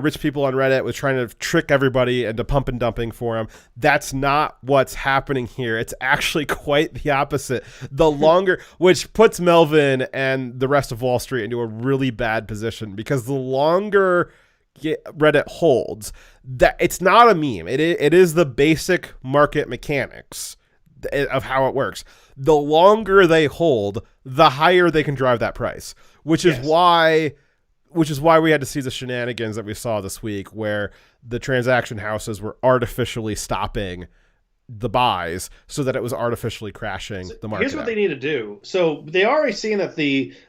rich people on Reddit was trying to trick everybody into pump and dumping for them. That's not what's happening here. It's actually quite the opposite. The longer, which puts Melvin and the rest of Wall Street into a really bad position, because the longer Reddit holds, that it's not a meme. It is the basic market mechanics of how it works. The longer they hold, the higher they can drive that price, which is why we had to see the shenanigans that we saw this week, where the transaction houses were artificially stopping the buys so that it was artificially crashing the market.
Here's what they need to do. So they already seen that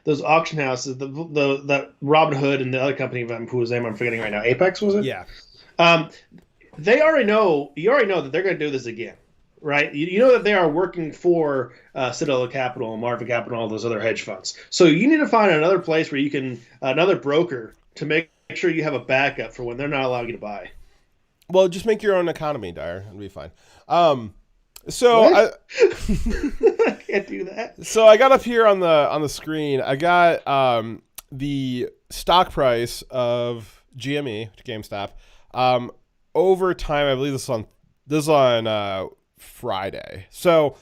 those auction houses, that Robinhood and the other company, whose name I'm forgetting right now, Apex, was it?
Yeah.
You already know that they're going to do this again, right? You know that they are working for Citadel Capital, Marvin Capital, and all those other hedge funds. So you need to find another place where you can, another broker, to make sure you have a backup for when they're not allowing you to buy.
Well, just make your own economy, Dire. It'll be fine. I
can't do that.
So I got up here on the screen. I got the stock price of GME, GameStop, over time. I believe this This is on Friday. So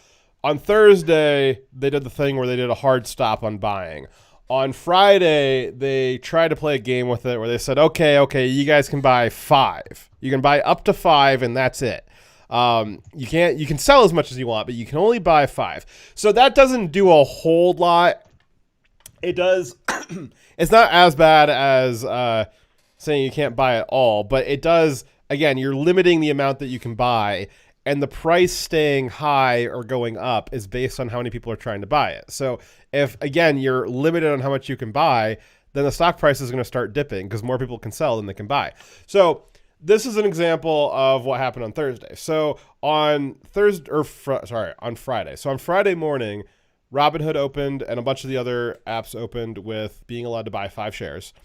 on Thursday, they did the thing where they did a hard stop on buying. On Friday, they tried to play a game with it where they said, okay, you guys can buy 5. You can buy up to 5, and that's it. You can sell as much as you want, but you can only buy 5. So that doesn't do a whole lot. It does. It's not as bad as saying you can't buy at all, but it does. Again, you're limiting the amount that you can buy, and the price staying high or going up is based on how many people are trying to buy it. So if, again, you're limited on how much you can buy, then the stock price is going to start dipping because more people can sell than they can buy. So this is an example of what happened on Thursday. So on Friday. So on Friday morning, Robinhood opened and a bunch of the other apps opened with being allowed to buy 5 shares.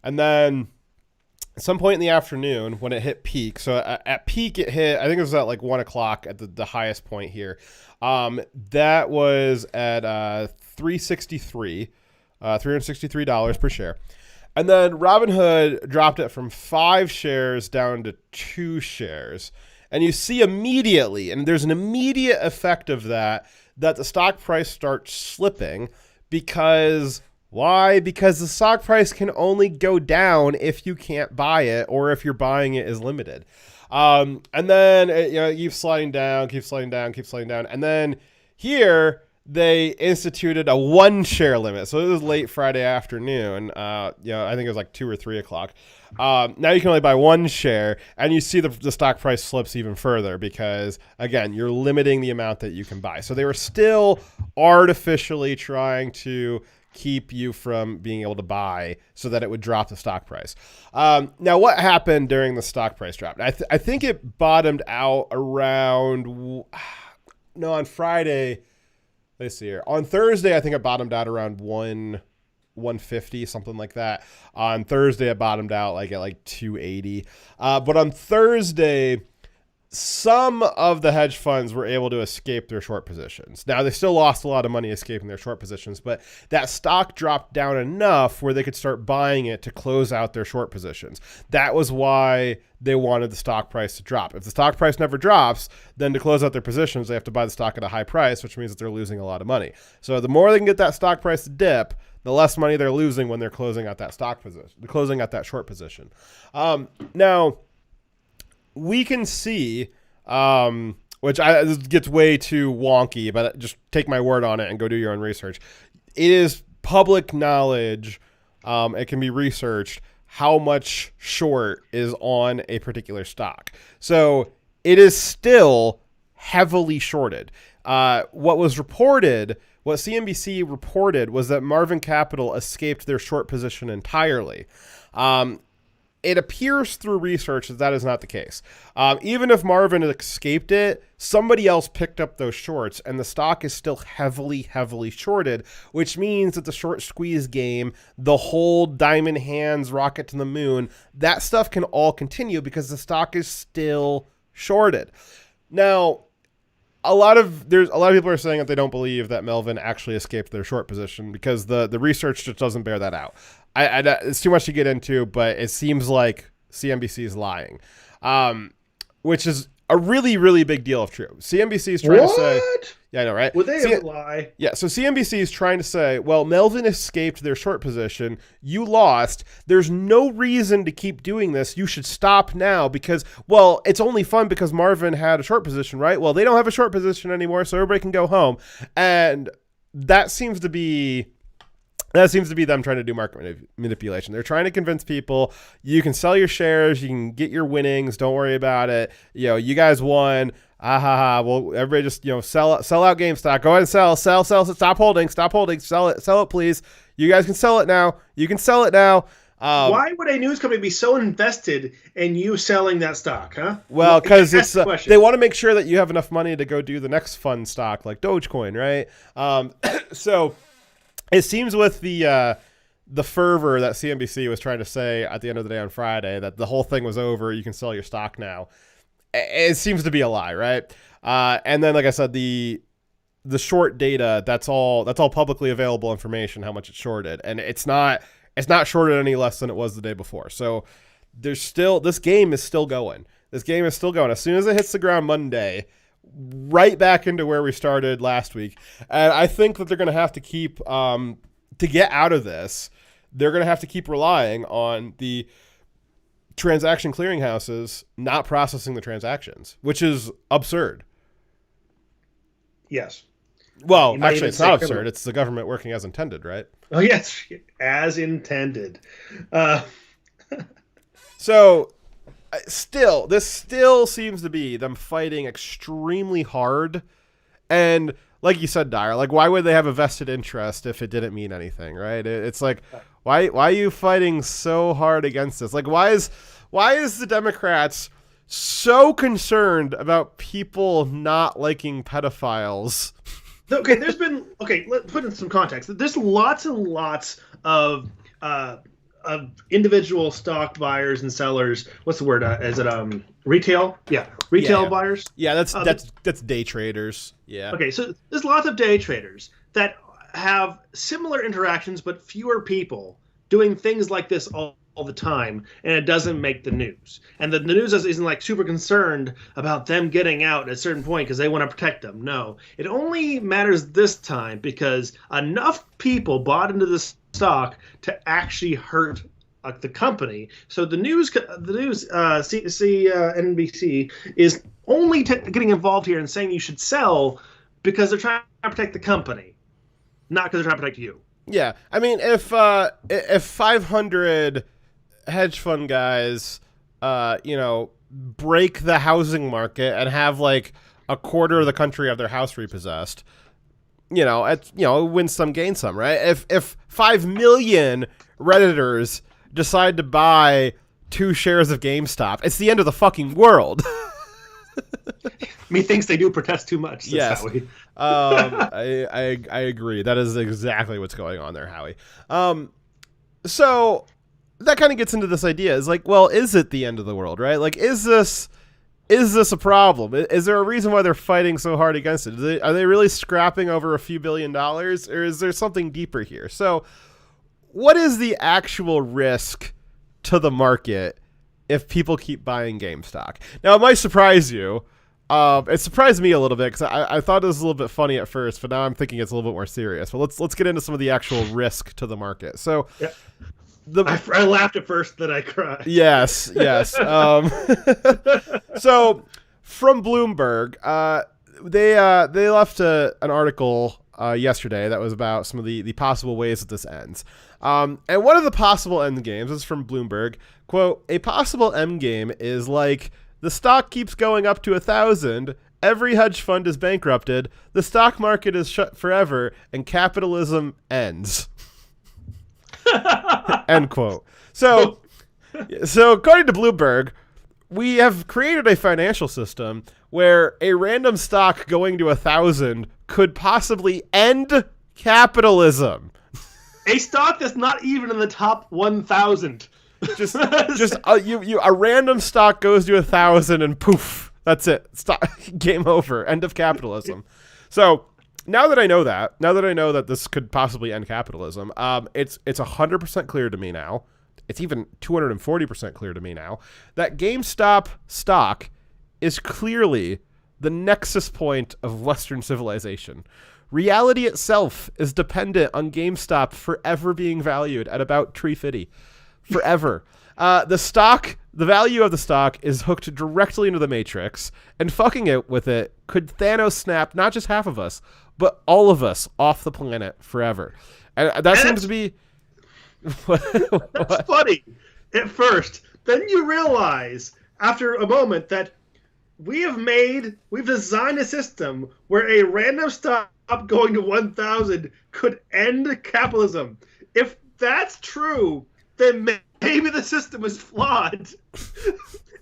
And then at some point in the afternoon when it hit peak, so at peak it hit, I think it was at like 1 o'clock at the highest point here. That was at $363 per share. And then Robinhood dropped it from 5 shares down to 2 shares. And you see immediately, and there's an immediate effect of that the stock price starts slipping because why? Because the stock price can only go down if you can't buy it or if you're buying it is limited. And then it keeps sliding down. And then here they instituted a 1 share limit. So it was late Friday afternoon. I think it was like 2 or 3 o'clock. Now you can only buy 1 share, and you see the stock price slips even further because, again, you're limiting the amount that you can buy. So they were still artificially trying to keep you from being able to buy so that it would drop the stock price. Now, what happened during the stock price drop? I think it bottomed out around, on Friday. Let's see here. On Thursday, I think it bottomed out around 150, something like that. On Thursday, it bottomed out at 280. But on Thursday, some of the hedge funds were able to escape their short positions. Now, they still lost a lot of money escaping their short positions, but that stock dropped down enough where they could start buying it to close out their short positions. That was why they wanted the stock price to drop. If the stock price never drops, then to close out their positions, they have to buy the stock at a high price, which means that they're losing a lot of money. So the more they can get that stock price to dip, the less money they're losing when they're closing out that stock position, closing out that short position. Now, we can see, this gets way too wonky, but just take my word on it and go do your own research. It is public knowledge. It can be researched how much short is on a particular stock. So it is still heavily shorted. What CNBC reported was that Marvin Capital escaped their short position entirely. It appears through research that is not the case. Even if Marvin escaped it, somebody else picked up those shorts, and the stock is still heavily, heavily shorted, which means that the short squeeze game, the whole diamond hands rocket to the moon, that stuff can all continue because the stock is still shorted. Now, a lot of people are saying that they don't believe that Melvin actually escaped their short position because the research just doesn't bear that out. It's too much to get into, but it seems like CNBC is lying, which is a really, really big deal if true. CNBC is trying to say... Yeah, I know, right?
Would they ever lie?
Yeah, so CNBC is trying to say, well, Melvin escaped their short position. You lost. There's no reason to keep doing this. You should stop now because, well, it's only fun because Marvin had a short position, right? Well, they don't have a short position anymore, so everybody can go home. And that seems to be them trying to do market manipulation. They're trying to convince people you can sell your shares, you can get your winnings, don't worry about it. You guys won. Well, everybody just sell out GameStop. Go ahead and sell, stop holding, sell it, please. You guys can sell it now. You can sell it now.
Why would a news company be so invested in you selling that stock, huh?
Well, because they want to make sure that you have enough money to go do the next fun stock like Dogecoin, right? So it seems with the fervor that CNBC was trying to say at the end of the day on Friday that the whole thing was over, you can sell your stock now. It seems to be a lie, right? And then, like I said, the short data, that's all publicly available information, how much it's shorted, and it's not shorted any less than it was the day before. So this game is still going. This game is still going. As soon as it hits the ground Monday, right back into where we started last week. And I think that they're going to have to keep, to get out of this, they're going to have to keep relying on the transaction clearinghouses not processing the transactions, which is absurd.
Yes.
Well, actually, it's not absurd. It's the government working as intended, right?
Oh, yes, as intended.
So, this still seems to be them fighting extremely hard. And like you said, Dire, like, why would they have a vested interest if it didn't mean anything, right? It's like, why are you fighting so hard against this? Like, why is the Democrats so concerned about people not liking pedophiles?
Okay, let's put in some context. There's lots and lots of individual stock buyers and sellers. What's the word? Is it retail? Yeah, retail buyers.
Yeah, that's day traders. Yeah.
Okay, so there's lots of day traders that have similar interactions, but fewer people doing things like this all the time, and it doesn't make the news. And the news isn't like super concerned about them getting out at a certain point because they want to protect them. No, it only matters this time because enough people bought into this stock to actually hurt the company. So the news, NBC is only getting involved here and saying you should sell because they're trying to protect the company, not because they're trying to protect you.
Yeah, I mean, if 500 hedge fund guys, break the housing market and have like a quarter of the country have their house repossessed, win some, gain some, right? If 5 million Redditors decide to buy 2 shares of GameStop, it's the end of the fucking world.
Methinks they do protest too much.
Yes.
Howie.
I agree. That is exactly what's going on there, Howie. So that kind of gets into this idea is like, well, is it the end of the world, right? Like, is this a problem? Is there a reason why they're fighting so hard against it? Are they really scrapping over a few $1 billion, or is there something deeper here? So what is the actual risk to the market if people keep buying GameStop? Now, it might surprise you. It surprised me a little bit because I thought it was a little bit funny at first, but now I'm thinking it's a little bit more serious. But let's get into some of the actual risk to the market. So,
yeah. I laughed at first, then I cried.
Yes. So, from Bloomberg, they left an article yesterday that was about some of the possible ways that this ends. And one of the possible end games is from Bloomberg. Quote, a possible end game is like, the stock keeps going up to 1,000, every hedge fund is bankrupted, the stock market is shut forever, and capitalism ends. End quote. So according to Bloomberg, we have created a financial system where a random stock going to 1,000 could possibly end capitalism.
A stock that's not even in the top 1,000.
Just a random stock goes to 1,000 and poof, that's it. Game over. End of capitalism. So now that I know that this could possibly end capitalism, it's 100% clear to me now. It's even 240% clear to me now that GameStop stock is clearly the nexus point of Western civilization. Reality itself is dependent on GameStop forever being valued at about $350. Forever. The value of the stock is hooked directly into the Matrix, and fucking it with it could Thanos snap not just half of us, but all of us off the planet forever. And that seems to be...
That's funny at first. Then you realize, after a moment, that we've designed a system where a random stock going to 1,000 could end capitalism. If that's true, then maybe the system is flawed.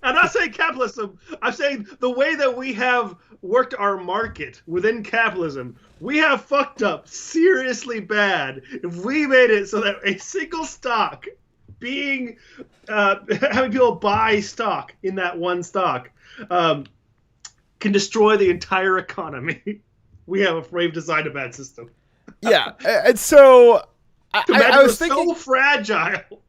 I'm not saying capitalism. I'm saying the way that we have worked our market within capitalism, we have fucked up seriously bad if we made it so that a single stock being having people buy stock in that one stock can destroy the entire economy. We've designed a bad system.
Yeah, and so I was thinking
so fragile.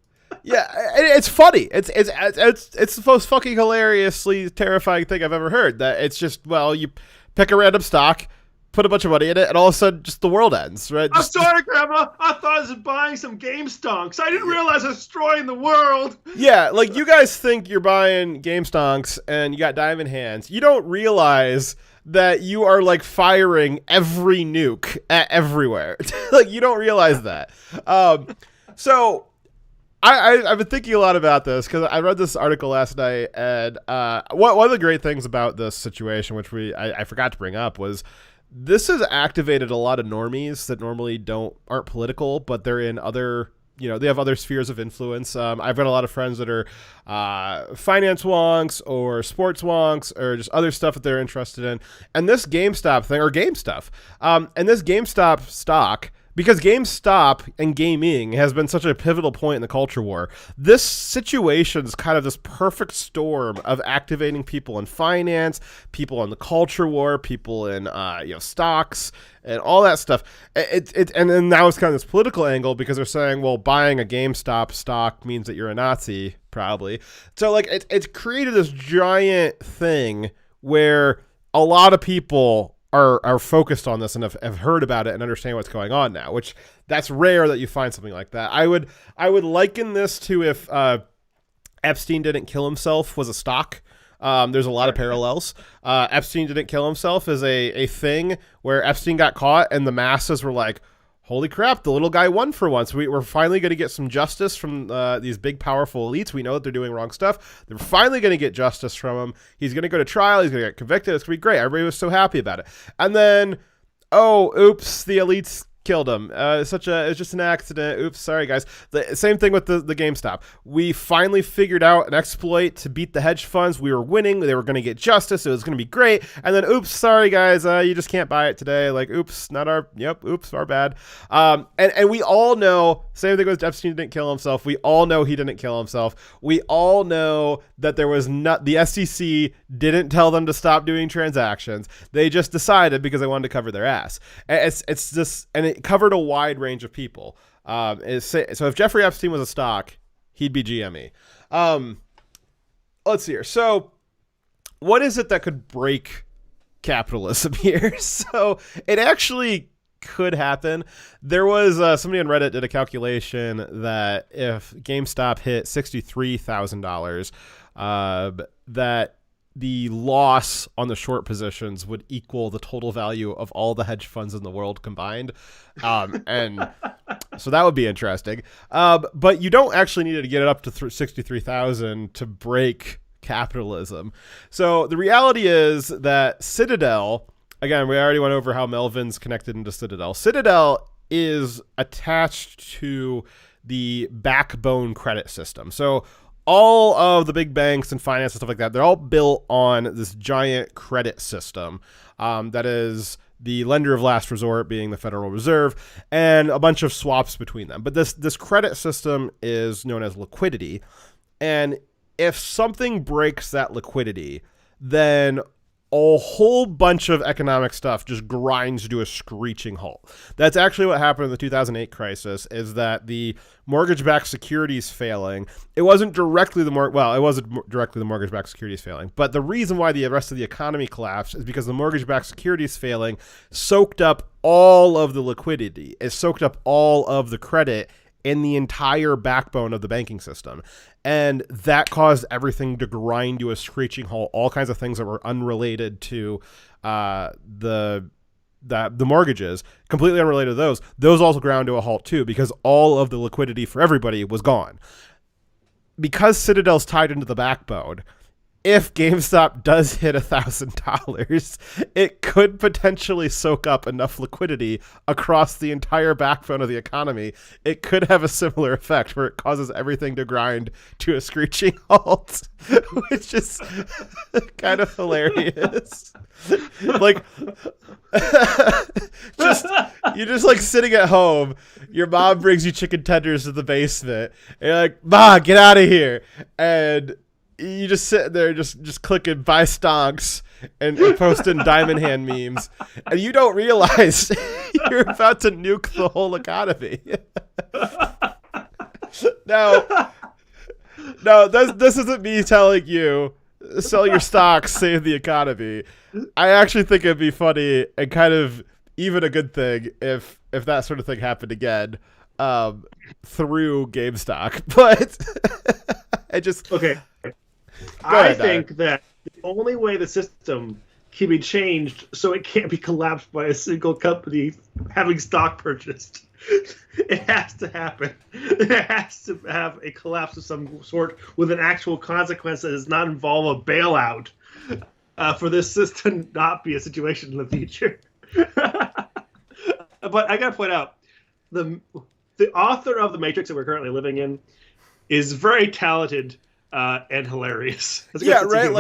Yeah, it's funny. It's the most fucking hilariously terrifying thing I've ever heard. That it's just, well, you pick a random stock, put a bunch of money in it, and all of a sudden, just the world ends, right?
I'm sorry, Grandma. I thought I was buying some game stonks. I didn't realize I was destroying the world.
Yeah, like you guys think you're buying game stonks and you got diamond hands. You don't realize that you are like firing every nuke at everywhere. Like you don't realize that. So I've been thinking a lot about this because I read this article last night, and one of the great things about this situation, which I forgot to bring up, was this has activated a lot of normies that normally aren't political, but they're in other, they have other spheres of influence. I've got a lot of friends that are finance wonks or sports wonks or just other stuff that they're interested in. And this GameStop thing, or game stuff, and this GameStop stock, because GameStop and gaming has been such a pivotal point in the culture war, this situation is kind of this perfect storm of activating people in finance, people in the culture war, people in stocks and all that stuff. And then now it's kind of this political angle because they're saying, well, buying a GameStop stock means that you're a Nazi, probably. So like it's created this giant thing where a lot of people are focused on this and have heard about it and understand what's going on now, which that's rare that you find something like that. I would liken this to if Epstein didn't kill himself was a stock. There's a lot of parallels. Epstein didn't kill himself is a thing where Epstein got caught and the masses were like, holy crap, the little guy won for once. We're finally going to get some justice from these big, powerful elites. We know that they're doing wrong stuff. They're finally going to get justice from him. He's going to go to trial. He's going to get convicted. It's going to be great. Everybody was so happy about it. And then, oh, oops, the elites killed him. It's just an accident. Oops, sorry guys. The same thing with the GameStop. We finally figured out an exploit to beat the hedge funds. We were winning. They were going to get justice. It was going to be great. And then, oops, sorry guys. You just can't buy it today. Like, oops, oops, our bad. And we all know, same thing with Epstein didn't kill himself. We all know he didn't kill himself. We all know that there was the SEC didn't tell them to stop doing transactions. They just decided because they wanted to cover their ass. And it's just, and it covered a wide range of people. So if Jeffrey Epstein was a stock, he'd be GME. Let's see here. So what is it that could break capitalism here? So it actually could happen. There was somebody on Reddit did a calculation that if GameStop hit $63,000, that the loss on the short positions would equal the total value of all the hedge funds in the world combined. And so that would be interesting. But you don't actually need to get it up to 63,000 to break capitalism. So the reality is that Citadel, again, we already went over how Melvin's connected into Citadel. Citadel is attached to the backbone credit system. So all of the big banks and finance and stuff like that, they're all built on this giant credit system that is the lender of last resort being the Federal Reserve and a bunch of swaps between them. But this credit system is known as liquidity. And if something breaks that liquidity, then a whole bunch of economic stuff just grinds to a screeching halt. That's actually what happened in the 2008 crisis, is that the mortgage-backed securities failing, it wasn't directly the mortgage-backed securities failing, but the reason why the rest of the economy collapsed is because the mortgage-backed securities failing soaked up all of the liquidity. It soaked up all of the credit in the entire backbone of the banking system. And that caused everything to grind to a screeching halt. All kinds of things that were unrelated to the mortgages, completely unrelated to those also ground to a halt too, because all of the liquidity for everybody was gone. Because Citadel's tied into the backbone, if GameStop does hit $1,000, it could potentially soak up enough liquidity across the entire backbone of the economy. It could have a similar effect where it causes everything to grind to a screeching halt, which is kind of hilarious. Like, you're just like sitting at home. Your mom brings you chicken tenders to the basement, and you're like, "Ma, get out of here!" And you just sit there just clicking buy stonks and posting diamond hand memes, and you don't realize you're about to nuke the whole economy. Now, No, this isn't me telling you sell your stocks, save the economy. I actually think it'd be funny and kind of even a good thing if that sort of thing happened again through GameStop. But I just
okay.
I
think that the only way the system can be changed so it can't be collapsed by a single company having stock purchased. It has to happen. It has to have a collapse of some sort with an actual consequence that does not involve a bailout for this system not be a situation in the future. But I gotta point out, the author of The Matrix that we're currently living in is very talented and hilarious.
Yeah, right.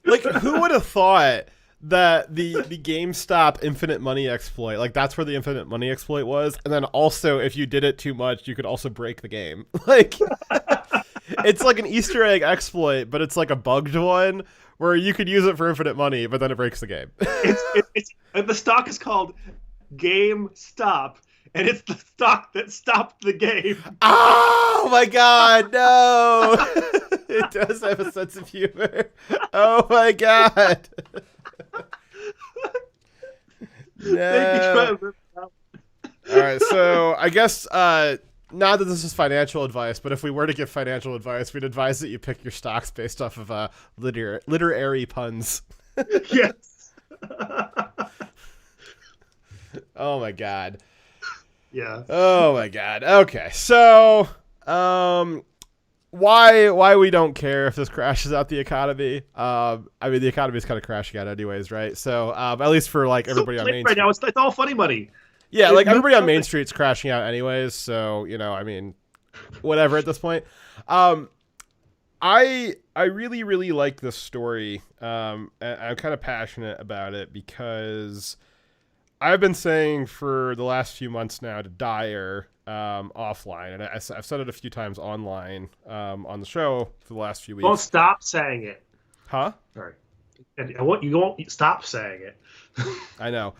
Like who would have thought that the GameStop infinite money exploit, like that's where the infinite money exploit was, and then also if you did it too much, you could also break the game. Like it's like an Easter egg exploit, but it's like a bugged one where you could use it for infinite money, but then it breaks the game.
It's the stock is called GameStop, and it's the stock that stopped the game.
Oh my god, no! It does have a sense of humor. Oh my god. No. All right, so I guess not that this is financial advice, but if we were to give financial advice, we'd advise that you pick your stocks based off of literary puns.
Yes.
Oh my god.
Yeah.
Oh my god. Okay, so why we don't care if this crashes out the economy? I mean, the economy is kind of crashing out anyways, right? So at least for like everybody on Main Street
right now, it's all funny money.
Yeah, like everybody on Main Street's crashing out anyways. So I mean, whatever at this point. I really really like this story. And I'm kind of passionate about it because I've been saying for the last few months now to DIRE offline, and I've said it a few times online on the show for the last few weeks.
Don't stop saying it.
Huh?
Sorry. You won't stop saying it.
I know.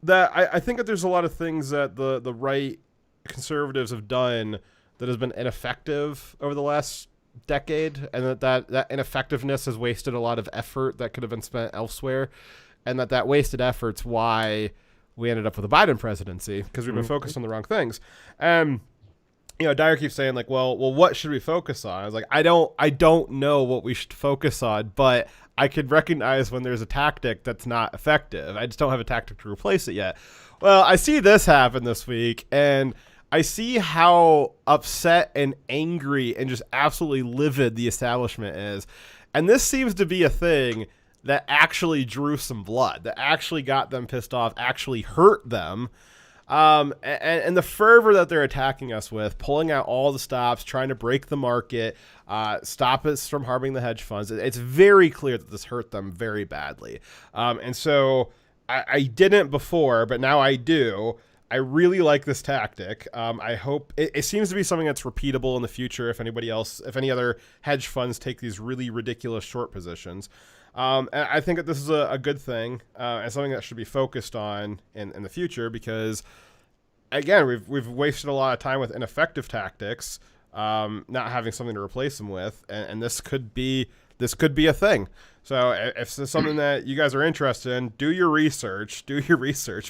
That I think that there's a lot of things that the right conservatives have done that has been ineffective over the last decade, and that ineffectiveness has wasted a lot of effort that could have been spent elsewhere, and that wasted effort's why we ended up with a Biden presidency, because we've been focused on the wrong things. Dyer keeps saying like, well, what should we focus on? I was like, I don't know what we should focus on, but I could recognize when there's a tactic that's not effective. I just don't have a tactic to replace it yet. Well, I see this happen this week, and I see how upset and angry and just absolutely livid the establishment is. And this seems to be a thing that actually drew some blood, that actually got them pissed off, actually hurt them. And the fervor that they're attacking us with, pulling out all the stops, trying to break the market, stop us from harming the hedge funds. It's very clear that this hurt them very badly. And so I didn't before, but now I do. I really like this tactic. I hope it seems to be something that's repeatable in the future. If any other hedge funds take these really ridiculous short positions. And I think that this is a good thing and something that should be focused on in the future, because again, we've wasted a lot of time with ineffective tactics, not having something to replace them with, and this could be a thing. So if this is something that you guys are interested in, do your research,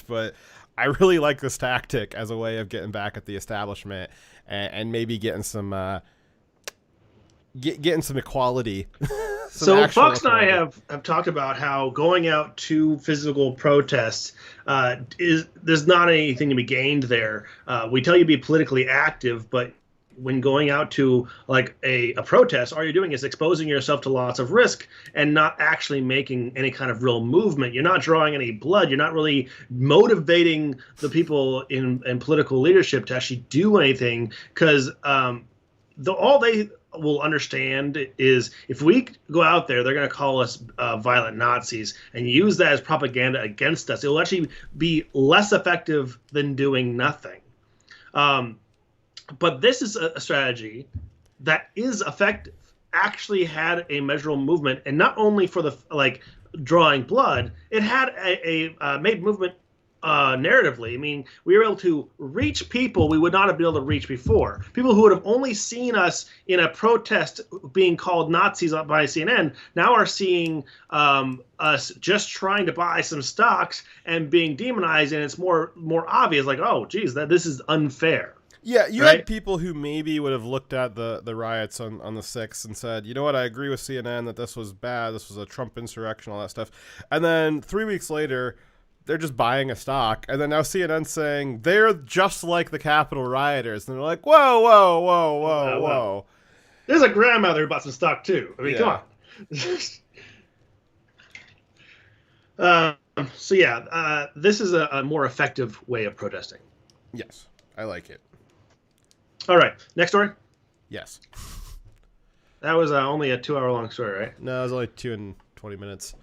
but I really like this tactic as a way of getting back at the establishment and maybe getting some equality.
So Fox and I have talked about how going out to physical protests there's not anything to be gained there. We tell you to be politically active, but when going out to like a protest, all you're doing is exposing yourself to lots of risk and not actually making any kind of real movement. You're not drawing any blood. You're not really motivating the people in political leadership to actually do anything, because all they will understand is if we go out there, they're going to call us violent Nazis and use that as propaganda against us. It will actually be less effective than doing nothing. But this is a strategy that is effective, actually had a measurable movement, and not only for the drawing blood, it had a made movement narratively. I mean, we were able to reach people we would not have been able to reach before. People who would have only seen us in a protest being called Nazis by CNN now are seeing us just trying to buy some stocks and being demonized, and it's more obvious, like, oh, geez, this is unfair.
Yeah, you
right?
had people who maybe would have looked at the riots on the 6th and said, you know what, I agree with CNN that this was bad, this was a Trump insurrection, all that stuff. And then 3 weeks later, they're just buying a stock. And then now CNN's saying they're just like the Capitol rioters. And they're like, whoa, whoa, whoa, whoa, whoa.
There's a grandmother who bought some stock, too. I mean, come on. So, yeah, this is a more effective way of protesting.
Yes, I like it.
All right, next story?
Yes.
That was only a 2-hour-long story, right?
No, it was only 2 and 20 minutes.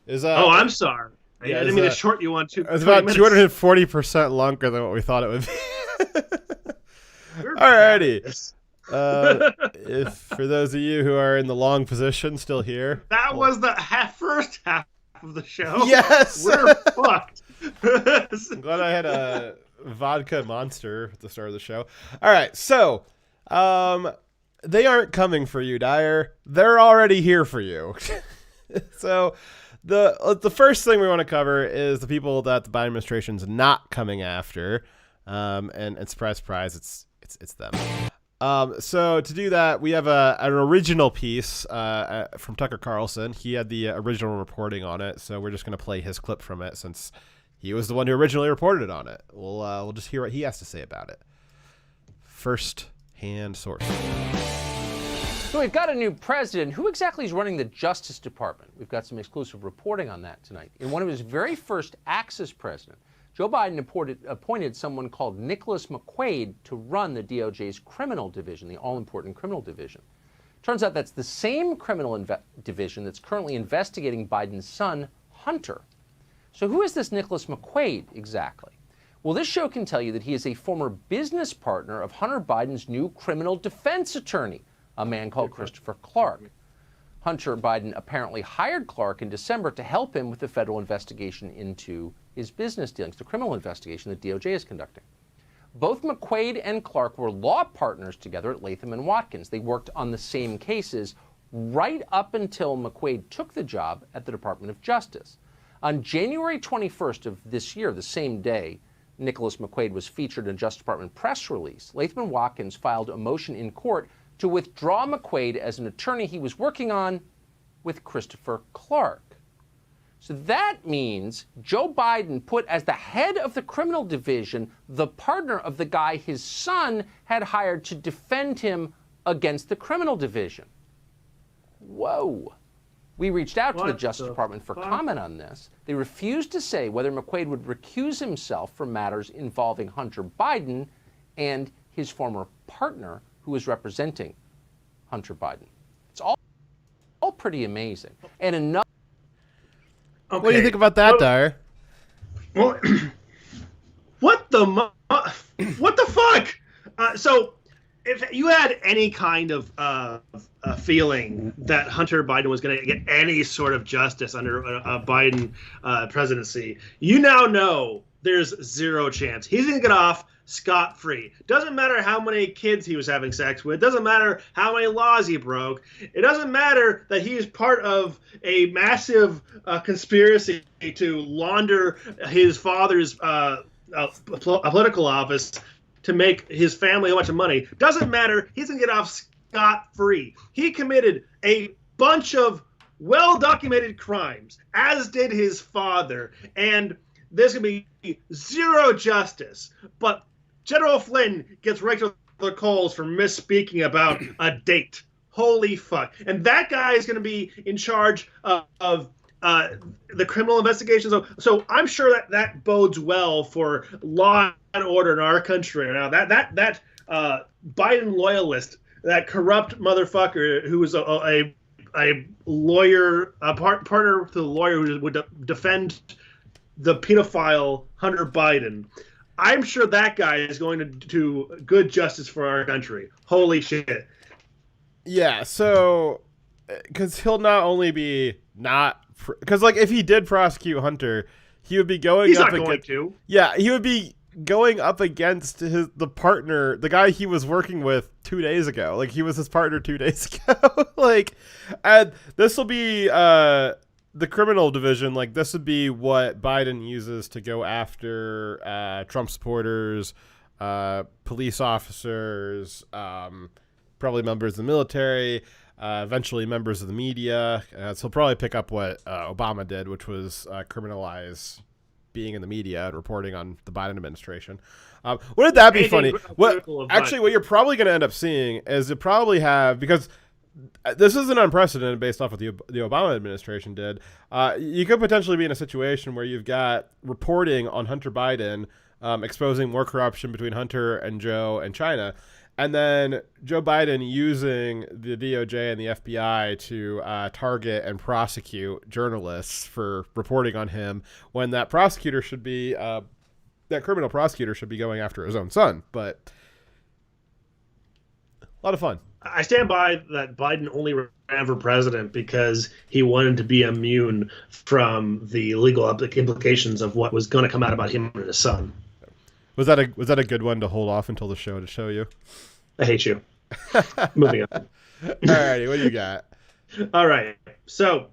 Oh, I'm sorry.
Yeah,
I didn't mean to short you on 2
It was about 240% longer than what we thought it would be. Alrighty. If for those of you who are in the long position still here.
That was the first half of the show.
Yes!
We're fucked.
I'm glad I had a vodka monster at the start of the show. Alright, so they aren't coming for you, Dyer. They're already here for you. So the first thing we want to cover is the people that the Biden administration's not coming after, and surprise, surprise, it's them. So to do that, we have an original piece from Tucker Carlson. He had the original reporting on it, so we're just going to play his clip from it since he was the one who originally reported on it. We'll just hear what he has to say about it. First-hand source.
So we've got a new president. Who exactly is running the Justice Department? We've got some exclusive reporting on that tonight. In one of his very first acts as president, Joe Biden appointed someone called Nicholas McQuaid to run the DOJ's criminal division, the all-important criminal division. Turns out that's the same criminal division that's currently investigating Biden's son, Hunter. So who is this Nicholas McQuaid exactly? Well, this show can tell you that he is a former business partner of Hunter Biden's new criminal defense attorney, a man called Christopher Clark. Hunter Biden apparently hired Clark in December to help him with the federal investigation into his business dealings, the criminal investigation that DOJ is conducting. Both McQuaid and Clark were law partners together at Latham & Watkins. They worked on the same cases right up until McQuaid took the job at the Department of Justice. On January 21st of this year, the same day Nicholas McQuaid was featured in a Justice Department press release, Latham & Watkins filed a motion in court to withdraw McQuaid as an attorney he was working on with Christopher Clark. So that means Joe Biden put as the head of the criminal division the partner of the guy his son had hired to defend him against the criminal division. Whoa. We reached out to the Justice Department for comment on this. They refused to say whether McQuaid would recuse himself from matters involving Hunter Biden and his former partner who is representing Hunter Biden. It's all pretty amazing. And another.
Okay. What do you think about that, Dyer?
Well, what the fuck? So, if you had any kind of feeling that Hunter Biden was going to get any sort of justice under a Biden presidency, you now know there's zero chance. He's going to get off scot-free. Doesn't matter how many kids he was having sex with. Doesn't matter how many laws he broke. It doesn't matter that he is part of a massive conspiracy to launder his father's political office to make his family a bunch of money. Doesn't matter. He's going to get off scot-free. He committed a bunch of well-documented crimes, as did his father, and there's going to be zero justice. But General Flynn gets right to the coals for misspeaking about a date. Holy fuck. And that guy is going to be in charge of the criminal investigation. So I'm sure that bodes well for law and order in our country now. That Biden loyalist, that corrupt motherfucker who is a lawyer, a partner with the lawyer who would defend the pedophile Hunter Biden, I'm sure that guy is going to do good justice for our country. Holy shit.
Yeah, so, because he'll not only be not, because like if he did prosecute Hunter, he would be going
He's
up
not going
against,
to.
Yeah, he would be going up against the partner, the guy he was working with 2 days ago. Like, he was his partner 2 days ago. Like, and this will be the criminal division. Like, this would be what Biden uses to go after Trump supporters, police officers, probably members of the military, eventually members of the media. So he'll probably pick up what Obama did, which was criminalize being in the media and reporting on the Biden administration. Wouldn't that be funny? What you're probably going to end up seeing is you probably have, because this isn't unprecedented based off what the Obama administration did. You could potentially be in a situation where you've got reporting on Hunter Biden exposing more corruption between Hunter and Joe and China, and then Joe Biden using the DOJ and the FBI to target and prosecute journalists for reporting on him, when that prosecutor should be, that criminal prosecutor should be going after his own son. But a lot of fun.
I stand by that Biden only ran for president because he wanted to be immune from the legal implications of what was going to come out about him and his son.
Was that a good one to hold off until the show to show you?
I hate you. Moving on.
Alrighty, what do you got?
All right. So,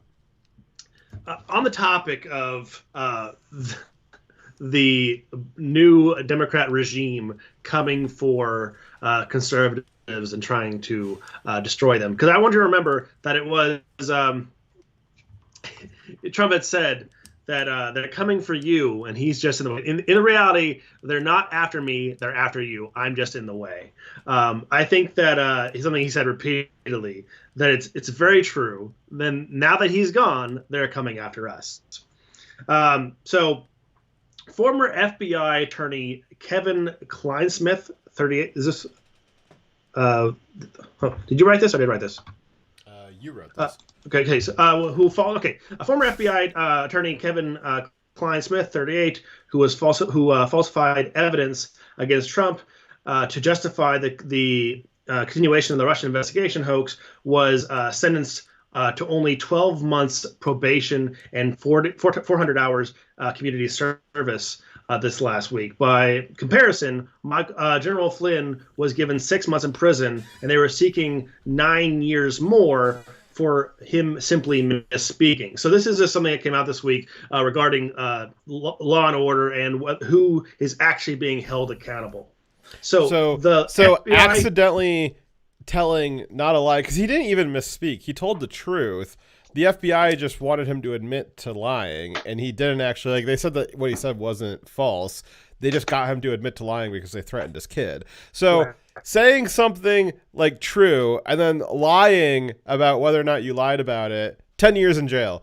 on the topic of the new Democrat regime coming for conservatives and trying to destroy them, because I want you to remember that it was Trump had said that they're coming for you, and he's just in the way. In reality, they're not after me; they're after you. I'm just in the way. I think that something he said repeatedly, that it's very true. Then now that he's gone, they're coming after us. So, former FBI attorney Kevin Kleinsmith, 38. Is this? Did you write this? Or did I write this?
You wrote this.
Okay. So, a former FBI attorney, Kevin Kleinsmith, 38, who falsified evidence against Trump to justify the continuation of the Russian investigation hoax, was sentenced to only 12 months probation and 400 hours community service this last week. By comparison, General Flynn was given 6 months in prison, and they were seeking 9 years more for him simply misspeaking. So this is just something that came out this week regarding law and order and who is actually being held accountable. So FBI
accidentally telling not a lie, because he didn't even misspeak. He told the truth. The FBI just wanted him to admit to lying, and he didn't actually. Like, they said that what he said wasn't false. They just got him to admit to lying because they threatened his kid. So saying something like true and then lying about whether or not you lied about it, 10 years in jail.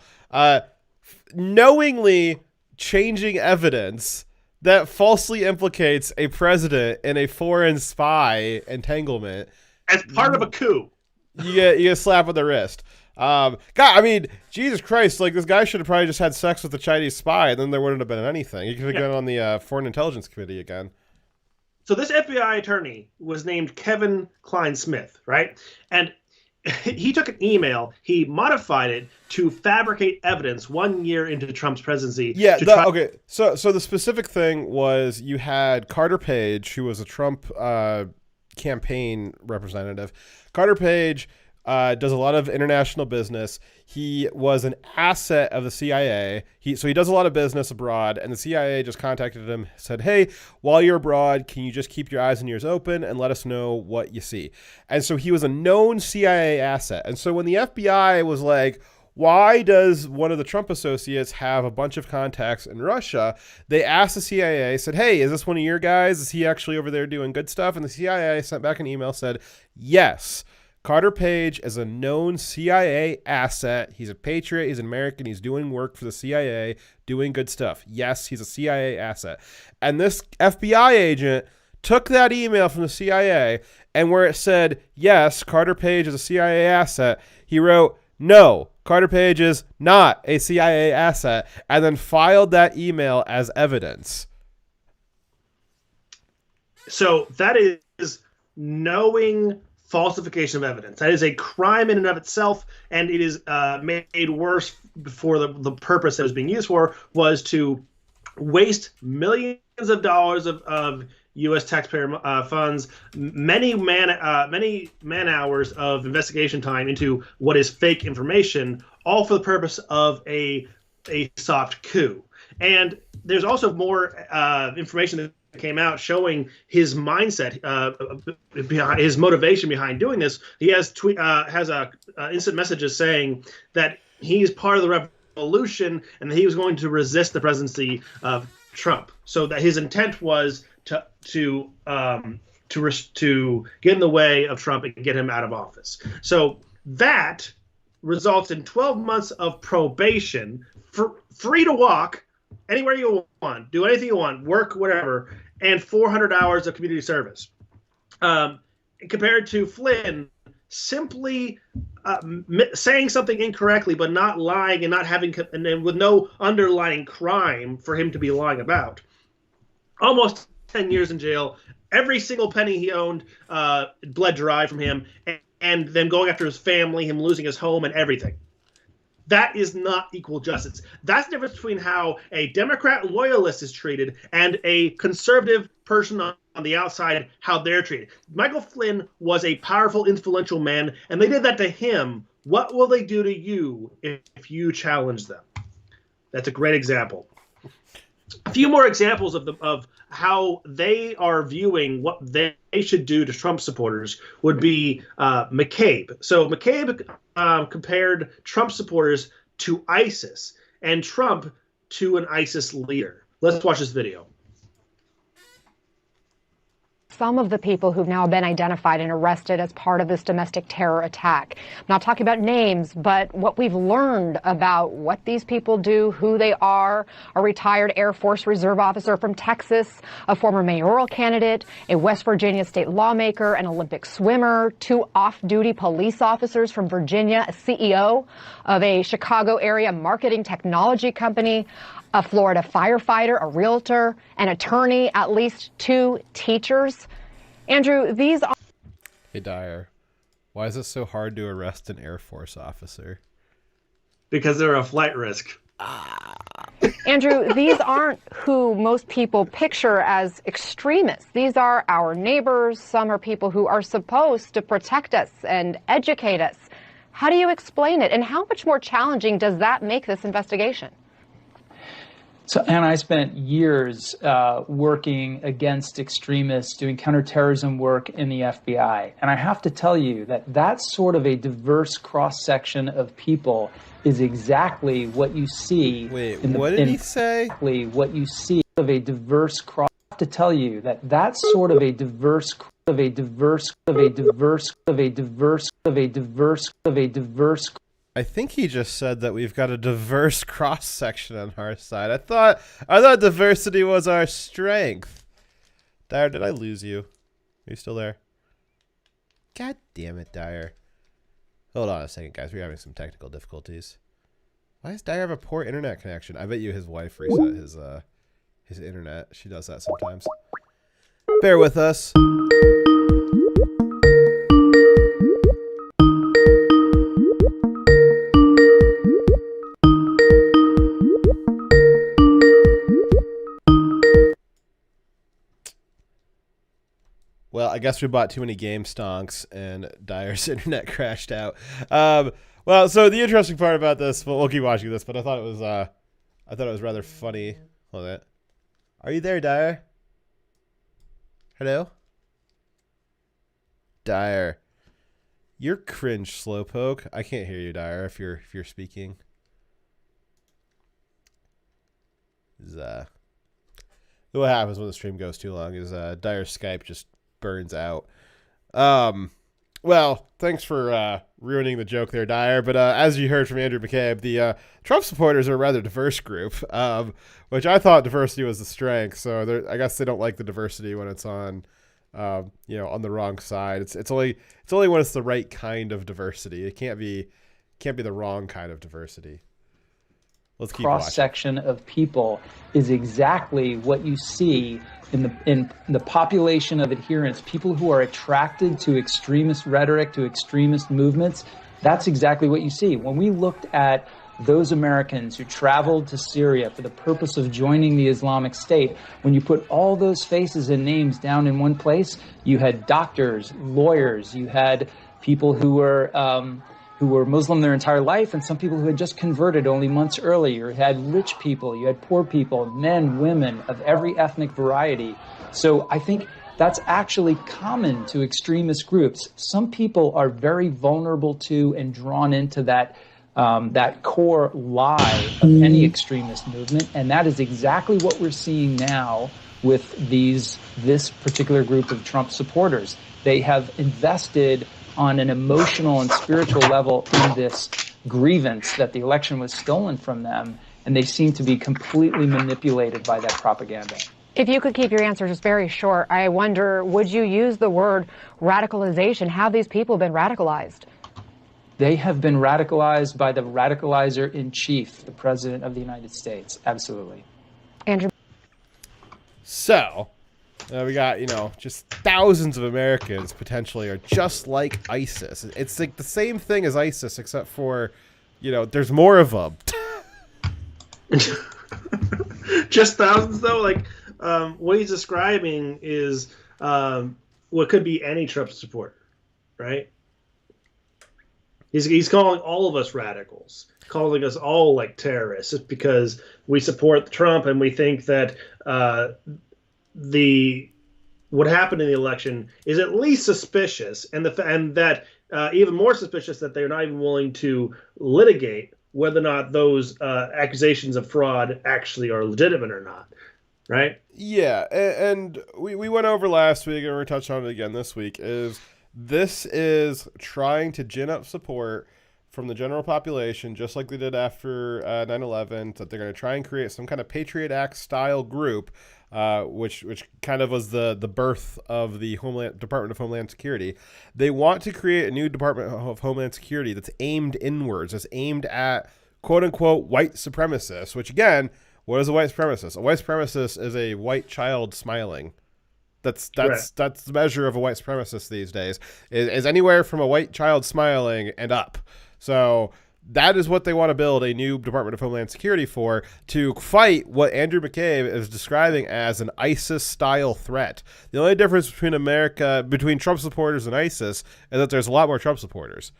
Knowingly changing evidence that falsely implicates a president in a foreign spy entanglement
as part of a coup.
You get a slap on the wrist. God, I mean, Jesus Christ, like, this guy should have probably just had sex with a Chinese spy, and then there wouldn't have been anything. He could have gone on the Foreign Intelligence Committee again.
So this FBI attorney was named Kevin Kleinsmith, right? And he took an email, he modified it to fabricate evidence 1 year into Trump's presidency.
Yeah, okay. So the specific thing was, you had Carter Page, who was a Trump campaign representative. Carter Page does a lot of international business. He was an asset of the CIA. So he does a lot of business abroad, and the CIA just contacted him, said, hey, while you're abroad, can you just keep your eyes and ears open and let us know what you see? And so he was a known CIA asset. And so when the FBI was like, why does one of the Trump associates have a bunch of contacts in Russia? They asked the CIA, said, hey, is this one of your guys? Is he actually over there doing good stuff? And the CIA sent back an email, said, yes. Carter Page is a known CIA asset. He's a patriot. He's an American. He's doing work for the CIA, doing good stuff. Yes, he's a CIA asset. And this FBI agent took that email from the CIA, and where it said, yes, Carter Page is a CIA asset, he wrote, no, Carter Page is not a CIA asset, and then filed that email as evidence.
So that is knowing falsification of evidence. That is a crime in and of itself, and it is made worse for the purpose that it was being used for, was to waste millions of dollars of U.S. taxpayer funds, many man hours of investigation time into what is fake information, all for the purpose of a soft coup. And there's also more information that came out showing his mindset, behind his motivation behind doing this. He has instant messages saying that he's part of the revolution and that he was going to resist the presidency of Trump. So that his intent was to get in the way of Trump and get him out of office. So that results in 12 months of probation, free to walk anywhere you want, do anything you want, work, whatever, and 400 hours of community service. Compared to Flynn simply saying something incorrectly, but not lying and not having, and then with no underlying crime for him to be lying about. Almost 10 years in jail. Every single penny he owned bled dry from him, and then going after his family, him losing his home and everything. That is not equal justice. That's the difference between how a Democrat loyalist is treated and a conservative person on the outside, how they're treated. Michael Flynn was a powerful, influential man, and they did that to him. What will they do to you if you challenge them? That's a great example. A few more examples of how they are viewing what they should do to Trump supporters would be McCabe. So McCabe compared Trump supporters to ISIS and Trump to an ISIS leader. Let's watch this video.
Some of the people who've now been identified and arrested as part of this domestic terror attack. I'm not talking about names, but what we've learned about what these people do, who they are, a retired Air Force Reserve officer from Texas, a former mayoral candidate, a West Virginia state lawmaker, an Olympic swimmer, 2 off-duty police officers from Virginia, a CEO of a Chicago area marketing technology company, a Florida firefighter, a realtor, an attorney, at least 2 teachers. Andrew, these are...
Hey, Dyer, why is it so hard to arrest an Air Force officer?
Because they're a flight risk.
Andrew, these aren't who most people picture as extremists. These are our neighbors. Some are people who are supposed to protect us and educate us. How do you explain it? And how much more challenging does that make this investigation?
So, Anna, I spent years working against extremists, doing counterterrorism work in the FBI. And I have to tell you that that sort of a diverse cross-section of people is exactly what you see.
Wait, what did he say?
Exactly what you see of a diverse cross. I have to tell you that that's sort of a diverse
I think he just said that we've got a diverse cross-section on our side. I thought diversity was our strength. Dyer, did I lose you? Are you still there? God damn it, Dyer. Hold on a second, guys. We're having some technical difficulties. Why does Dyer have a poor internet connection? I bet you his wife reset his internet. She does that sometimes. Bear with us. Well, I guess we bought too many game stonks and Dyer's internet crashed out. Well, so the interesting part about this, we'll keep watching this, but I thought it was rather funny. Hold on. Are you there, Dyer? Hello? Dyer. You're cringe, slowpoke. I can't hear you, Dyer, if you're speaking. What happens when the stream goes too long is Dyer's Skype just burns out. Well, thanks for ruining the joke there, Dyer. But as you heard from Andrew McCabe, the Trump supporters are a rather diverse group, which I thought diversity was the strength. So I guess they don't like the diversity when it's on, on the wrong side. It's only when it's the right kind of diversity. It can't be the wrong kind of diversity. Let's keep watching.
Cross-section of people is exactly what you see in the population of adherents, people who are attracted to extremist rhetoric, to extremist movements. That's exactly what you see. When we looked at those Americans who traveled to Syria for the purpose of joining the Islamic State, when you put all those faces and names down in one place, you had doctors, lawyers, you had people who were Muslim their entire life, and some people who had just converted only months earlier. You had rich people, you had poor people, men, women of every ethnic variety. So I think that's actually common to extremist groups. Some people are very vulnerable to and drawn into that core lie of any extremist movement, and that is exactly what we're seeing now with this particular group of Trump supporters. They have invested on an emotional and spiritual level in this grievance that the election was stolen from them, and they seem to be completely manipulated by that propaganda.
If you could keep your answer just very short, I wonder, would you use the word radicalization? Have these people been radicalized?
They have been radicalized by the radicalizer in chief, the President of the United States. Absolutely.
Andrew?
So, we got, just thousands of Americans potentially are just like ISIS. It's like the same thing as ISIS, except for, there's more of them.
Just thousands, though? Like, what he's describing is what could be any Trump supporter, right? He's calling all of us radicals, calling us all like terrorists, just because we support Trump and we think that what happened in the election is at least suspicious, and that even more suspicious that they're not even willing to litigate whether or not those accusations of fraud actually are legitimate or not, right?
Yeah, and we went over last week, and we're touching on it again this week, this is trying to gin up support from the general population, just like they did after 9/11, that they're going to try and create some kind of Patriot Act style group, which kind of was the birth of the Department of Homeland Security. They want to create a new Department of Homeland Security that's aimed inwards, that's aimed at quote unquote white supremacists. Which again, what is a white supremacist? A white supremacist is a white child smiling. That's the measure of a white supremacist these days, is anywhere from a white child smiling and up. So that is what they want to build a new Department of Homeland Security for, to fight what Andrew McCabe is describing as an ISIS-style threat. The only difference between Trump supporters and ISIS is that there's a lot more Trump supporters.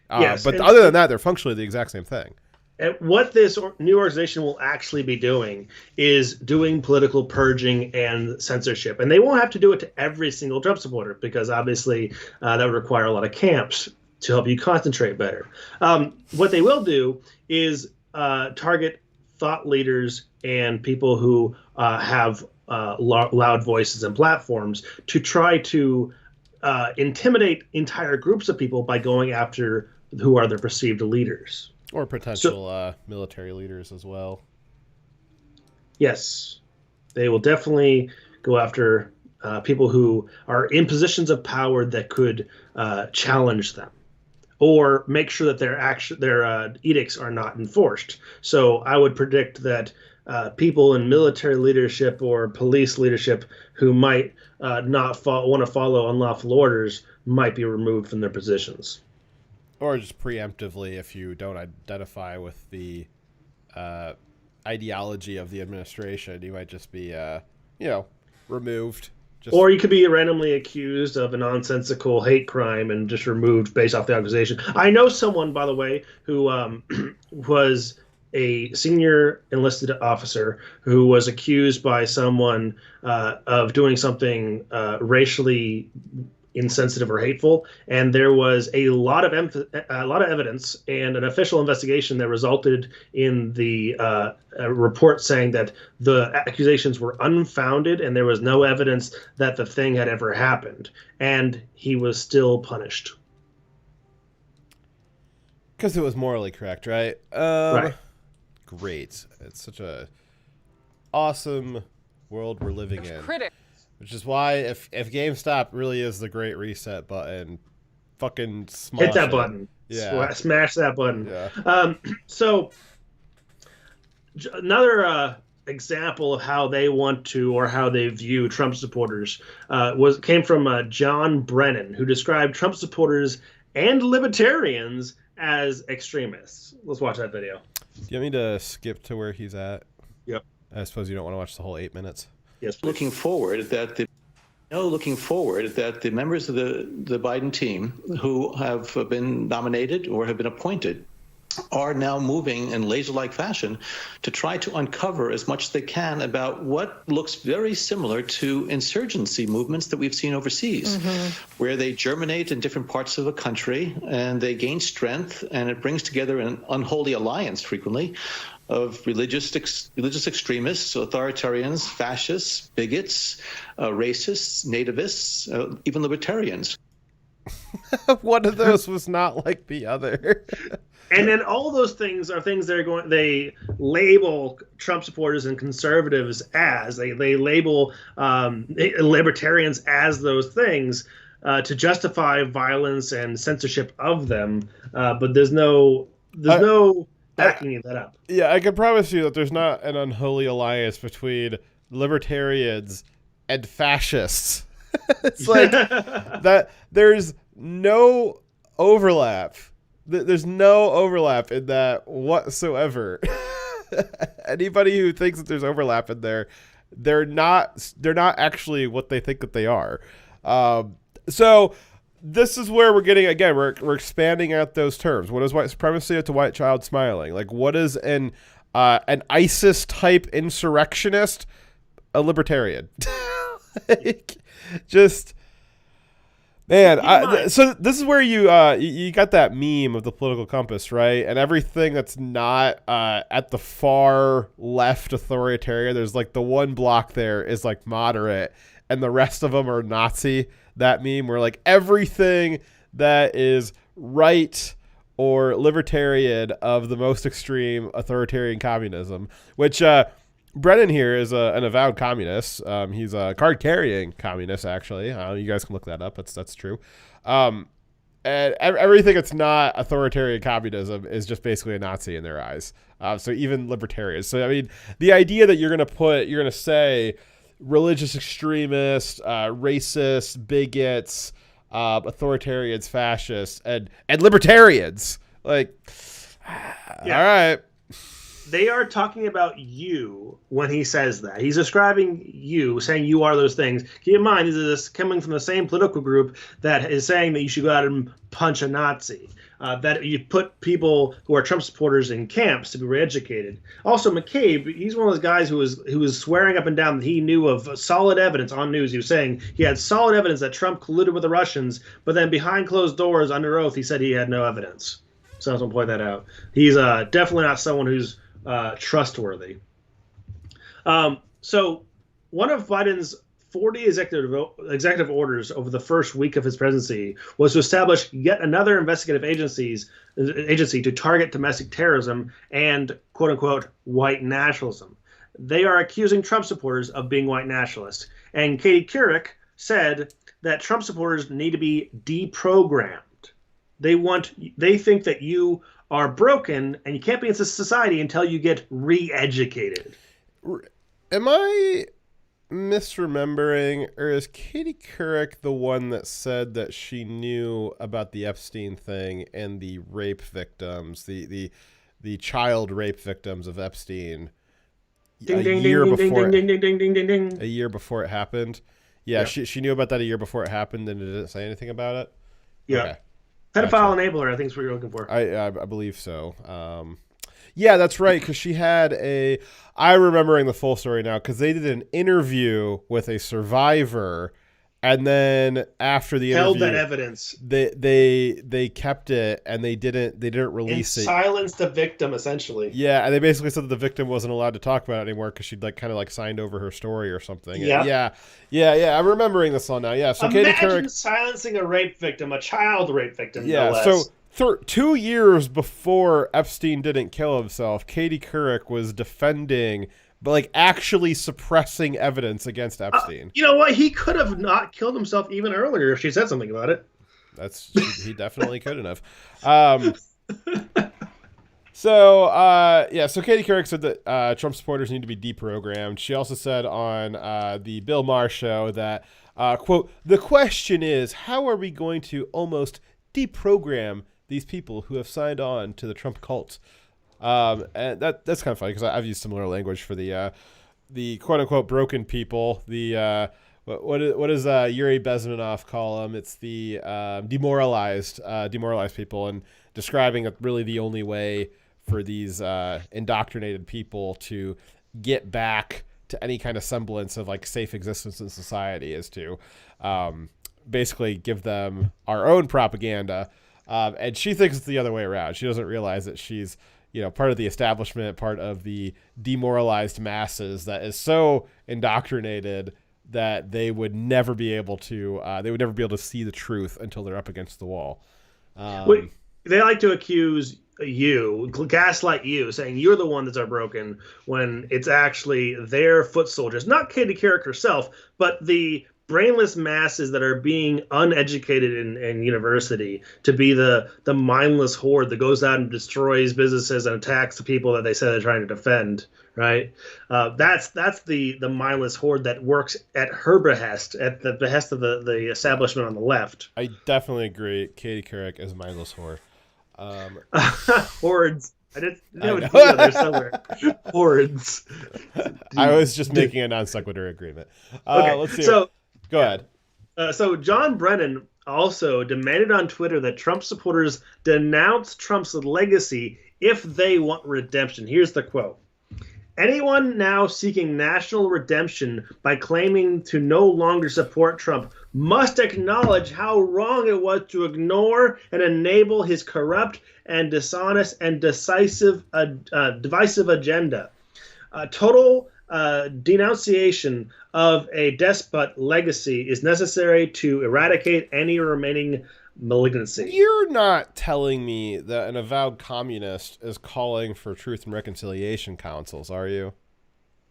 Yes,
but other than that, they're functionally the exact same thing.
And what this new organization will actually be doing is doing political purging and censorship. And they won't have to do it to every single Trump supporter, because obviously that would require a lot of camps to help you concentrate better. What they will do is target thought leaders and people who have loud voices and platforms to try to intimidate entire groups of people by going after who are their perceived leaders.
Or potential military leaders as well.
Yes, they will definitely go after people who are in positions of power that could challenge them, or make sure that their edicts are not enforced. So I would predict that people in military leadership or police leadership who might not want to follow unlawful orders might be removed from their positions.
Or just preemptively, if you don't identify with the ideology of the administration, you might just be, removed.
Or you could be randomly accused of a nonsensical hate crime and just removed based off the accusation. I know someone, by the way, who was a senior enlisted officer who was accused by someone of doing something racially insensitive or hateful, and there was a lot of evidence and an official investigation that resulted in the report saying that the accusations were unfounded and there was no evidence that the thing had ever happened, and he was still punished
because it was morally correct, right?
Right.
Great. It's such a awesome world we're living in. Which is why if GameStop really is the great reset button, fucking
hit that
it.
Button.
Yeah.
Smash that button.
Yeah.
So another example of how they want to, or how they view Trump supporters came from John Brennan, who described Trump supporters and libertarians as extremists. Let's watch that video.
you want me to skip to where he's at?
Yep.
I suppose you don't want to watch the whole 8 minutes.
Yes.
Looking forward that the members of the Biden team who have been nominated or have been appointed are now moving in laser-like fashion to try to uncover as much as they can about what looks very similar to insurgency movements that we've seen overseas, where they germinate in different parts of the country and they gain strength, and it brings together an unholy alliance frequently of religious extremists, authoritarians, fascists, bigots, racists, nativists, even libertarians.
One of those was not like the other.
And then all those things are things they label Trump supporters and conservatives as. They label libertarians as those things to justify violence and censorship of them. But there's no backing that up.
Yeah, I can promise you that there's not an unholy alliance between libertarians and fascists. It's like that. There's no overlap. There's no overlap in that whatsoever. Anybody who thinks that there's overlap in there, they're not actually what they think that they are. So this is where we're getting, again, we're expanding out those terms. What is white supremacy to white child smiling? Like, what is an ISIS type insurrectionist? A libertarian. Like, just. Man, so this is where you got that meme of the political compass, right? And everything that's not at the far left authoritarian, there's like the one block there is like moderate, and the rest of them are Nazi. That meme where like everything that is right or libertarian of the most extreme authoritarian communism, which Brennan here is an avowed communist. He's a card-carrying communist, actually. You guys can look that up. That's true. And everything that's not authoritarian communism is just basically a Nazi in their eyes. So even libertarians. So, I mean, the idea that you're going to say religious extremists, racists, bigots, authoritarians, fascists, and libertarians. Like, all right.
They are talking about you when he says that. He's describing you, saying you are those things. Keep in mind, this is coming from the same political group that is saying that you should go out and punch a Nazi. That you put people who are Trump supporters in camps to be re-educated. Also, McCabe, he's one of those guys who was swearing up and down that he knew of solid evidence on news. He was saying he had solid evidence that Trump colluded with the Russians, but then behind closed doors, under oath, he said he had no evidence. So I just want to point that out. He's definitely not someone who's trustworthy. So one of Biden's 40 executive orders over the first week of his presidency was to establish yet another investigative agency to target domestic terrorism and quote unquote white nationalism. They are accusing Trump supporters of being white nationalists. And Katie Couric said that Trump supporters need to be deprogrammed. They think that you are broken and you can't be in society until you get re-educated.
Am I misremembering, or is Katie Couric the one that said that she knew about the Epstein thing and the rape victims, the child rape victims of Epstein a year before it happened? Yeah, she knew about that a year before it happened and didn't say anything about it?
Yeah. Okay. Pedophile enabler, I think is what you're looking for.
I believe so. Yeah, that's right, because she had I'm remembering the full story now, because they did an interview with a survivor, and then after the
held
interview,
that evidence.
They kept it, and they didn't release it.
Silenced the victim, essentially.
Yeah, and they basically said that the victim wasn't allowed to talk about it anymore because she'd kind of signed over her story or something. Yeah. I'm remembering this all now. Yeah, so
imagine
Katie Couric
silencing a rape victim, a child rape victim.
Yeah,
no less.
so 2 years before Epstein didn't kill himself, Katie Couric was defending, but actually suppressing evidence against Epstein.
You know what? He could have not killed himself even earlier if she said something about it.
He definitely couldn't have. So Katie Couric said that Trump supporters need to be deprogrammed. She also said on the Bill Maher show that, quote, the question is, how are we going to almost deprogram these people who have signed on to the Trump cult? And that's kind of funny because I've used similar language for the quote unquote broken people. The what does Yuri Bezmenov call them? It's the demoralized people, and describing that really the only way for these indoctrinated people to get back to any kind of semblance of like safe existence in society is to basically give them our own propaganda. And she thinks it's the other way around. She doesn't realize that she's, part of the establishment, part of the demoralized masses that is so indoctrinated that they would never be able to see the truth until they're up against the wall.
They like to accuse you, gaslight you, saying you're the one that's are broken when it's actually their foot soldiers, not Katie Couric herself, but the brainless masses that are being uneducated in university to be the mindless horde that goes out and destroys businesses and attacks the people that they say they're trying to defend. Right, that's the mindless horde that works at her behest, at the behest of the establishment on the left.
I definitely agree. Katie Couric is a mindless horde.
Hordes. I didn't know it's there somewhere. Hordes.
I was just making a non sequitur agreement.
Okay.
Let's see.
So
go ahead.
So John Brennan also demanded on Twitter that Trump supporters denounce Trump's legacy if they want redemption. Here's the quote. Anyone now seeking national redemption by claiming to no longer support Trump must acknowledge how wrong it was to ignore and enable his corrupt and dishonest and divisive agenda. Total denunciation of a despot legacy is necessary to eradicate any remaining malignancy.
You're not telling me that an avowed communist is calling for truth and reconciliation councils, are you?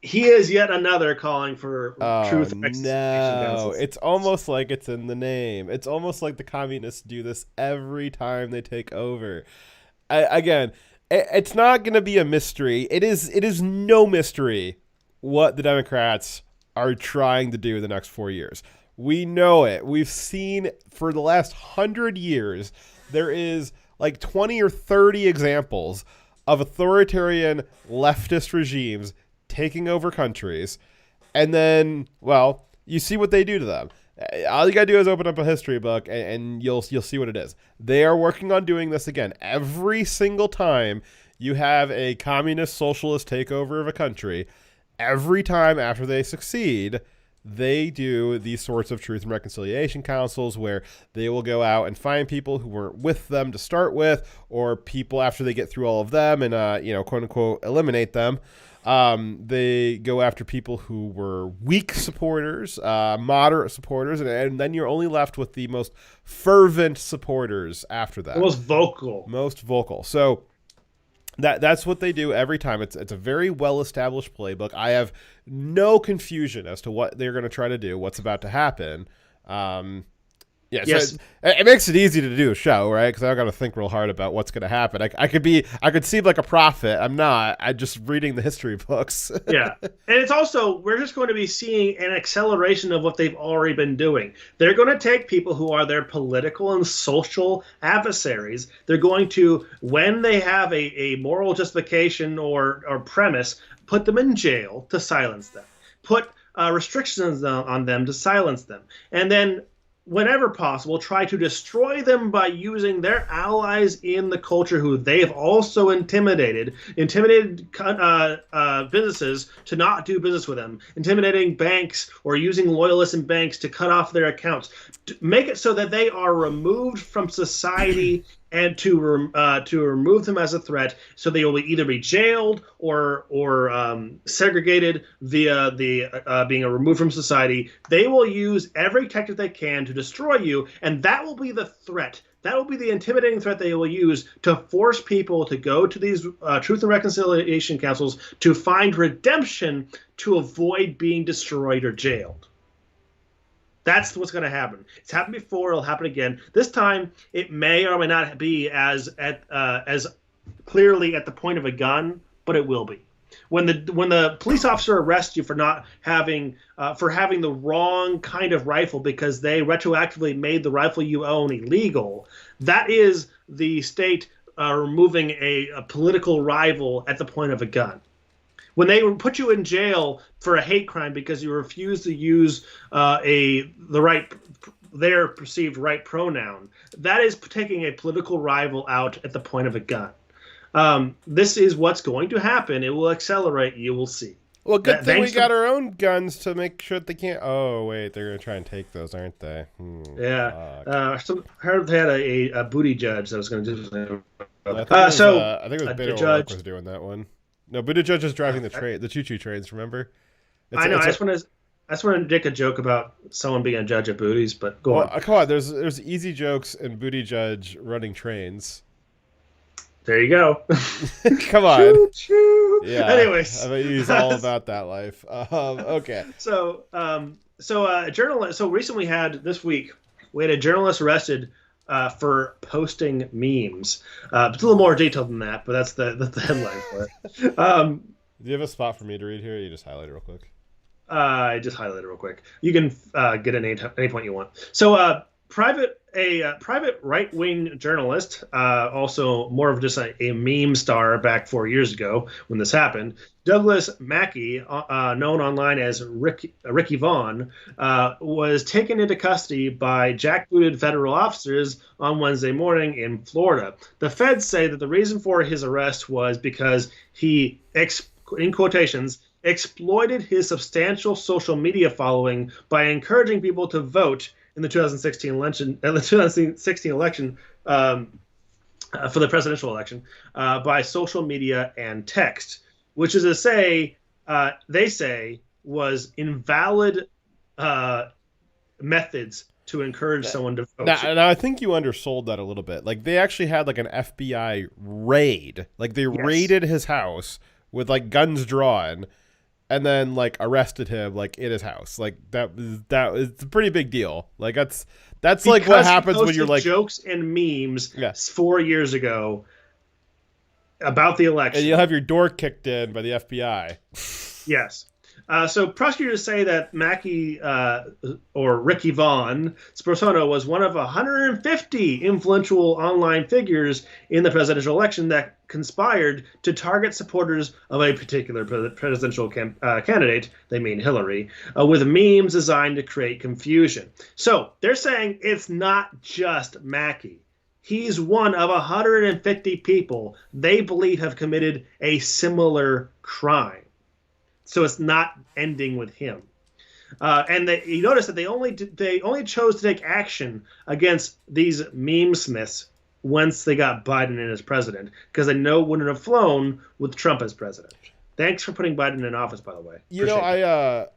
He is yet another calling for truth and reconciliation
councils.
councils.
It's almost like it's in the name. It's almost like the communists do this every time they take over. Again, it's not going to be a mystery. It is no mystery what the Democrats are trying to do the next 4 years. We know it. We've seen for the last 100 years, there is like 20 or 30 examples of authoritarian leftist regimes taking over countries. And then, well, you see what they do to them. All you got to do is open up a history book and you'll see what it is. They are working on doing this again. Every single time you have a communist socialist takeover of a country, every time after they succeed, they do these sorts of truth and reconciliation councils where they will go out and find people who weren't with them to start with, or people after they get through all of them and, quote unquote, eliminate them. They go after people who were weak supporters, moderate supporters, and then you're only left with the most fervent supporters after that.
Most vocal.
So that's what they do every time. It's a very well-established playbook. I have no confusion as to what they're going to try to do, what's about to happen.
Yes.
So it makes it easy to do a show, right? Because I don't got to think real hard about what's going to happen. I could seem like a prophet. I'm not. I'm just reading the history books.
Yeah. And it's also, we're just going to be seeing an acceleration of what they've already been doing. They're going to take people who are their political and social adversaries. They're going to, when they have a moral justification or premise, put them in jail to silence them. Put restrictions on them to silence them. And then, whenever possible, try to destroy them by using their allies in the culture who they've also intimidated businesses to not do business with them, intimidating banks or using loyalists in banks to cut off their accounts, to make it so that they are removed from society and to remove them as a threat, so they will either be jailed or segregated via the being removed from society. They will use every tactic they can to destroy you, and that will be the threat. That will be the intimidating threat they will use to force people to go to these truth and reconciliation councils to find redemption to avoid being destroyed or jailed. That's what's going to happen. It's happened before. It'll happen again. This time, it may or may not be as clearly at the point of a gun, but it will be. When the police officer arrests you for not having having the wrong kind of rifle because they retroactively made the rifle you own illegal, that is the state removing a political rival at the point of a gun. When they put you in jail for a hate crime because you refuse to use their perceived right pronoun, that is taking a political rival out at the point of a gun. This is what's going to happen. It will accelerate. You will see.
Well, good thing we got our own guns to make sure they can't. Oh wait, they're gonna try and take those, aren't they?
Yeah. I heard they had a booty judge that was going to do.
I think it was Beto O'Rourke was doing that one. No, Buttigieg is driving the choo-choo trains. Remember?
I know. I just want to make a joke about someone being a judge of booties, but go on.
Come on. There's easy jokes in Buttigieg running trains.
There you go.
Come on.
Choo, choo.
Yeah.
Anyways,
I bet he's all about that life. Okay.
So a journalist. So recently this week we had a journalist arrested for posting memes. It's a little more detailed than that, but that's the headline for it.
Do you have a spot for me to read here? Or you just highlight it real quick.
I just highlighted it real quick. You can get it any point you want. So a private right-wing journalist, also more of just a meme star back 4 years ago when this happened, Douglas Mackey, known online as Ricky Vaughn, was taken into custody by jackbooted federal officers on Wednesday morning in Florida. The feds say that the reason for his arrest was because he, in quotations, exploited his substantial social media following by encouraging people to vote in the 2016 election for the presidential election by social media and text, which is to say, they say, was invalid methods to encourage someone to vote.
Now, I think you undersold that a little bit. Like, they actually had like an FBI raid. Like, they raided his house with like guns drawn, and then like arrested him like in his house. Like that is a pretty big deal. Like that's because like what happens when you're like
jokes and memes 4 years ago about the election.
And you'll have your door kicked in by the FBI.
Yes. So prosecutors say that Mackey or Ricky Vaughn's persona was one of 150 influential online figures in the presidential election that conspired to target supporters of a particular presidential candidate, they mean Hillary, with memes designed to create confusion. So they're saying it's not just Mackey. He's one of 150 people they believe have committed a similar crime. So it's not ending with him. And you notice that they only chose to take action against these meme smiths once they got Biden in as president, because they know it wouldn't have flown with Trump as president. Thanks for putting Biden in office, by the way.
You know, I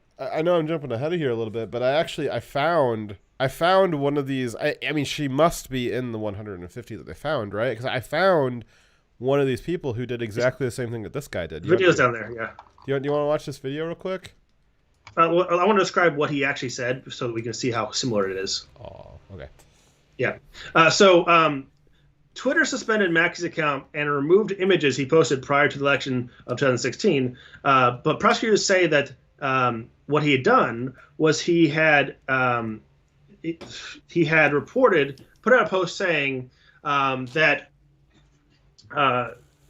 know I'm jumping ahead of here a little bit, but I found one of these. I mean, she must be in the 150 that they found, right? Because I found one of these people who did exactly the same thing that this guy did.
Video's down there, yeah.
Do you want to watch this video real quick?
Well, I want to describe what he actually said so that we can see how similar it is.
Oh, okay.
Yeah. So Twitter suspended Mackey's account and removed images he posted prior to the election of 2016. But prosecutors say that what he had done was he had put out a post saying that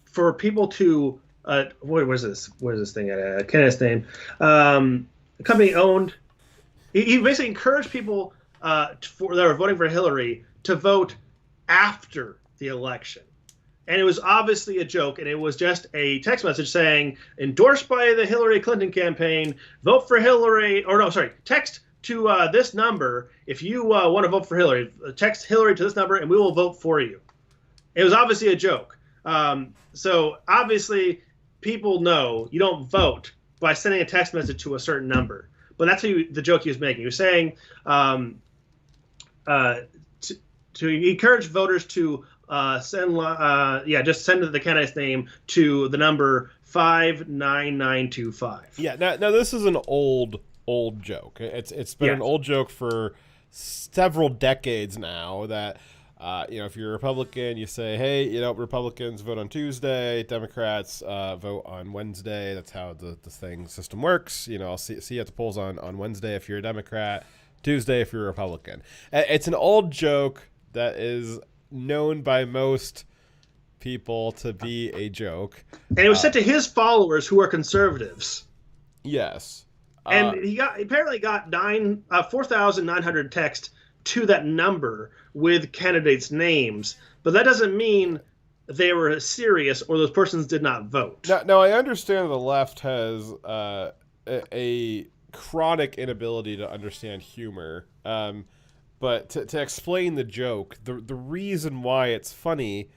for people to where's this thing at? I can't his name. The company owned. He basically encouraged people that were voting for Hillary to vote after the election, and it was obviously a joke, and it was just a text message saying endorsed by the Hillary Clinton campaign. Vote for Hillary, or no, sorry, text to this number if you want to vote for Hillary. Text Hillary to this number, and we will vote for you. It was obviously a joke. So obviously, people know you don't vote by sending a text message to a certain number. But that's the joke he was making. He was saying to encourage voters to send the candidate's name to the number 59925.
Yeah. Now this is an old joke. It's been an old joke for several decades now that. If you're a Republican, you say, hey, Republicans vote on Tuesday, Democrats vote on Wednesday. That's how the system works. I'll see you at the polls on Wednesday if you're a Democrat, Tuesday if you're a Republican. It's an old joke that is known by most people to be a joke.
And it was sent to his followers who are conservatives.
Yes.
And he apparently got 4,900 texts to that number with candidates' names, but that doesn't mean they were serious or those persons did not vote.
Now I understand the left has a chronic inability to understand humor, but to explain the joke, the reason why it's funny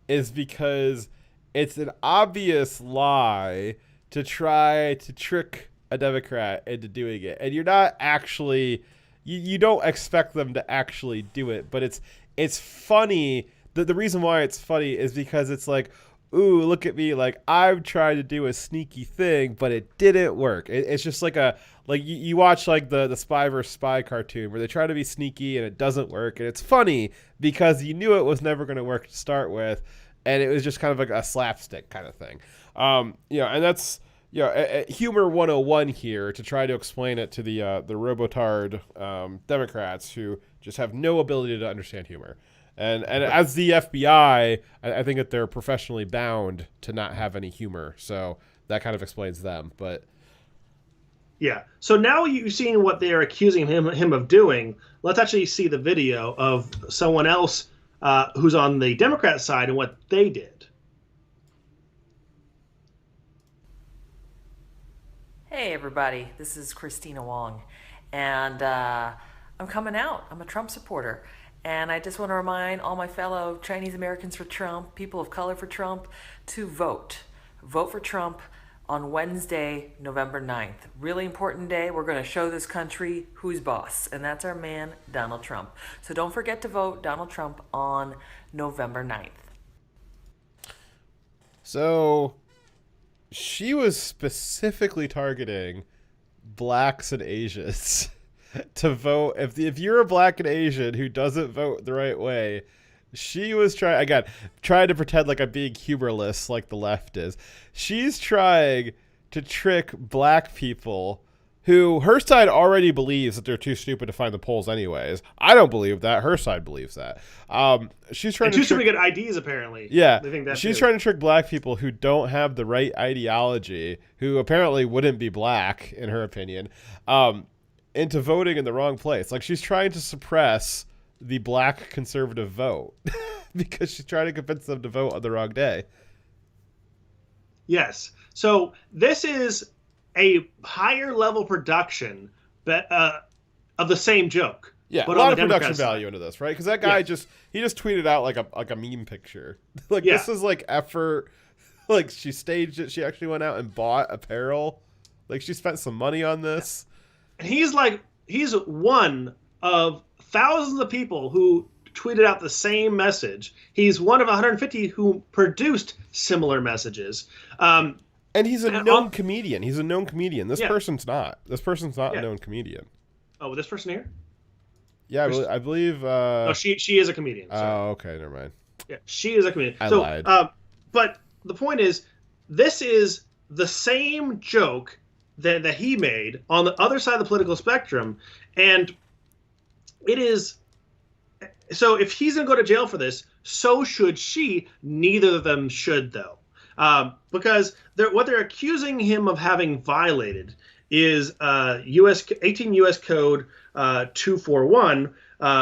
is because it's an obvious lie to try to trick a Democrat into doing it, and you're not actually you don't expect them to actually do it, but it's funny. The reason why it's funny is because it's like, ooh, look at me, like I'm trying to do a sneaky thing, but it didn't work. It's just like you watch like the Spy vs. Spy cartoon where they try to be sneaky and it doesn't work, and it's funny because you knew it was never going to work to start with, and it was just kind of like a slapstick kind of thing. And that's humor 101 here to try to explain it to the robotard Democrats who just have no ability to understand humor. And as the FBI, I think that they're professionally bound to not have any humor. So that kind of explains them. But
yeah. So now you've seen what they are accusing him of doing. Let's actually see the video of someone else who's on the Democrat side and what they did.
Hey everybody, this is Christina Wong, and I'm coming out. I'm a Trump supporter, and I just want to remind all my fellow Chinese Americans for Trump, people of color for Trump, to vote. Vote for Trump on Wednesday, November 9th. Really important day. We're going to show this country who's boss, and that's our man, Donald Trump. So don't forget to vote Donald Trump on November 9th.
So she was specifically targeting blacks and Asians to vote. If you're a black and Asian who doesn't vote the right way, she was trying to pretend like I'm being humorless like the left is. She's trying to trick black people who her side already believes that they're too stupid to find the polls anyways. I don't believe that. Her side believes that. She's trying
to stupid to get IDs apparently.
Yeah,
they think
she's trying to trick black people who don't have the right ideology, who apparently wouldn't be black in her opinion, into voting in the wrong place. Like she's trying to suppress the black conservative vote because she's trying to convince them to vote on the wrong day.
Yes. So this is a higher level production of the same joke.
Yeah,
but
a lot
on
of
the
production
Democrat
value
side.
into this, right? Because that guy just tweeted out like a meme picture. Like this is like effort. Like she staged it. She actually went out and bought apparel. Like she spent some money on this.
And he's one of thousands of people who tweeted out the same message. He's one of 150 who produced similar messages.
And he's a known comedian. He's a known comedian. This person's not. This person's not a known comedian.
Oh, this person here?
Yeah, I believe.
No, she is a comedian. Sorry.
Oh, okay, never mind.
Yeah, she is a comedian.
I lied.
But the point is, this is the same joke that he made on the other side of the political spectrum, and it is. So if he's going to go to jail for this, so should she. Neither of them should, though. Because what they're accusing him of having violated is 18 U.S. Code 241,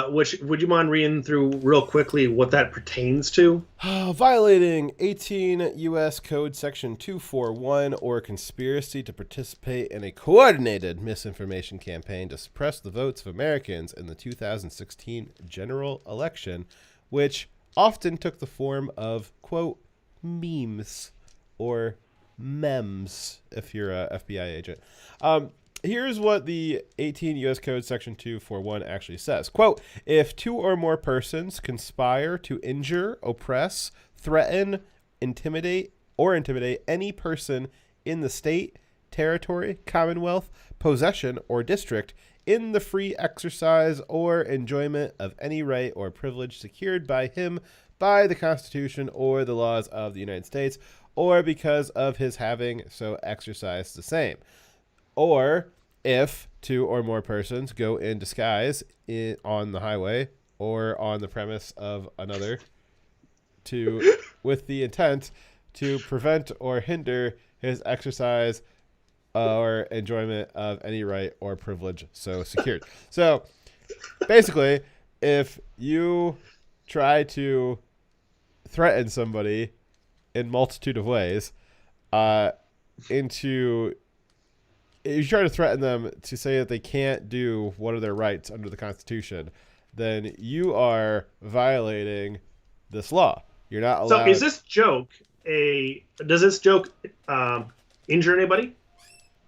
which would you mind reading through real quickly what that pertains to?
Violating 18 U.S. Code Section 241 or conspiracy to participate in a coordinated misinformation campaign to suppress the votes of Americans in the 2016 general election, which often took the form of, quote, memes or memes if you're a FBI agent. Here's what the 18 U.S. Code Section 241 actually says. Quote, if two or more persons conspire to injure, oppress, threaten, intimidate any person in the state, territory, commonwealth, possession, or district in the free exercise or enjoyment of any right or privilege secured by him by the Constitution or the laws of the United States, or because of his having so exercised the same. Or if two or more persons go in disguise on the highway or on the premise of another with the intent to prevent or hinder his exercise or enjoyment of any right or privilege so secured. So basically, if you try to threaten somebody in multitude of ways, if you try to threaten them to say that they can't do one of their rights under the Constitution, then you are violating this law. You're not allowed.
So is this joke does this joke injure anybody?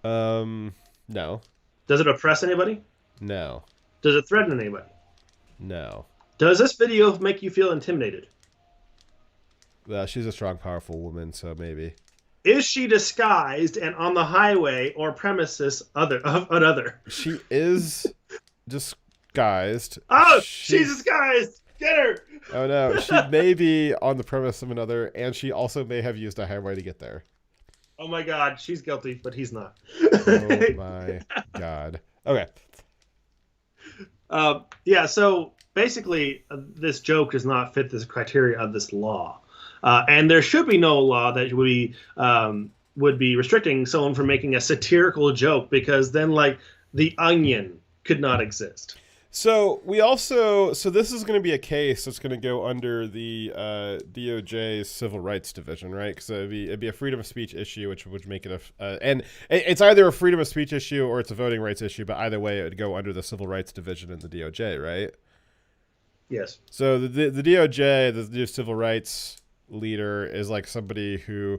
No.
Does it oppress anybody?
No.
Does it threaten anybody?
No.
Does this video make you feel intimidated?
Well, she's a strong, powerful woman, so maybe.
Is she disguised and on the highway or premises another?
She is disguised.
Oh, she's disguised! Get her!
Oh no, she may be on the premise of another, and she also may have used a highway to get there.
Oh my god, she's guilty, but he's not.
Oh my god. Okay.
Yeah, so basically, this joke does not fit this criteria of this law. And there should be no law that would be restricting someone from making a satirical joke, because then, like, The Onion could not exist.
So this is going to be a case that's going to go under the DOJ's Civil Rights Division, right? Because it'd be a freedom of speech issue, which would make it and it's either a freedom of speech issue or it's a voting rights issue. But either way, it would go under the Civil Rights Division in the DOJ, right?
Yes.
So the DOJ, the new civil rights leader, is like somebody who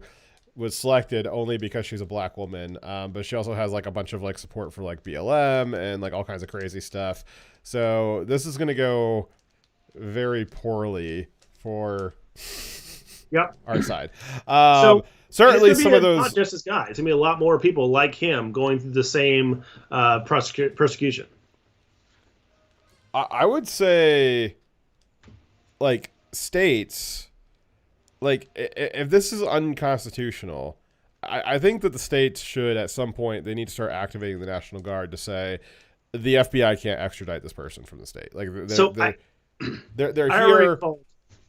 was selected only because she's a black woman, but she also has like a bunch of like support for like BLM and like all kinds of crazy stuff. So this is going to go very poorly for our side.
So
certainly some of those,
not just this guy. It's gonna be a lot more people like him going through the same persecution.
I would say, like, states, like, if this is unconstitutional, I think that the states should, at some point, they need to start activating the National Guard to say the FBI can't extradite this person from the state. Like, they're here.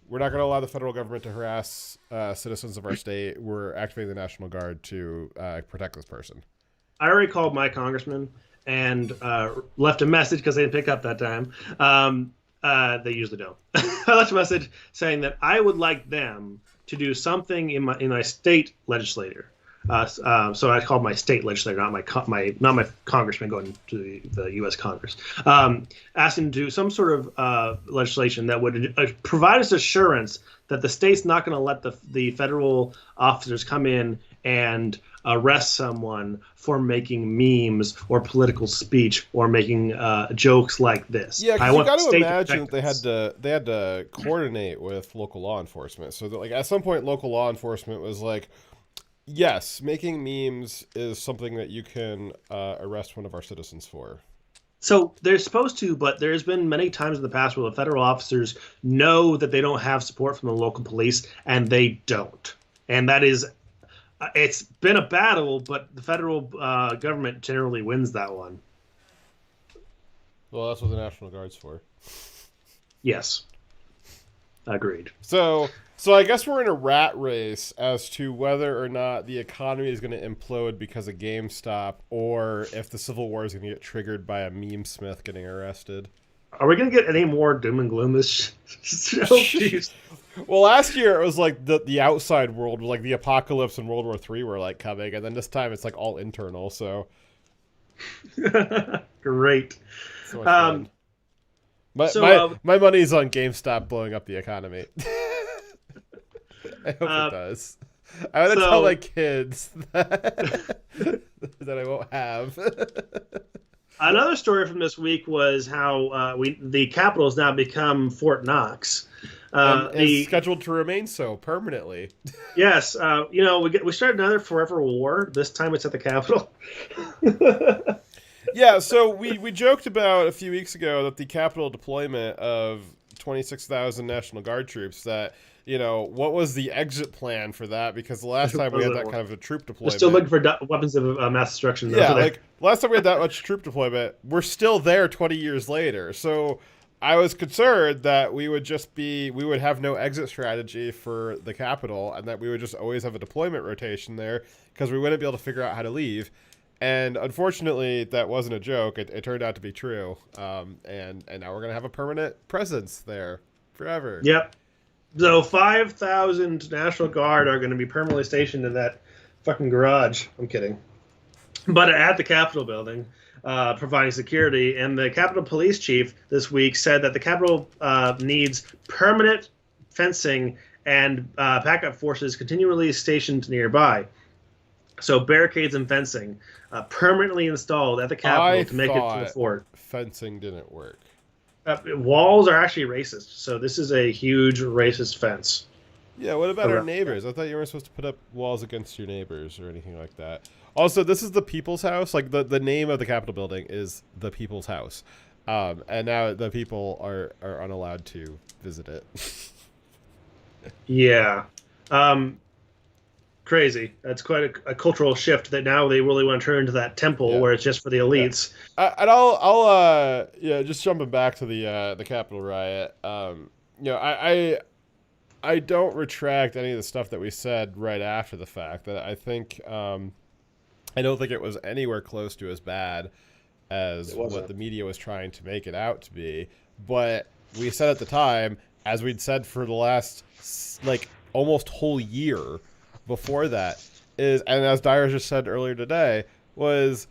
We're not going to allow the federal government to harass citizens of our state. We're activating the National Guard to protect this person.
I already called my congressman and left a message because they didn't pick up that time. They usually don't. I left a message saying that I would like them to do something in my state legislature. So I called my state legislator, not my congressman going to the U.S. Congress, asking to do some sort of legislation that would provide us assurance that the state's not going to let the federal officers come in and arrest someone for making memes or political speech or making jokes like this.
Yeah, because you got to imagine that they had to coordinate with local law enforcement. So that, like, at some point, local law enforcement was like, yes, making memes is something that you can arrest one of our citizens for.
So they're supposed to, but there's been many times in the past where the federal officers know that they don't have support from the local police, and they don't. And that is, it's been a battle, but the federal government generally wins that one.
Well, that's what the National Guard's for.
Yes. Agreed.
So I guess we're in a rat race as to whether or not the economy is going to implode because of GameStop, or if the Civil War is going to get triggered by a meme smith getting arrested.
Are we going to get any more doom and gloom this show? Jeez.
Well, last year it was like the outside world, like the apocalypse and World War III were like coming, and then this time it's like all internal. So
great.
So much fun. My money's on GameStop blowing up the economy. I hope it does. I want to tell my kids that I won't have.
Another story from this week was how the Capitol has now become Fort Knox.
It's scheduled to remain so permanently.
Yes, we started another forever war. This time it's at the Capitol.
Yeah, so we joked about a few weeks ago that the Capitol deployment of 26,000 National Guard troops, that, what was the exit plan for that? Because the last time we had that kind of a troop deployment...
We're still looking for weapons of mass destruction.
Yeah, like, last time we had that much troop deployment, we're still there 20 years later. So I was concerned that we would have no exit strategy for the Capitol, and that we would just always have a deployment rotation there because we wouldn't be able to figure out how to leave. And unfortunately, that wasn't a joke. It turned out to be true. And now we're going to have a permanent presence there forever.
Yep. So 5,000 National Guard are going to be permanently stationed in that fucking garage. I'm kidding. But at the Capitol building, providing security. And the Capitol Police Chief this week said that the Capitol needs permanent fencing and backup forces continually stationed nearby. So barricades and fencing permanently installed at the Capitol to make it to the fort.
Fencing didn't work.
Walls are actually racist, so this is a huge racist fence.
Yeah, what about our neighbors? I thought you weren't supposed to put up walls against your neighbors or anything like that. Also, this is the People's House. Like, the name of the Capitol building is the People's House. And now the people are unallowed to visit it.
Yeah. Crazy. That's quite a cultural shift that now they really want to turn into that temple where it's just for the elites.
Yeah. And I'll just jumping back to the Capitol riot. I don't retract any of the stuff that we said right after the fact. That I think I don't think it was anywhere close to as bad as what the media was trying to make it out to be. But we said at the time, as we'd said for the last almost whole year before that, and as Dyer just said earlier today, was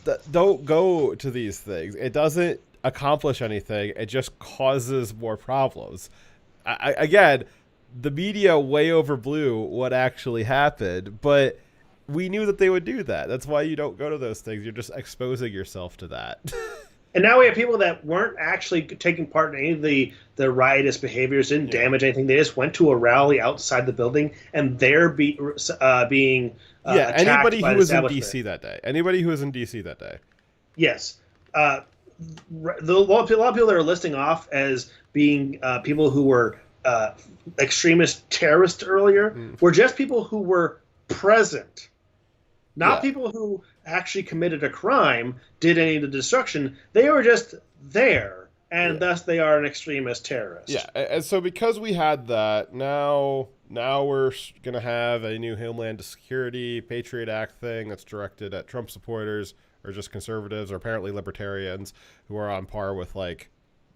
that don't go to these things. It doesn't accomplish anything. It just causes more problems. Again, the media way overblew what actually happened, but we knew that they would do that. That's why you don't go to those things. You're just exposing yourself to that.
And now we have people that weren't actually taking part in any of the riotous behaviors, didn't damage anything. They just went to a rally outside the building, and they're being attacked
anybody
by
who was in
establishment.
DC that day. Anybody who was in DC that day.
Yes. A lot of people that are listing off as being people who were extremist terrorists earlier were just people who were present. Not people who actually committed a crime, did any of the destruction. They were just there, and thus they are an extremist terrorist.
Yeah, and so because we had that, now we're going to have a new Homeland Security Patriot Act thing that's directed at Trump supporters or just conservatives or apparently libertarians who are on par with like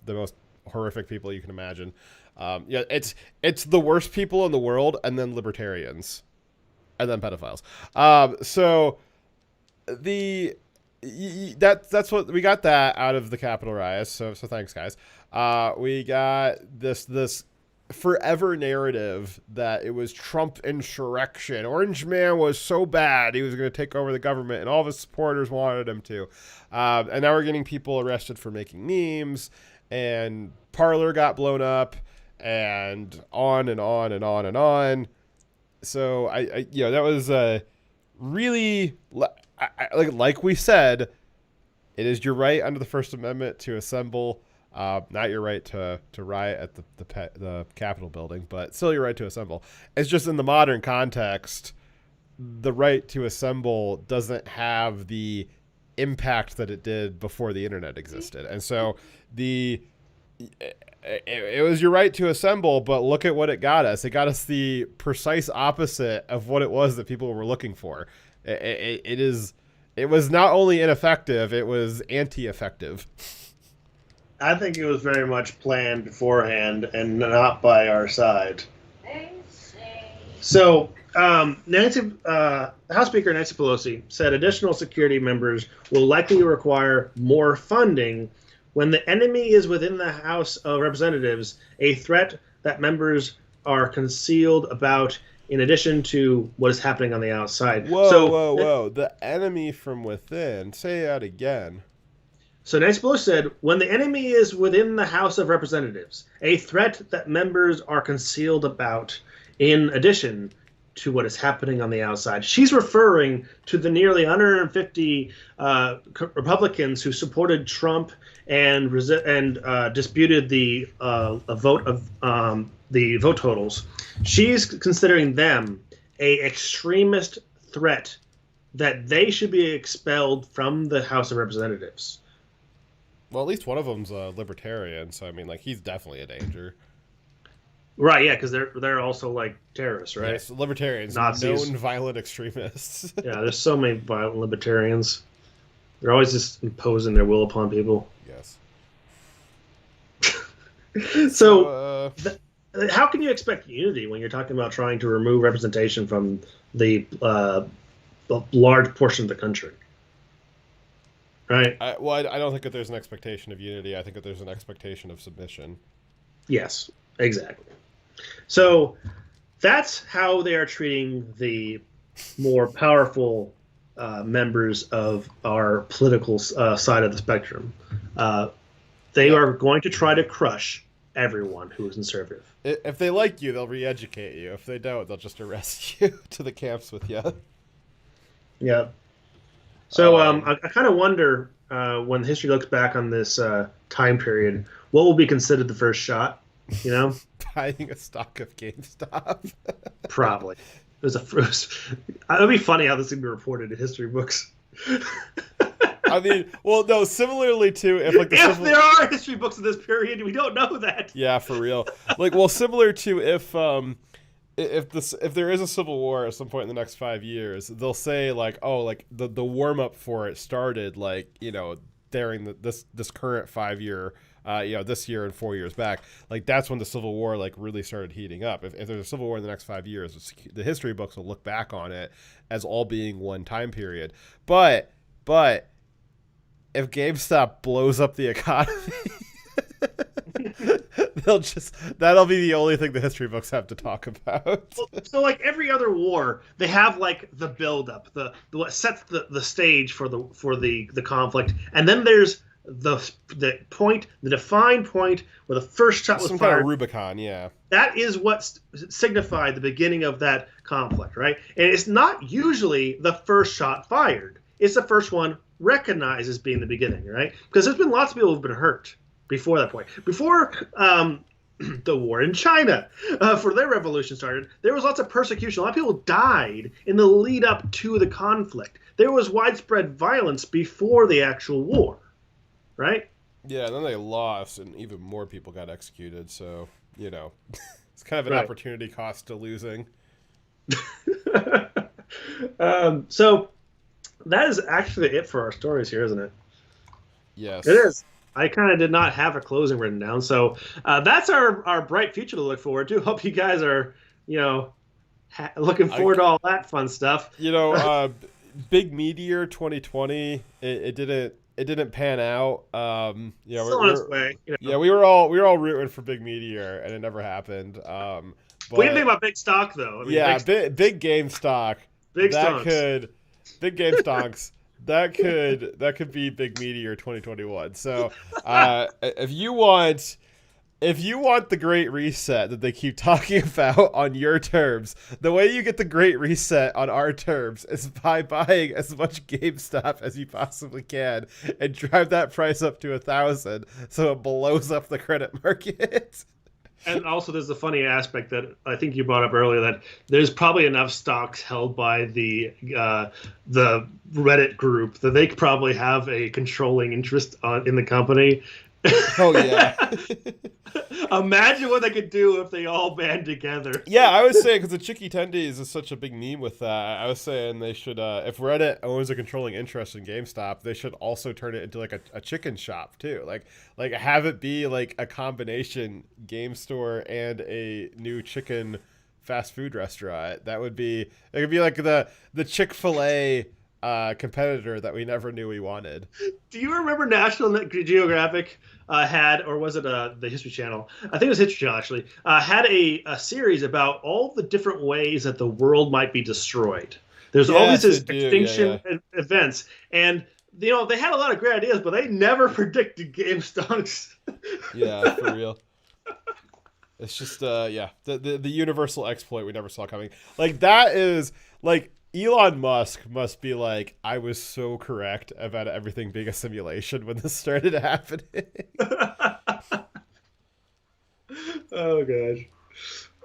the most horrific people you can imagine. It's the worst people in the world, and then libertarians. And then pedophiles. So that's what we got that out of the Capitol riots. So thanks, guys. We got this forever narrative that it was Trump insurrection. Orange Man was so bad he was going to take over the government, and all of his supporters wanted him to. And now we're getting people arrested for making memes, and Parler got blown up, and on and on and on and on. So that was really like we said, it is your right under the First Amendment to assemble, not your right to riot at the Capitol building, but still your right to assemble. It's just in the modern context, the right to assemble doesn't have the impact that it did before the internet existed, and so it was your right to assemble, but look at what it got us. It got us the precise opposite of what it was that people were looking for. It was not only ineffective, it was anti-effective.
I think it was very much planned beforehand and not by our side. So, House Speaker Nancy Pelosi said additional security members will likely require more funding when the enemy is within the House of Representatives, a threat that members are concealed about in addition to what is happening on the outside.
Whoa. The enemy from within. Say that again.
So Nancy Pelosi said, when the enemy is within the House of Representatives, a threat that members are concealed about in addition to what is happening on the outside. She's referring to the nearly 150 Republicans who supported Trump and disputed the vote totals. She's considering them a extremist threat that they should be expelled from the House of Representatives.
Well, at least one of them's a libertarian, so I mean, like, he's definitely a danger.
Right, yeah, because they're also like terrorists, right?
Yes, libertarians,
Nazis.
known violent extremists.
Yeah, there's so many violent libertarians. They're always just imposing their will upon people.
Yes.
So, how can you expect unity when you're talking about trying to remove representation from the large portion of the country? Right?
I don't think that there's an expectation of unity. I think that there's an expectation of submission.
Yes, exactly. So that's how they are treating the more powerful members of our political side of the spectrum. They are going to try to crush everyone who is conservative.
If they like you, they'll re-educate you. If they don't, they'll just arrest you to the camps with you.
Yeah. So I kind of wonder when history looks back on this time period, what will be considered the first shot? You know,
buying a stock of GameStop.
Probably. There's a first. It'll be funny how this can be reported in history books.
I mean, well, no. Similarly to if
there are history books of this period, we don't know that.
Yeah, for real. Like, well, similar to if there is a civil war at some point in the next 5 years, they'll say like, oh, like the warm up for it started like, you know, during this current 5 year. This year and 4 years back, like that's when the Civil War like really started heating up. If there's a Civil War in the next 5 years, the history books will look back on it as all being one time period. But if GameStop blows up the economy, that'll be the only thing the history books have to talk about.
So like every other war, they have like the build up, the what sets the stage for the conflict, and then there's the defined point where the first shot was
Some
fired.
kind of Rubicon, yeah.
That is what signified the beginning of that conflict, right? And it's not usually the first shot fired. It's the first one recognized as being the beginning, right? Because there's been lots of people who've been hurt before that point. Before the war in China, for their revolution started, there was lots of persecution. A lot of people died in the lead up to the conflict. There was widespread violence before the actual war. Right?
Yeah, and then they lost, and even more people got executed. So, you know, it's kind of an opportunity cost to losing.
So that is actually it for our stories here, isn't it?
Yes.
It is. I kind of did not have a closing written down. So that's our bright future to look forward to. Hope you guys are, looking forward to all that fun stuff.
You know, Big Meteor 2020, it didn't pan out.
Still on its way.
Yeah, we were all rooting for Big Meteor, and it never happened. But
what do you think about big stock, though?
I mean, big game stock.
Big
game stonks. That could be Big Meteor 2021. So, if you want the Great Reset that they keep talking about on your terms, the way you get the Great Reset on our terms is by buying as much GameStop as you possibly can and drive that price up to 1,000 so it blows up the credit market.
And also, there's the funny aspect that I think you brought up earlier that there's probably enough stocks held by the Reddit group that they could probably have a controlling interest in the company.
Oh yeah.
Imagine what they could do if they all band together.
Yeah, I was saying, because the Chicky Tendies is such a big meme with that, I was saying they should, if Reddit owns a controlling interest in GameStop, they should also turn it into like a chicken shop too. Like have it be like a combination game store and a new chicken fast food restaurant. It could be like the Chick-fil-A competitor that we never knew we wanted.
Do you remember National Geographic had, or was it the History Channel? I think it was History Channel actually, had a series about all the different ways that the world might be destroyed. There's all these extinction events, and they had a lot of great ideas, but they never predicted game stonks.
Yeah, for real. It's just the universal exploit we never saw coming. Like that is like. Elon Musk must be like, I was so correct about everything being a simulation when this started happening.
Oh, gosh.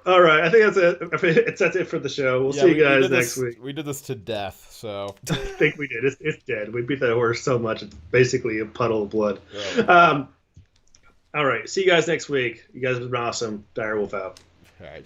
All right, I think that's it. That's it for the show. We'll see you guys next week.
We did this to death, so
I think we did. It's dead. We beat that horse so much it's basically a puddle of blood.
Yeah.
All right, see you guys next week. You guys have been awesome. Dire Wolf out.
All right.